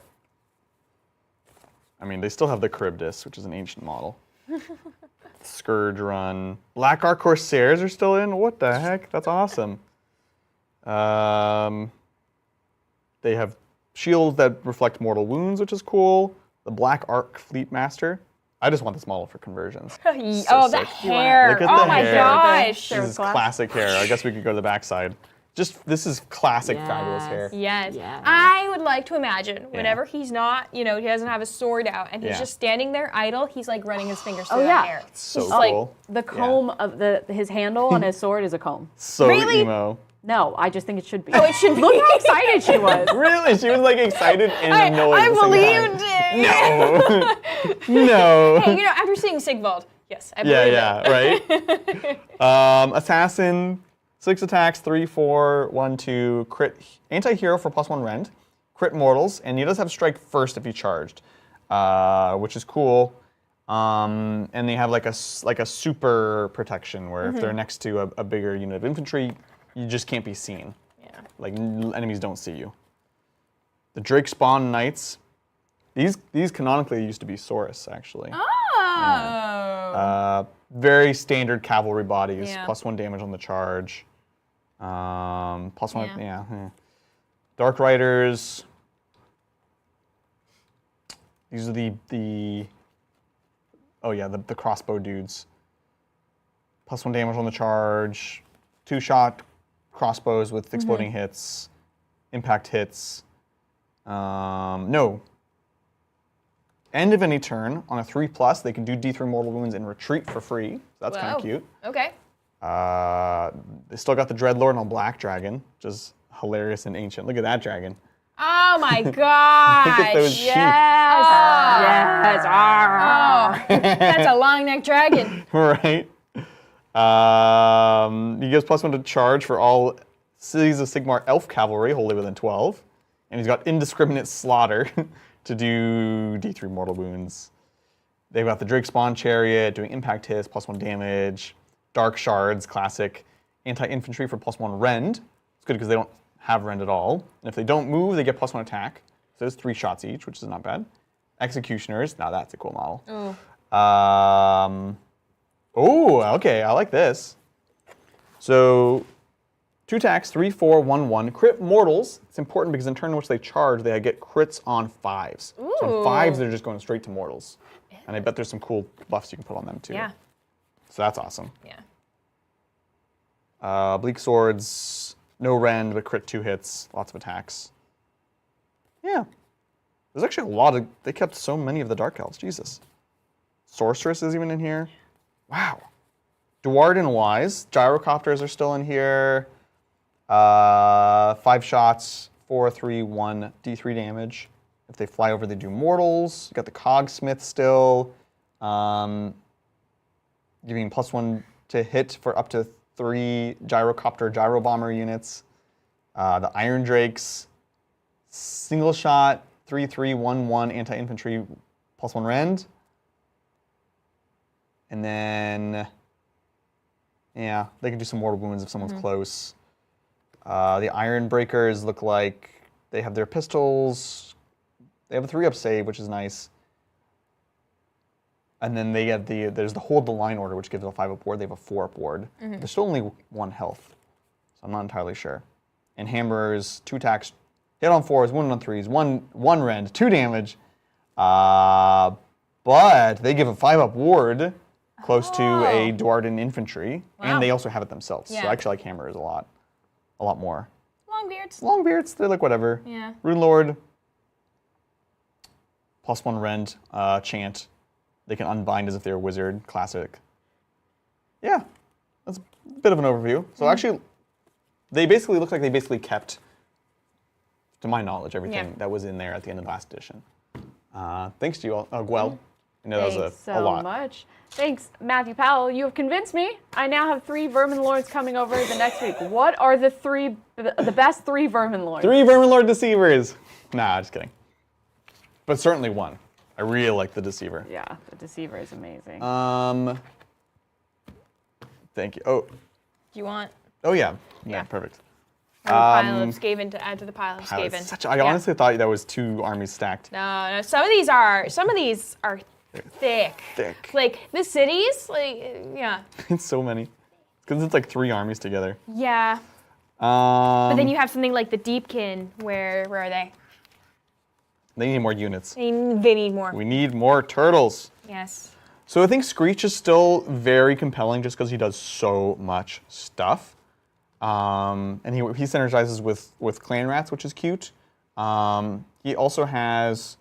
I mean, they still have the Charybdis, which is an ancient model. Scourge Run. Black Ark Corsairs are still in? What the heck? That's awesome. They have shields that reflect mortal wounds, which is cool. The Black Ark Fleet Master. I just want this model for conversions. Oh, the sick. hair. Look at Oh the my hair. gosh. This is classic hair. I guess we could go to the backside. This is classic fabulous hair. Yes. Yeah. I would like to imagine whenever he's not, he doesn't have his sword out and he's Yeah. just standing there idle, he's like running his fingers through Oh, that yeah. hair. So He's like, cool. The comb of his handle on his sword is a comb. So Really? emo. No, I just think it should be. Oh, it should be. Look how excited she was. Really? She was like excited and annoyed I at the same believed time. it. No. Hey, after seeing Sigvald, yes, I believe it. Right? Assassin, 6 attacks, 3, 4, 1, 2, crit, anti-hero for +1 rend, crit mortals, and he does have strike first if he charged, which is cool. And they have like a super protection where if they're next to a bigger unit of infantry, you just can't be seen. Yeah. Like enemies don't see you. The Drake Spawn Knights. These canonically used to be Saurus, actually. Oh. Very standard cavalry bodies, Yeah. +1 damage on the charge. +1, Yeah. yeah. Dark Riders. These are the crossbow dudes. +1 damage on the charge. 2-shot crossbows with exploding hits, impact hits. No. End of any turn on a 3+, they can do D3 mortal wounds and retreat for free. So that's kind Wow. of cute. Okay. They still got the Dreadlord on a black dragon, which is hilarious and ancient. Look at that dragon. Oh my gosh. Look at those teeth. Yes. Yes. Oh, that's a long neck dragon. Right? He gives +1 to charge for all Cities of Sigmar Elf Cavalry, wholly within 12. And he's got Indiscriminate Slaughter to do D3 mortal wounds. They've got the Drake Spawn Chariot doing impact hits, +1 damage. Dark Shards, classic. Anti-infantry for +1 rend. It's good because they don't have rend at all. And if they don't move, they get +1 attack. So it's 3 shots each, which is not bad. Executioners, now that's a cool model. Oh, okay, I like this. So 2 attacks, 3, 4, 1, 1. Crit mortals. It's important because in turn in which they charge, they get crits on 5s. So on 5s, they're just going straight to mortals. And I bet there's some cool buffs you can put on them too. Yeah. So that's awesome. Yeah. Bleak Swords, no rend, but crit 2 hits, lots of attacks. Yeah. There's actually a lot of, they kept so many of the Dark Elves, Jesus. Sorceress is even in here. Wow. Dwarden Wise, Gyrocopters are still in here. 5 shots, 4, 3, 1, D3 damage. If they fly over, they do mortals. You got the Cogsmith still. Giving +1 to hit for up to 3 Gyrocopter Gyro Bomber units. The Iron Drakes, single shot, 3, 3, 1, 1 anti-infantry +1 rend. And then Yeah, they can do some mortal wounds if someone's close. The Iron Breakers look like they have their pistols. They have a 3-up save, which is nice. And then they have there's the Hold the Line order, which gives a 5-up ward. They have a 4-up ward. There's still only 1 health, so I'm not entirely sure. And Hammers, 2 attacks, hit on 4s, wound on 3s, 1 rend, 2 damage. But they give a 5-up ward close to a Dwarden infantry, and they also have it themselves. So I actually like Hammers a lot more. Longbeards. Longbeards, they're like whatever. Yeah. Rune Lord, +1 rend, chant. They can unbind as if they're a wizard, classic. Yeah, that's a bit of an overview. So actually, they basically look like they basically kept, to my knowledge, everything that was in there at the end of the last edition. Thanks to you all, Gwel. I know that was a lot. Thanks so much. Thanks, Matthew Powell. You have convinced me. I now have 3 Vermin Lords coming over the next week. What are the best 3 Vermin Lords? 3 Vermin Lord Deceivers. Nah, just kidding. But certainly 1. I really like the Deceiver. Yeah, the Deceiver is amazing. Thank you. Oh. Do you want Yeah, Yeah. perfect. a pile of Skaven to add to the pile of Skaven? I honestly thought that was 2 armies stacked. No, some of these are thick. Thick. Like the cities, yeah. It's so many. Because it's like 3 armies together. Yeah. But then you have something like the Deepkin, where are they? They need more units. They need more. We need more turtles. Yes. So I think Screech is still very compelling just because he does so much stuff. And he synergizes with clan rats, which is cute. He also has,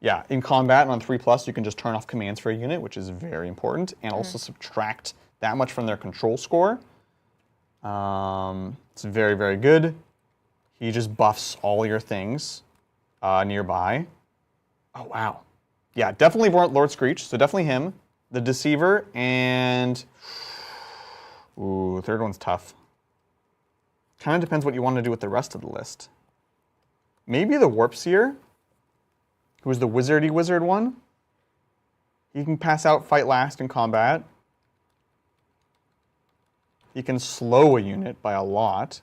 in combat and on 3+, you can just turn off commands for a unit, which is very important, and also subtract that much from their control score. It's very, very good. He just buffs all your things nearby. Oh, wow. Yeah, definitely Lord Screech, so definitely him. The Deceiver, and third one's tough. Kind of depends what you want to do with the rest of the list. Maybe the Warpseer, who's the wizardy wizard one. He can pass out, fight last in combat. He can slow a unit by a lot.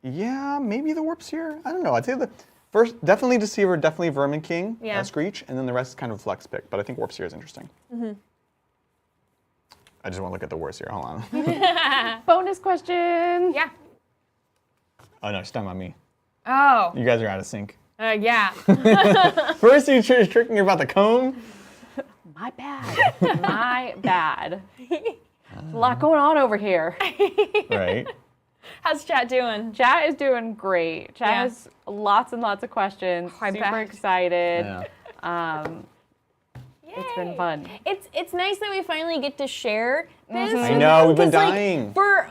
Yeah, maybe the Warpseer. I don't know. I'd say the first, definitely Deceiver, definitely Vermin King, Screech, and then the rest is kind of a flex pick. But I think Warpseer is interesting. I just want to look at the Warpseer. Hold on. Bonus question. Yeah. Oh no, she's talking about me. Oh. You guys are out of sync. Yeah. First you're tricking about the comb. My bad. My bad. There's a lot going on over here. Right. How's chat doing? Chat is doing great. Chat has lots and lots of questions. Super excited. Yeah. It's been fun. It's nice that we finally get to share this. I know, we've been 'Cause, dying. For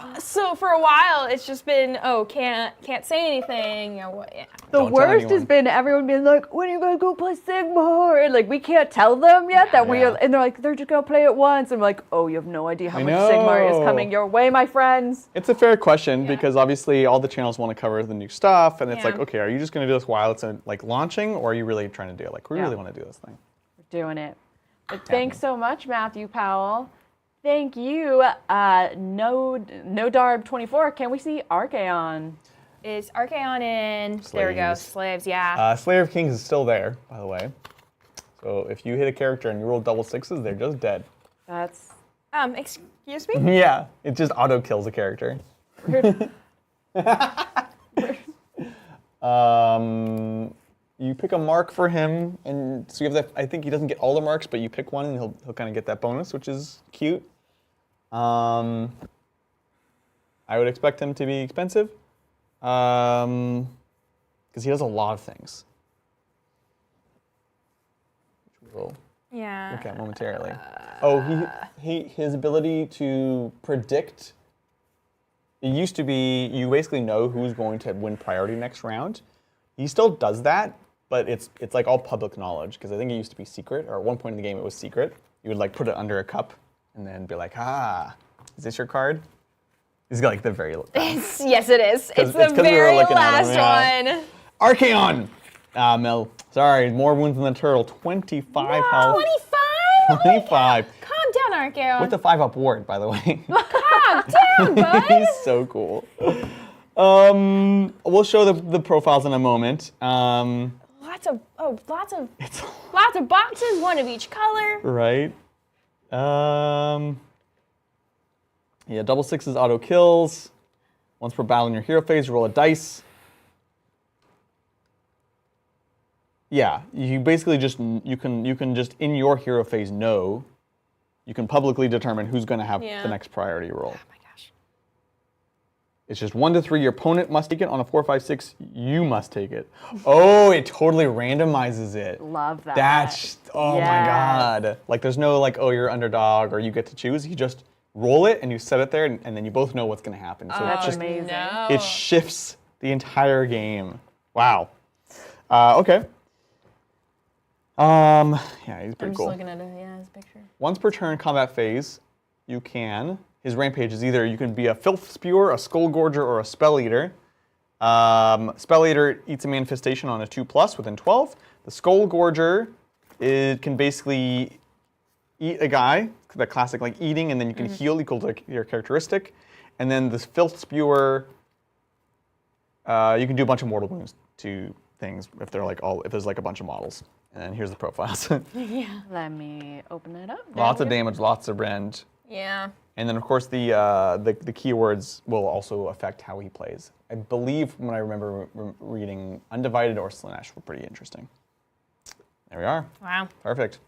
a while it's just been can't say anything. The Don't tell worst has anyone. been everyone being like, when are you gonna go play Sigmar? And like we can't tell them yet that we are, and they're like, they're just gonna play it once. I'm like, oh, you have no idea how much Sigmar is coming your way, my friends. It's a fair question because obviously all the channels want to cover the new stuff, and it's like, okay, are you just going to do this while it's like launching, or are you really trying to do it? Like, we really want to do this thing. We're doing it. But thanks so much, Matthew Powell. Thank you, Nodarb24. Can we see Archaon? Is Archaon in? There we go. Slaves, Slayer of Kings is still there, by the way. So if you hit a character and you roll double 6s, they're just dead. That's... Excuse me? Yeah, it just auto kills a character. You pick a mark for him, and so you have that. I think he doesn't get all the marks, but you pick one, and he'll kind of get that bonus, which is cute. I would expect him to be expensive, because he does a lot of things, which we'll look at momentarily. His ability to predict. It used to be you basically know who's going to win priority next round. He still does that, but it's like all public knowledge, because I think it used to be secret, or at one point in the game it was secret. You would like put it under a cup and then be like, is this your card? He's got like the very Yes, it is. It's the we were very looking at last him, one. Archaon! Mel, sorry, more wounds than the turtle. 25 health. 25? 25. Calm down, Archaon. With the 5-up ward, by the way. Calm down, bud. He's so cool. We'll show the profiles in a moment. Lots of boxes, one of each color. Right. Yeah, double sixes auto kills. Once per battle in your hero phase, roll a dice. Yeah, you basically just you can just in your hero phase know. You can publicly determine who's going to have the next priority roll. Oh my gosh. It's just 1 to 3. Your opponent must take it. On a 4, 5, 6, you must take it. Oh, it totally randomizes it. Love that. That's my god. Like there's no like, oh, you're underdog or you get to choose. You just roll it and you set it there and then you both know what's going to happen. So That's it's just amazing. No. it shifts the entire game. Wow. Okay. Yeah, he's pretty I'm cool. just looking at his picture. Once per turn combat phase, you can. His rampage is either you can be a filth spewer, a skull gorger, or a spell eater. Spell eater eats a manifestation on a 2+ within 12. The skull gorger can basically eat a guy, the classic like eating, and then you can heal equal to your characteristic. And then the filth spewer, you can do a bunch of mortal wounds to things if they're like if there's like a bunch of models. And here's the profiles. Let me open it up. Lots of damage, lots of rend. Yeah. And then of course the keywords will also affect how he plays. I believe when I remember reading Undivided or Slaanesh were pretty interesting. There we are. Wow. Perfect.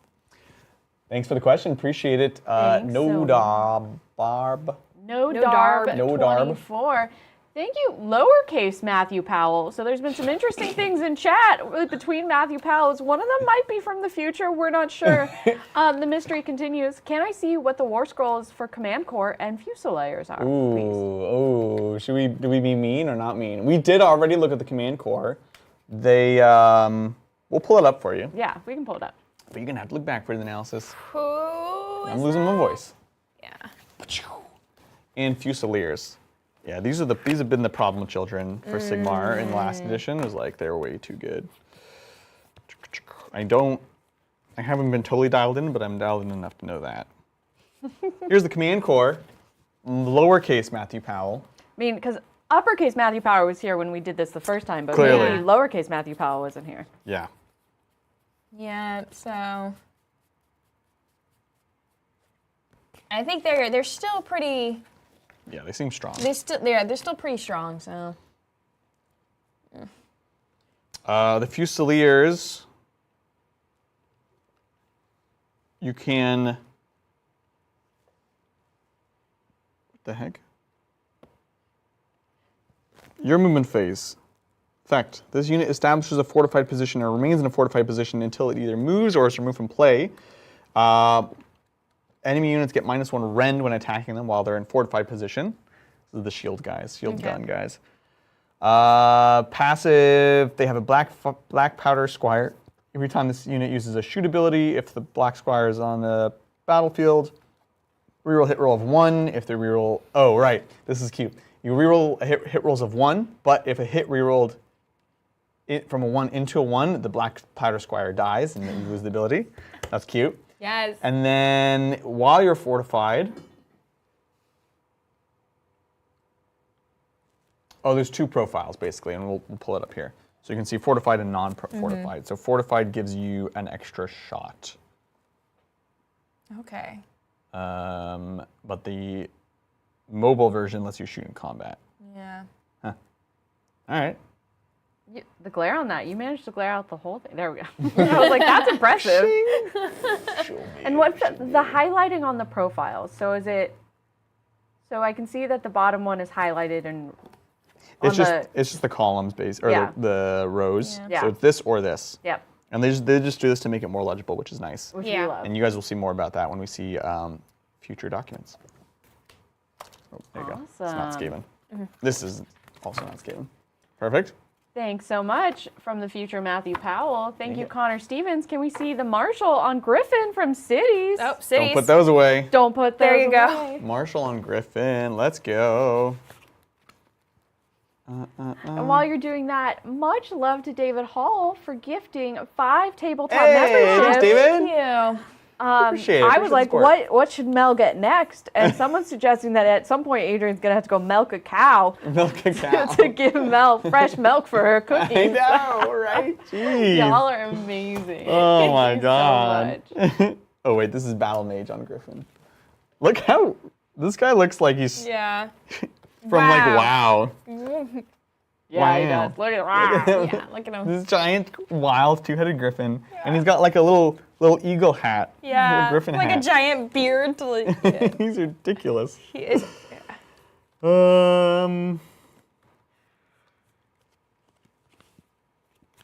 Thanks for the question. Appreciate it. Thanks No so Barb. No Darb. Darb. No Darb. 24. Thank you, lowercase Matthew Powell. So there's been some interesting things in chat between Matthew Powells. One of them might be from the future. We're not sure. The mystery continues. Can I see what the War Scrolls for Command Core and Fusiliers are, please? Do we be mean or not mean? We did already look at the Command Core. They, we'll pull it up for you. Yeah, we can pull it up. But you're gonna have to look back for the analysis. I'm losing my voice. Yeah. And Fusiliers. Yeah, these have been the problem children for Sigmar in the last edition. It was like they're way too good. I haven't been totally dialed in, but I'm dialed in enough to know that. Here's the Command Core, lowercase Matthew Powell. I mean, because uppercase Matthew Powell was here when we did this the first time, but Clearly. maybe lowercase Matthew Powell wasn't here. Yeah. Yeah, so I think they're still pretty. Yeah, they seem strong. They're still pretty strong. So The Fusiliers, you can. What the heck? Your movement phase. Effect. This unit establishes a fortified position or remains in a fortified position until it either moves or is removed from play. Enemy units get -1 rend when attacking them while they're in fortified position. This is the shield guys, gun guys. Passive, they have a black powder squire. Every time this unit uses a shoot ability, if the black squire is on the battlefield, reroll hit roll of 1. If they reroll, oh right, this is cute. You reroll hit rolls of 1, but if a hit rerolled from a 1 into a 1, the black powder squire dies and then you lose the ability. That's cute. yes. And then while you're fortified, there's 2 profiles basically, and we'll pull it up here. So you can see fortified and non-fortified. So fortified gives you an extra shot. Okay. But the mobile version lets you shoot in combat. Yeah. All right. The glare on that, you managed to glare out the whole thing. There we go. I was like, that's impressive. And what's the highlighting on the profiles? So is it, so I can see that the bottom one is highlighted and It's just the columns the rows. Yeah. So it's this or this. Yep. And they just do this to make it more legible, which is nice. Which Yeah. we love. And you guys will see more about that when we see future documents. Oh, there you go. It's not Awesome. Skaven. This is also not Skaven. Perfect. Thanks so much from the future Matthew Powell. Thank you, you. Connor Stevens. Can we see the Marshal on Griffin from Cities? Oh, cities. Don't put those away. Don't put those There you go. away. Marshall on Griffin. Let's go. And while you're doing that, much love to David Hall for gifting 5 tabletop Hey, memberships. thanks, David. Thank you. Appreciate it. I Appreciate was the like, support. what should Mel get next? And someone's suggesting that at some point Adrian's gonna have to go milk a cow Milk a cow. to give Mel fresh milk for her I cookies. know, right? Jeez. Y'all are amazing. Oh Thank my you god. So much. Oh wait, this is Battle Mage on Griffin. Look how this guy looks like he's Yeah. from like WoW. Yeah, he Wow. does. Look at that. Yeah, look at him. This giant, wild, two-headed griffin, and he's got like a little eagle hat. Yeah. Little griffin like hat. a giant beard to like. Yeah. He's ridiculous. He is. Um.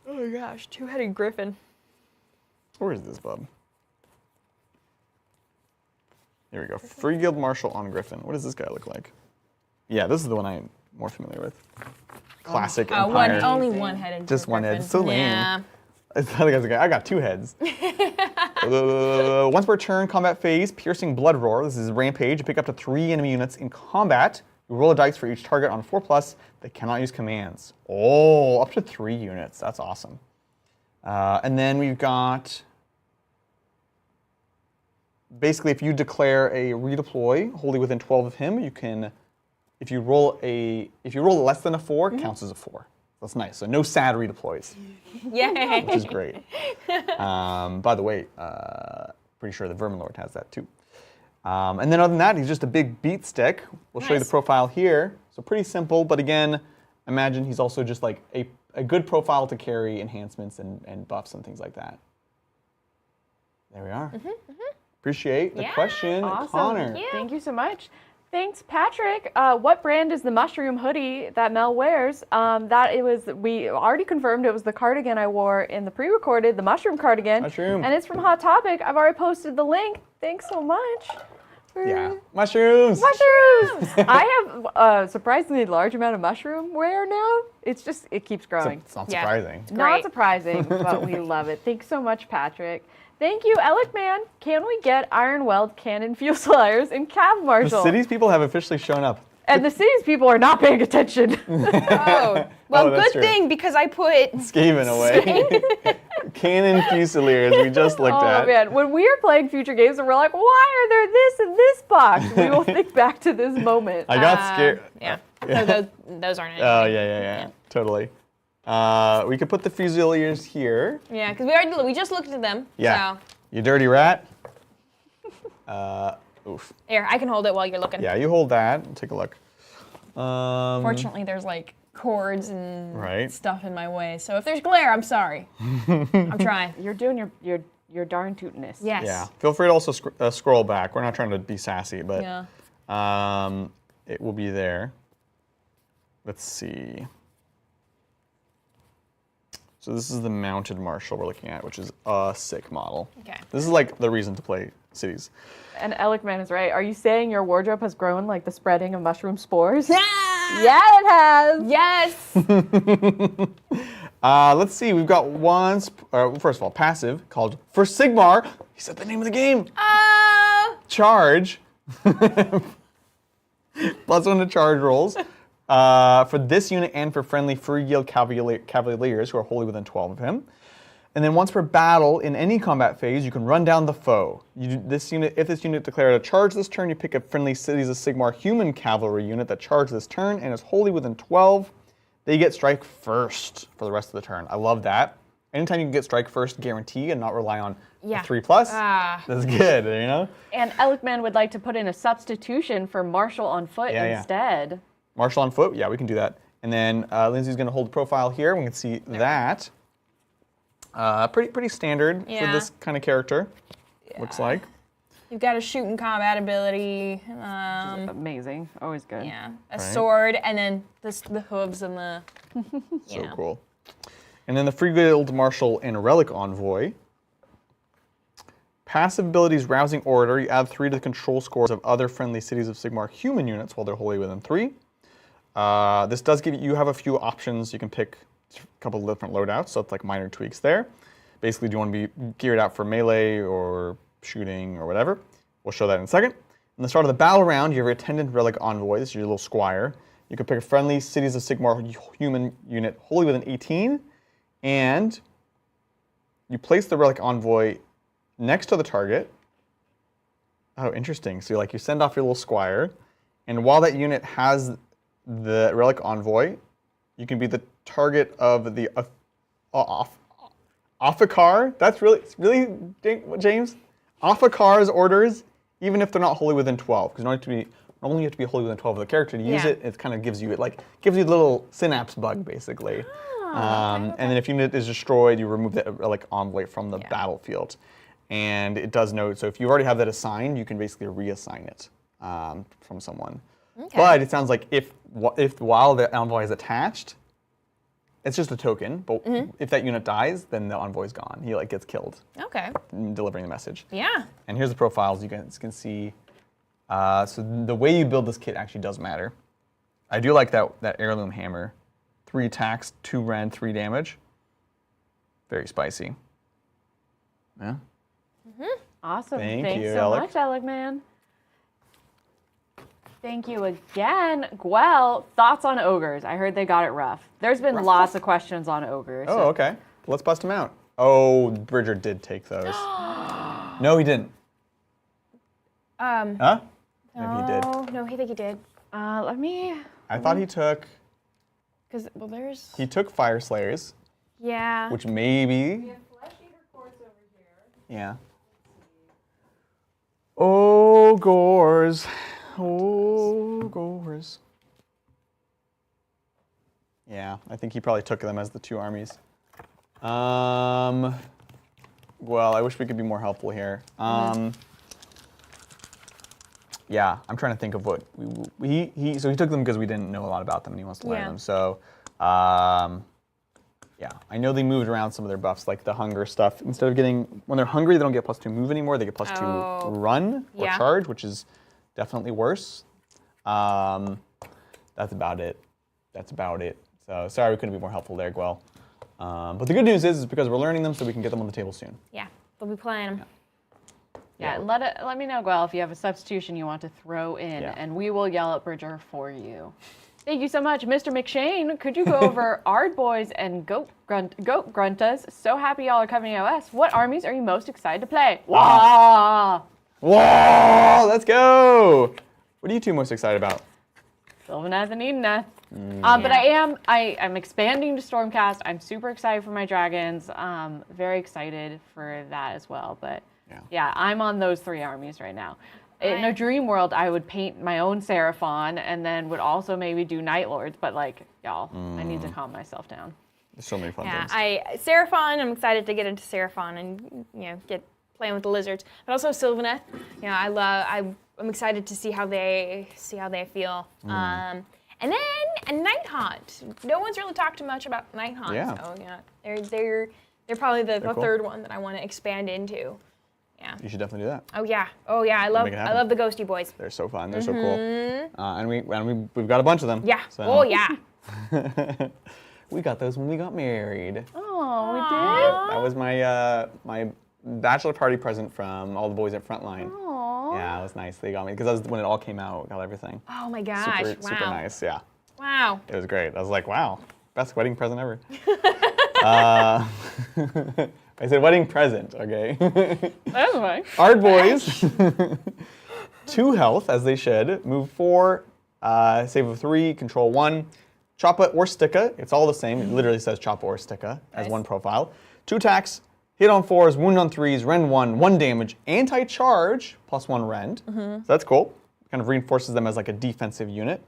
Oh my gosh, two-headed griffin. Where is this, bub? Here we go. Free Guild Marshal on Griffin. What does this guy look like? Yeah, this is the one I'm more familiar with. Classic Empire. Only one headed. Just one head. griffin. So lame. Yeah. I thought the guy's like, I got two heads. Once per turn, combat phase, Piercing Blood Roar. This is Rampage. You pick up to 3 enemy units in combat. You roll a dice for each target on 4+. They cannot use commands. Oh, up to 3 units. That's awesome. And then we've got, basically, if you declare a redeploy wholly within 12 of him, you can, if you roll less than a 4, it counts as a 4. That's nice. So no sad redeploys, Yay. which is great. By the way, pretty sure the Vermin Lord has that too. And then other than that, he's just a big beat stick. We'll show you the Nice. profile here. So pretty simple, but again, imagine he's also just like a good profile to carry enhancements and buffs and things like that. There we are. Appreciate the Yeah. question, Awesome. Connor. Thank you so much. Thanks, Patrick. What brand is the mushroom hoodie that Mel wears? We already confirmed it was the cardigan I wore in the pre-recorded, the mushroom cardigan. Mushroom. And it's from Hot Topic. I've already posted the link. Thanks so much. Yeah. Mushrooms. Mushrooms! I have a surprisingly large amount of mushroom wear now. It keeps growing. It's not Yeah. surprising. Not Great. surprising, but we love it. Thanks so much, Patrick. Thank you, Alec Man. Can we get Iron Weld Cannon Fusiliers and Cav The Marshal? city's people have officially shown up. And the city's people are not paying attention. Oh, well, that's good true. thing because I put. Skaven away. Cannon Fusiliers we just looked Oh at. man, when we are playing future games and we're like, why are there this in this box? We will think back to this moment. I got scared. Yeah. So those aren't. Oh, yeah. Totally. We could put the Fusiliers here. Yeah, because we just looked at them. Yeah. So You dirty rat. Oof. here, I can hold it while you're looking. Yeah, you hold that. Take a look. Fortunately, there's like cords and Right. stuff in my way. So if there's glare, I'm sorry. I'm trying. You're doing your darn tootiness. Yes. Yeah. Feel free to also scroll back. We're not trying to be sassy, but Yeah. it will be there. Let's see. So this is the mounted marshal we're looking at, which is a sick model. Okay. This is like the reason to play cities. And Alec Man is right. Are you saying your wardrobe has grown like the spreading of mushroom spores? Yeah. Yeah, it has. Yes. Let's see. We've got one. First of all, passive called For Sigmar. He said the name of the game. Charge. +1 to charge rolls. For this unit and for friendly free guild cavaliers who are wholly within 12 of him. And then once per battle, in any combat phase, you can run down the foe. If this unit declared a charge this turn, you pick a friendly Cities of Sigmar human cavalry unit that charged this turn and is wholly within 12. They get strike first for the rest of the turn. I love that. Anytime you can get strike first guarantee and not rely on a 3+, that's good, you know? And Alec Man would like to put in a substitution for Marshal on foot Yeah. instead. Marshal on foot, yeah, we can do that. And then Lindsay's going to hold the profile here. We can see that. Pretty standard for Yeah. this kind of character. Looks like. You've got a shooting combat ability. Amazing. Always good. Yeah. A Right. sword, and then the hooves and the. So cool. And then the Free Guild Marshal and Relic Envoy. Passive abilities, Rousing Orator. You add 3 to the control scores of other friendly Cities of Sigmar human units while they're wholly within 3. This does give you have a few options. You can pick a couple of different loadouts, so it's like minor tweaks there. Basically, do you want to be geared out for melee or shooting or whatever? We'll show that in a second. In the start of the battle round, you have your Attendant Relic Envoy. This is your little squire. You can pick a friendly Cities of Sigmar human unit wholly within 18, and you place the Relic Envoy next to the target Oh, interesting. So you send off your little squire, and while that unit has the relic envoy, you can be the target of the Afakar. That's really James. Afakar's orders, even if they're not wholly within 12, because only you have to be wholly within 12 of the character to use it. It kind of gives you gives you a little synapse bug basically. And then if unit is destroyed, you remove that relic envoy from the battlefield. And it does note, so if you already have that assigned, you can basically reassign it from someone. Okay. But it sounds like if while the envoy is attached, it's just a token. But if that unit dies, then the envoy's gone. He gets killed. Okay. Delivering the message. Yeah. And here's the profiles. You guys can see. So the way you build this kit actually does matter. I do like that heirloom hammer. 3 attacks, 2 rend, 3 damage. Very spicy. Yeah. Awesome. Thank Thanks you, so Alec. much, Alec Man. Thank you again. Gwel, thoughts on ogres? I heard they got it rough. There's been lots of questions on ogres. Oh, okay. Let's bust them out. Oh, Bridger did take those. No, he didn't. Huh? Maybe he did. No, I think he did. Let me... I thought he took... Because, well, there's... He took Fire Slayers, Yeah. which maybe... We have Flesh Eater Courts over here. Yeah. Oh, Gores. Oh, Gores. Yeah, I think he probably took them as the 2 armies. Well, I wish we could be more helpful here. Yeah, I'm trying to think of what so he took them because we didn't know a lot about them and he wants to learn them. So, yeah, I know they moved around some of their buffs, like the hunger stuff. Instead of when they're hungry, they don't get +2 move anymore. They get +2 run or charge, which is definitely worse. That's about it. So sorry we couldn't be more helpful there, Gwel. But the good news is because we're learning them, so we can get them on the table soon. Yeah, we'll be playing them. Yeah, let me know, Gwel, if you have a substitution you want to throw in, and we will yell at Bridger for you. Thank you so much, Mr. McShane. Could you go over Ard Boys and Goat Gruntas? So happy y'all are coming to OS. What armies are you most excited to play? Wah! Whoa! Let's go! What are you 2 most excited about? Sylvaneth and Idoneth. But I'm expanding to Stormcast. I'm super excited for my dragons. Very excited for that as well. But yeah, I'm on those 3 armies right now. In a dream world, I would paint my own Seraphon and then would also maybe do Night Lords. But y'all, I need to calm myself down. There's so many fun things. Seraphon, I'm excited to get into Seraphon and get playing with the lizards. But also Sylvaneth. I'm excited to see how they feel. And then a Nighthaunt. No one's really talked too much about Nighthaunt. Yeah. So they're probably the cool. 3rd one that I want to expand into. Yeah. You should definitely do that. Oh yeah. I love the Ghosty Boys. They're so fun. They're so cool. And we've got a bunch of them. Yeah. So. Oh yeah. We got those when we got married. Oh, we did? That was my my bachelor party present from all the boys at Frontline. Aww. Yeah, it was nice. They got me because that was when it all came out. Got everything. Oh my gosh. Super nice. Yeah. Wow. It was great. I was like, wow, best wedding present ever. I said wedding present, okay? That's fine. Ard Boys, 2 health, as they should. Move 4, save of 3, control 1. Choppa or Sticka, it's all the same. It literally says Choppa or Sticka as one profile. 2 attacks, hit on 4s, wound on 3s, rend 1 damage, anti-charge, +1 rend. So that's cool. Kind of reinforces them as like a defensive unit.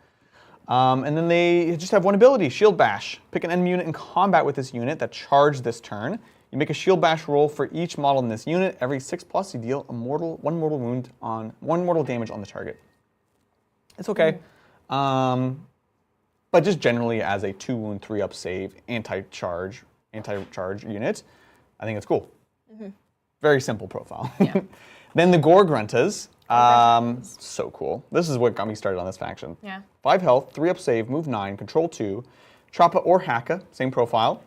And then they just have 1 ability, Shield Bash. Pick an enemy unit in combat with this unit that charged this turn. You make a Shield Bash roll for each model in this unit. Every 6+, you deal one mortal damage on the target. It's okay. But just generally as a 2 wound, 3 up save, anti-charge unit, I think it's cool. Very simple profile. Yeah. Then the Gore Gruntas. So cool. This is what got me started on this faction. Yeah. 5 health, 3 up save, move 9, control 2, Choppa or Haka, same profile.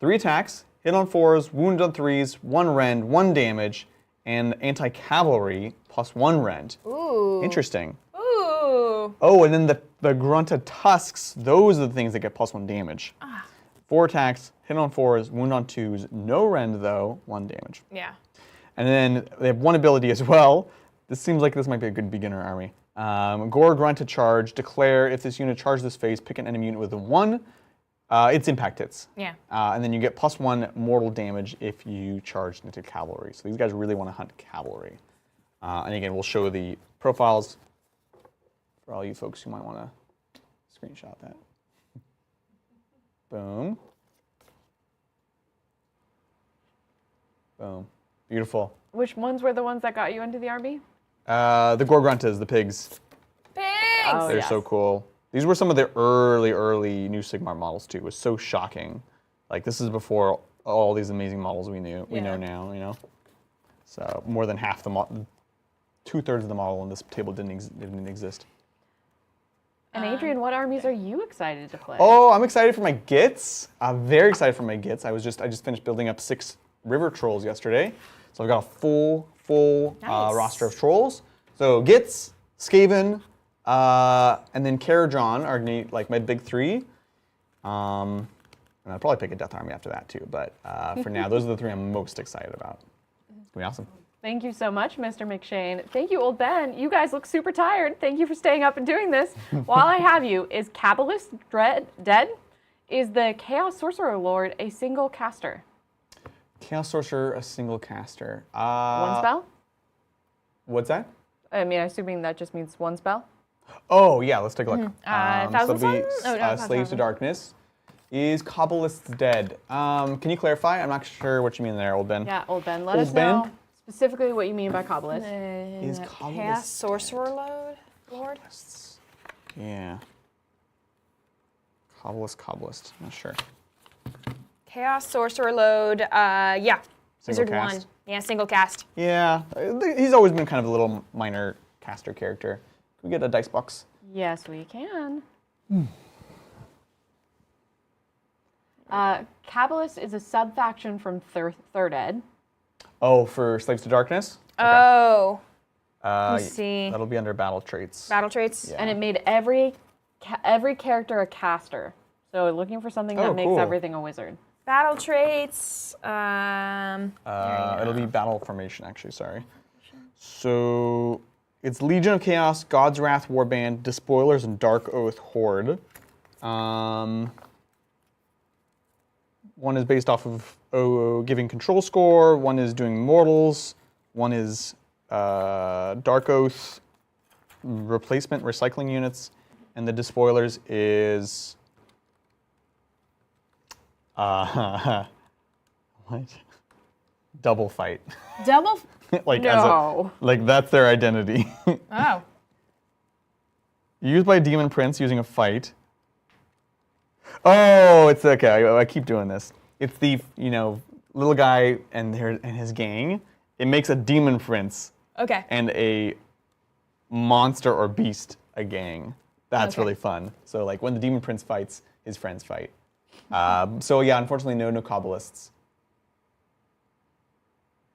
3 attacks, hit on 4s, wound on 3s, 1 rend, 1 damage, and anti-cavalry +1 rend. Ooh. Interesting. Ooh. Oh, and then the Grunta Tusks, those are the things that get +1 damage. 4 attacks, hit on 4s, wound on 2s, no rend though, 1 damage. Yeah. And then they have 1 ability as well, This seems like this might be a good beginner army. Gore, grunt to charge. Declare if this unit charges this phase, pick an enemy unit with a 1. It's impact hits. Yeah. And then you get +1 mortal damage if you charge into cavalry. So these guys really want to hunt cavalry. And again, we'll show the profiles for all you folks who might want to screenshot that. Boom. Boom. Beautiful. Which ones were the ones that got you into the army? The Gore Gruntas, the pigs. Pigs! Oh, They're so cool. These were some of the early New Sigmar models too. It was so shocking. Like this is before all these amazing models we know now, you know. So more than half the 2/3 of the model in this table didn't exist. And Adrian, what armies are you excited to play? Oh, I'm excited for my Gits. I'm very excited for my Gits. I just finished building up 6 river trolls yesterday. So I've got a full Nice. roster of trolls. So Gits, Skaven, and then Karajan are like my big 3. And I'll probably pick a Death Army after that too. But for now, those are the 3 I'm most excited about. It's gonna be awesome. Thank you so much, Mr. McShane. Thank you, Old Ben. You guys look super tired. Thank you for staying up and doing this. While I have you, is Kabbalist dead? Is the Chaos Sorcerer Lord a single caster? Chaos Sorcerer, a single caster. One spell? What's that? I mean, assuming that just means one spell. Oh, yeah, let's take a look. Thousand so it'll be Suns? Oh, no, not Slaves to Thousand. Darkness. Is Kabbalists dead? Can you clarify? I'm not sure what you mean there, Old Ben. Yeah, Old Ben, let Old us Ben? know specifically what you mean by Kabbalist. Is Chaos Kabbalist Sorcerer Lord? Yeah. Kabbalist. Not sure. Chaos Sorcerer Load, yeah. Single Wizard cast. 1. Yeah, single cast. Yeah, he's always been kind of a little minor caster character. Can we get a dice box? Yes, we can. Kabbalist is a sub-faction from Third Ed. Oh, for Slaves to Darkness? Oh. Let's see. That'll be under battle traits. Battle traits? Yeah. And it made every character a caster. So looking for something that makes cool. everything a wizard. Battle traits. It'll be battle formation, actually, sorry. So it's Legion of Chaos, God's Wrath Warband, Despoilers, and Dark Oath Horde. One is based off of giving control score, one is doing mortals, one is Dark Oath replacement, recycling units, and the Despoilers is what? Double fight. Double? like No. like that's their identity. Oh. Used by Demon Prince using a fight. Oh, it's okay. I keep doing this. It's the little guy and his gang. It makes a Demon Prince Okay. and a monster or beast a gang. That's Okay. really fun. So like when the Demon Prince fights, his friends fight. So yeah, unfortunately, no Kabbalists.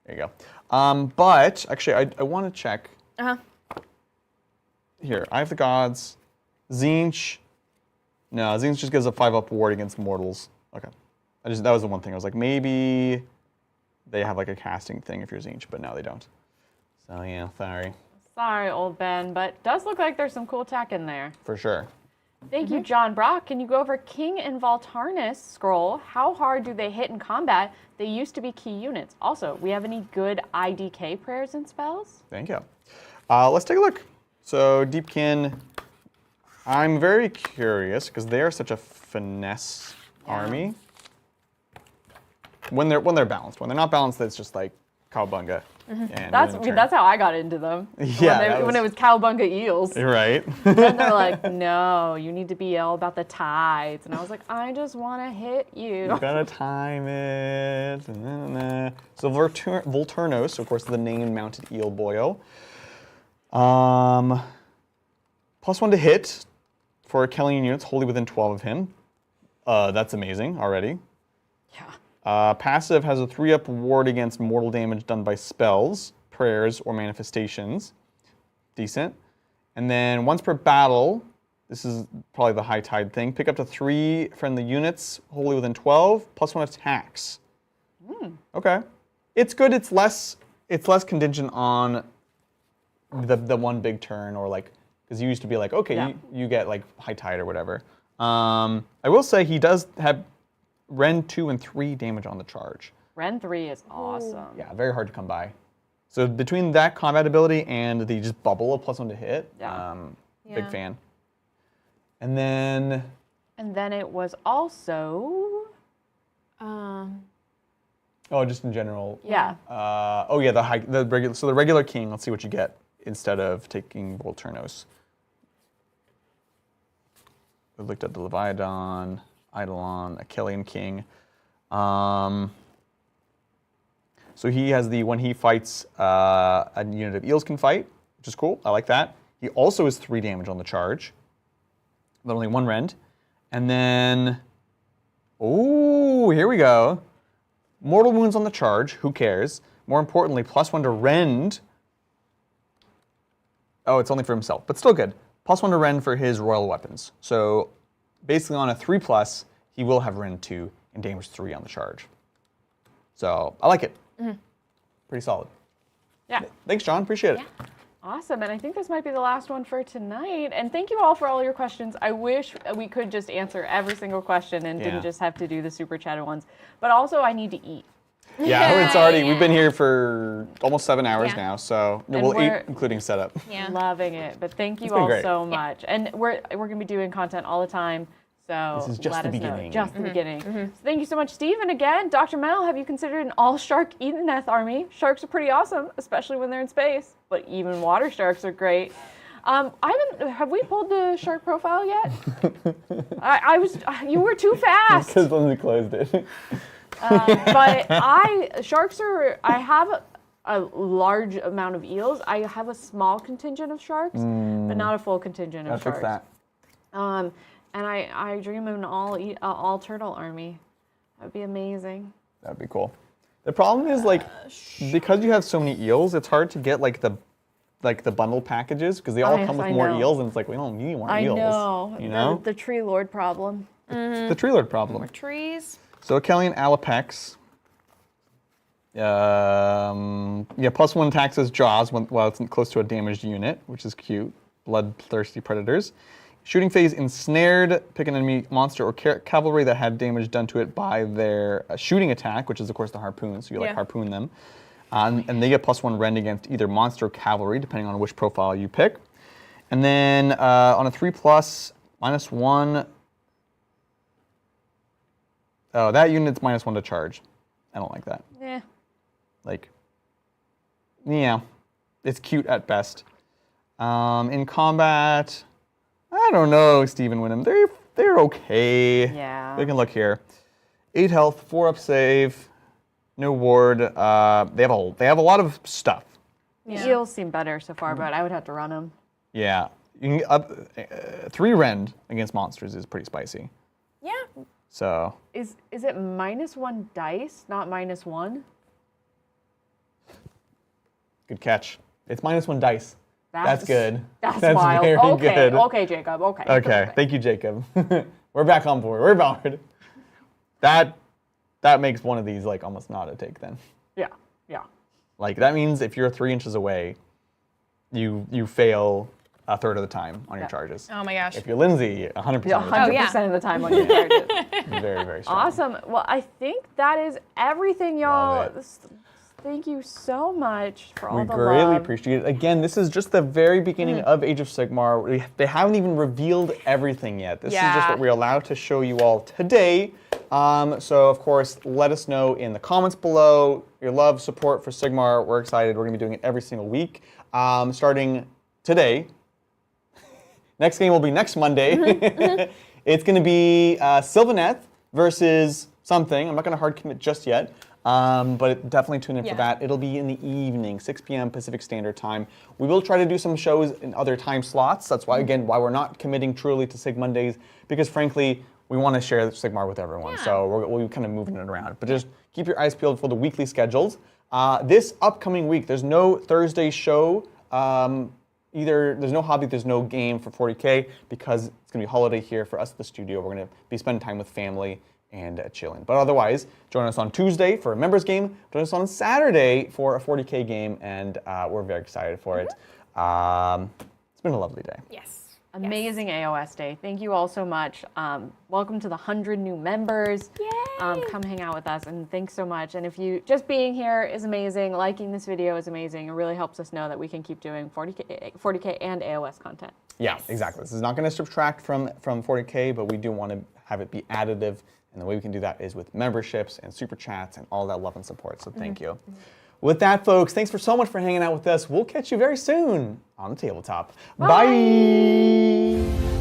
There you go. But actually, I want to check. Here, I have the gods. Tzeentch. No, Tzeentch just gives a 5-up ward against mortals. Okay. That was the one thing. I was like, maybe they have like a casting thing if you're Tzeentch, but no, they don't. So yeah, sorry. Sorry, Old Ben, but does look like there's some cool tech in there. For sure. Thank you, John Brock. Can you go over King and Voltarnis scroll? How hard do they hit in combat? They used to be key units. Also, we have any good IDK prayers and spells? Thank you. Let's take a look. So Deepkin, I'm very curious because they are such a finesse army. When they're balanced. When they're not balanced, it's just like cowbunga. And That's how I got into them. Yeah, when it was cowbunga eels. right. And they're like, no, you need to be all about the tides. And I was like, I just want to hit you. You gotta time it. So Volturnos, of course, the named mounted eel boyo. +1 to hit for Kellian units wholly within 12 of him. That's amazing already. Yeah. Passive has a 3-up ward against mortal damage done by spells, prayers, or manifestations. Decent. And then once per battle, this is probably the high tide thing, pick up to 3 friendly units wholly within 12, +1 attacks. Okay. It's good. It's less contingent on the one big turn, or like, because you used to be like, okay, you get like high tide or whatever. I will say he does have Ren 2 and 3 damage on the charge. Ren 3 is awesome. Yeah, very hard to come by. So between that combat ability and the just bubble of +1 to hit, big fan. And then it was also. Just in general. Yeah. The regular king. Let's see what you get instead of taking Volturnos. We looked at the Leviathan, Eidolon, Achillean King. So he has when he fights, a unit of eels can fight, which is cool. I like that. He also has 3 damage on the charge, but only 1 rend. And then, here we go. Mortal wounds on the charge. Who cares? More importantly, +1 to rend. Oh, it's only for himself, but still good. +1 to rend for his royal weapons. So basically on a 3+, he will have rend 2 and damage 3 on the charge. So I like it. Pretty solid. Yeah. Thanks, John. Appreciate it. Awesome, and I think this might be the last one for tonight. And thank you all for all your questions. I wish we could just answer every single question and didn't just have to do the super chatted ones. But also, I need to eat. Yeah, it's already, we've been here for almost 7 hours now, so we'll eat, including setup. Yeah. Loving it, but thank you all so much. And we're going to be doing content all the time, so this is just the beginning. Just the beginning. So thank you so much, Steve. And again, Dr. Mel, have you considered an all-shark Idoneth army? Sharks are pretty awesome, especially when they're in space, but even water sharks are great. Have we pulled the shark profile yet? You were too fast. Because Lindsay closed it. But I have a large amount of eels. I have a small contingent of sharks, but not a full contingent of sharks. Fix that. And I dream of an all turtle army. That'd be amazing. That'd be cool. The problem is because you have so many eels, it's hard to get the bundle packages because they all come with more eels, and it's like we don't need more eels. I know. You know? The tree lord problem. The tree lord problem. More trees. So Achillean Alapex. +1 attacks as jaws while it's close to a damaged unit, which is cute. Bloodthirsty predators. Shooting phase ensnared, pick an enemy monster or cavalry that had damage done to it by their shooting attack, which is of course the harpoon, so you harpoon them. And they get +1 rend against either monster or cavalry, depending on which profile you pick. And then on a 3+, -1. Oh, that unit's -1 to charge. I don't like that. Yeah. It's cute at best. In combat, I don't know, Stephen Winham. They're okay. Yeah. We can look here. 8 health, 4 up save, no ward. They have a lot of stuff. The eels seem better so far, but I would have to run them. Yeah. You can 3 rend against monsters is pretty spicy. Yeah. So. Is it -1 dice, not -1? Good catch. It's -1 dice. That's good. That's wild. Very okay. Good. Okay, Jacob. Okay. Okay. Thank you, Jacob. We're back on board. We're bound. That makes one of these almost not a take then. Yeah. Yeah. That means if you're 3 inches away, you fail a third of the time on your charges. Oh my gosh. If you're Lindsay, 100% of the time. 100% of the time on your charges. Very, very strong. Awesome. Well, I think that is everything, y'all. Love it. Thank you so much for all the love. We greatly appreciate it. Again, this is just the very beginning of Age of Sigmar. They haven't even revealed everything yet. This is just what we're allowed to show you all today. So, of course, let us know in the comments below your love, support for Sigmar. We're excited. We're going to be doing it every single week. Starting today. Next game will be next Monday. It's going to be Sylvaneth versus something. I'm not going to hard commit just yet. But definitely tune in for that. It'll be in the evening, 6 p.m. Pacific Standard Time. We will try to do some shows in other time slots. That's why, again, why we're not committing truly to Sig Mondays, because frankly, we want to share Sigmar with everyone. So we'll be kind of moving it around. But just keep your eyes peeled for the weekly schedules. This upcoming week, there's no Thursday show. There's no hobby, there's no game for 40K because it's going to be holiday here for us at the studio. We're going to be spending time with family and chilling. But otherwise, join us on Tuesday for a members game. Join us on Saturday for a 40K game, and we're very excited for it. It's been a lovely day. Yes. Amazing AOS day. Thank you all so much. Welcome to the 100 new members. Yay! Come hang out with us, and thanks so much. And if you just being here is amazing, liking this video is amazing. It really helps us know that we can keep doing 40K and AOS content. Yeah, exactly. This is not going to subtract from 40K, but we do want to have it be additive, and the way we can do that is with memberships and super chats and all that love and support. So thank you. With that, folks, thanks so much for hanging out with us. We'll catch you very soon on the tabletop. Bye.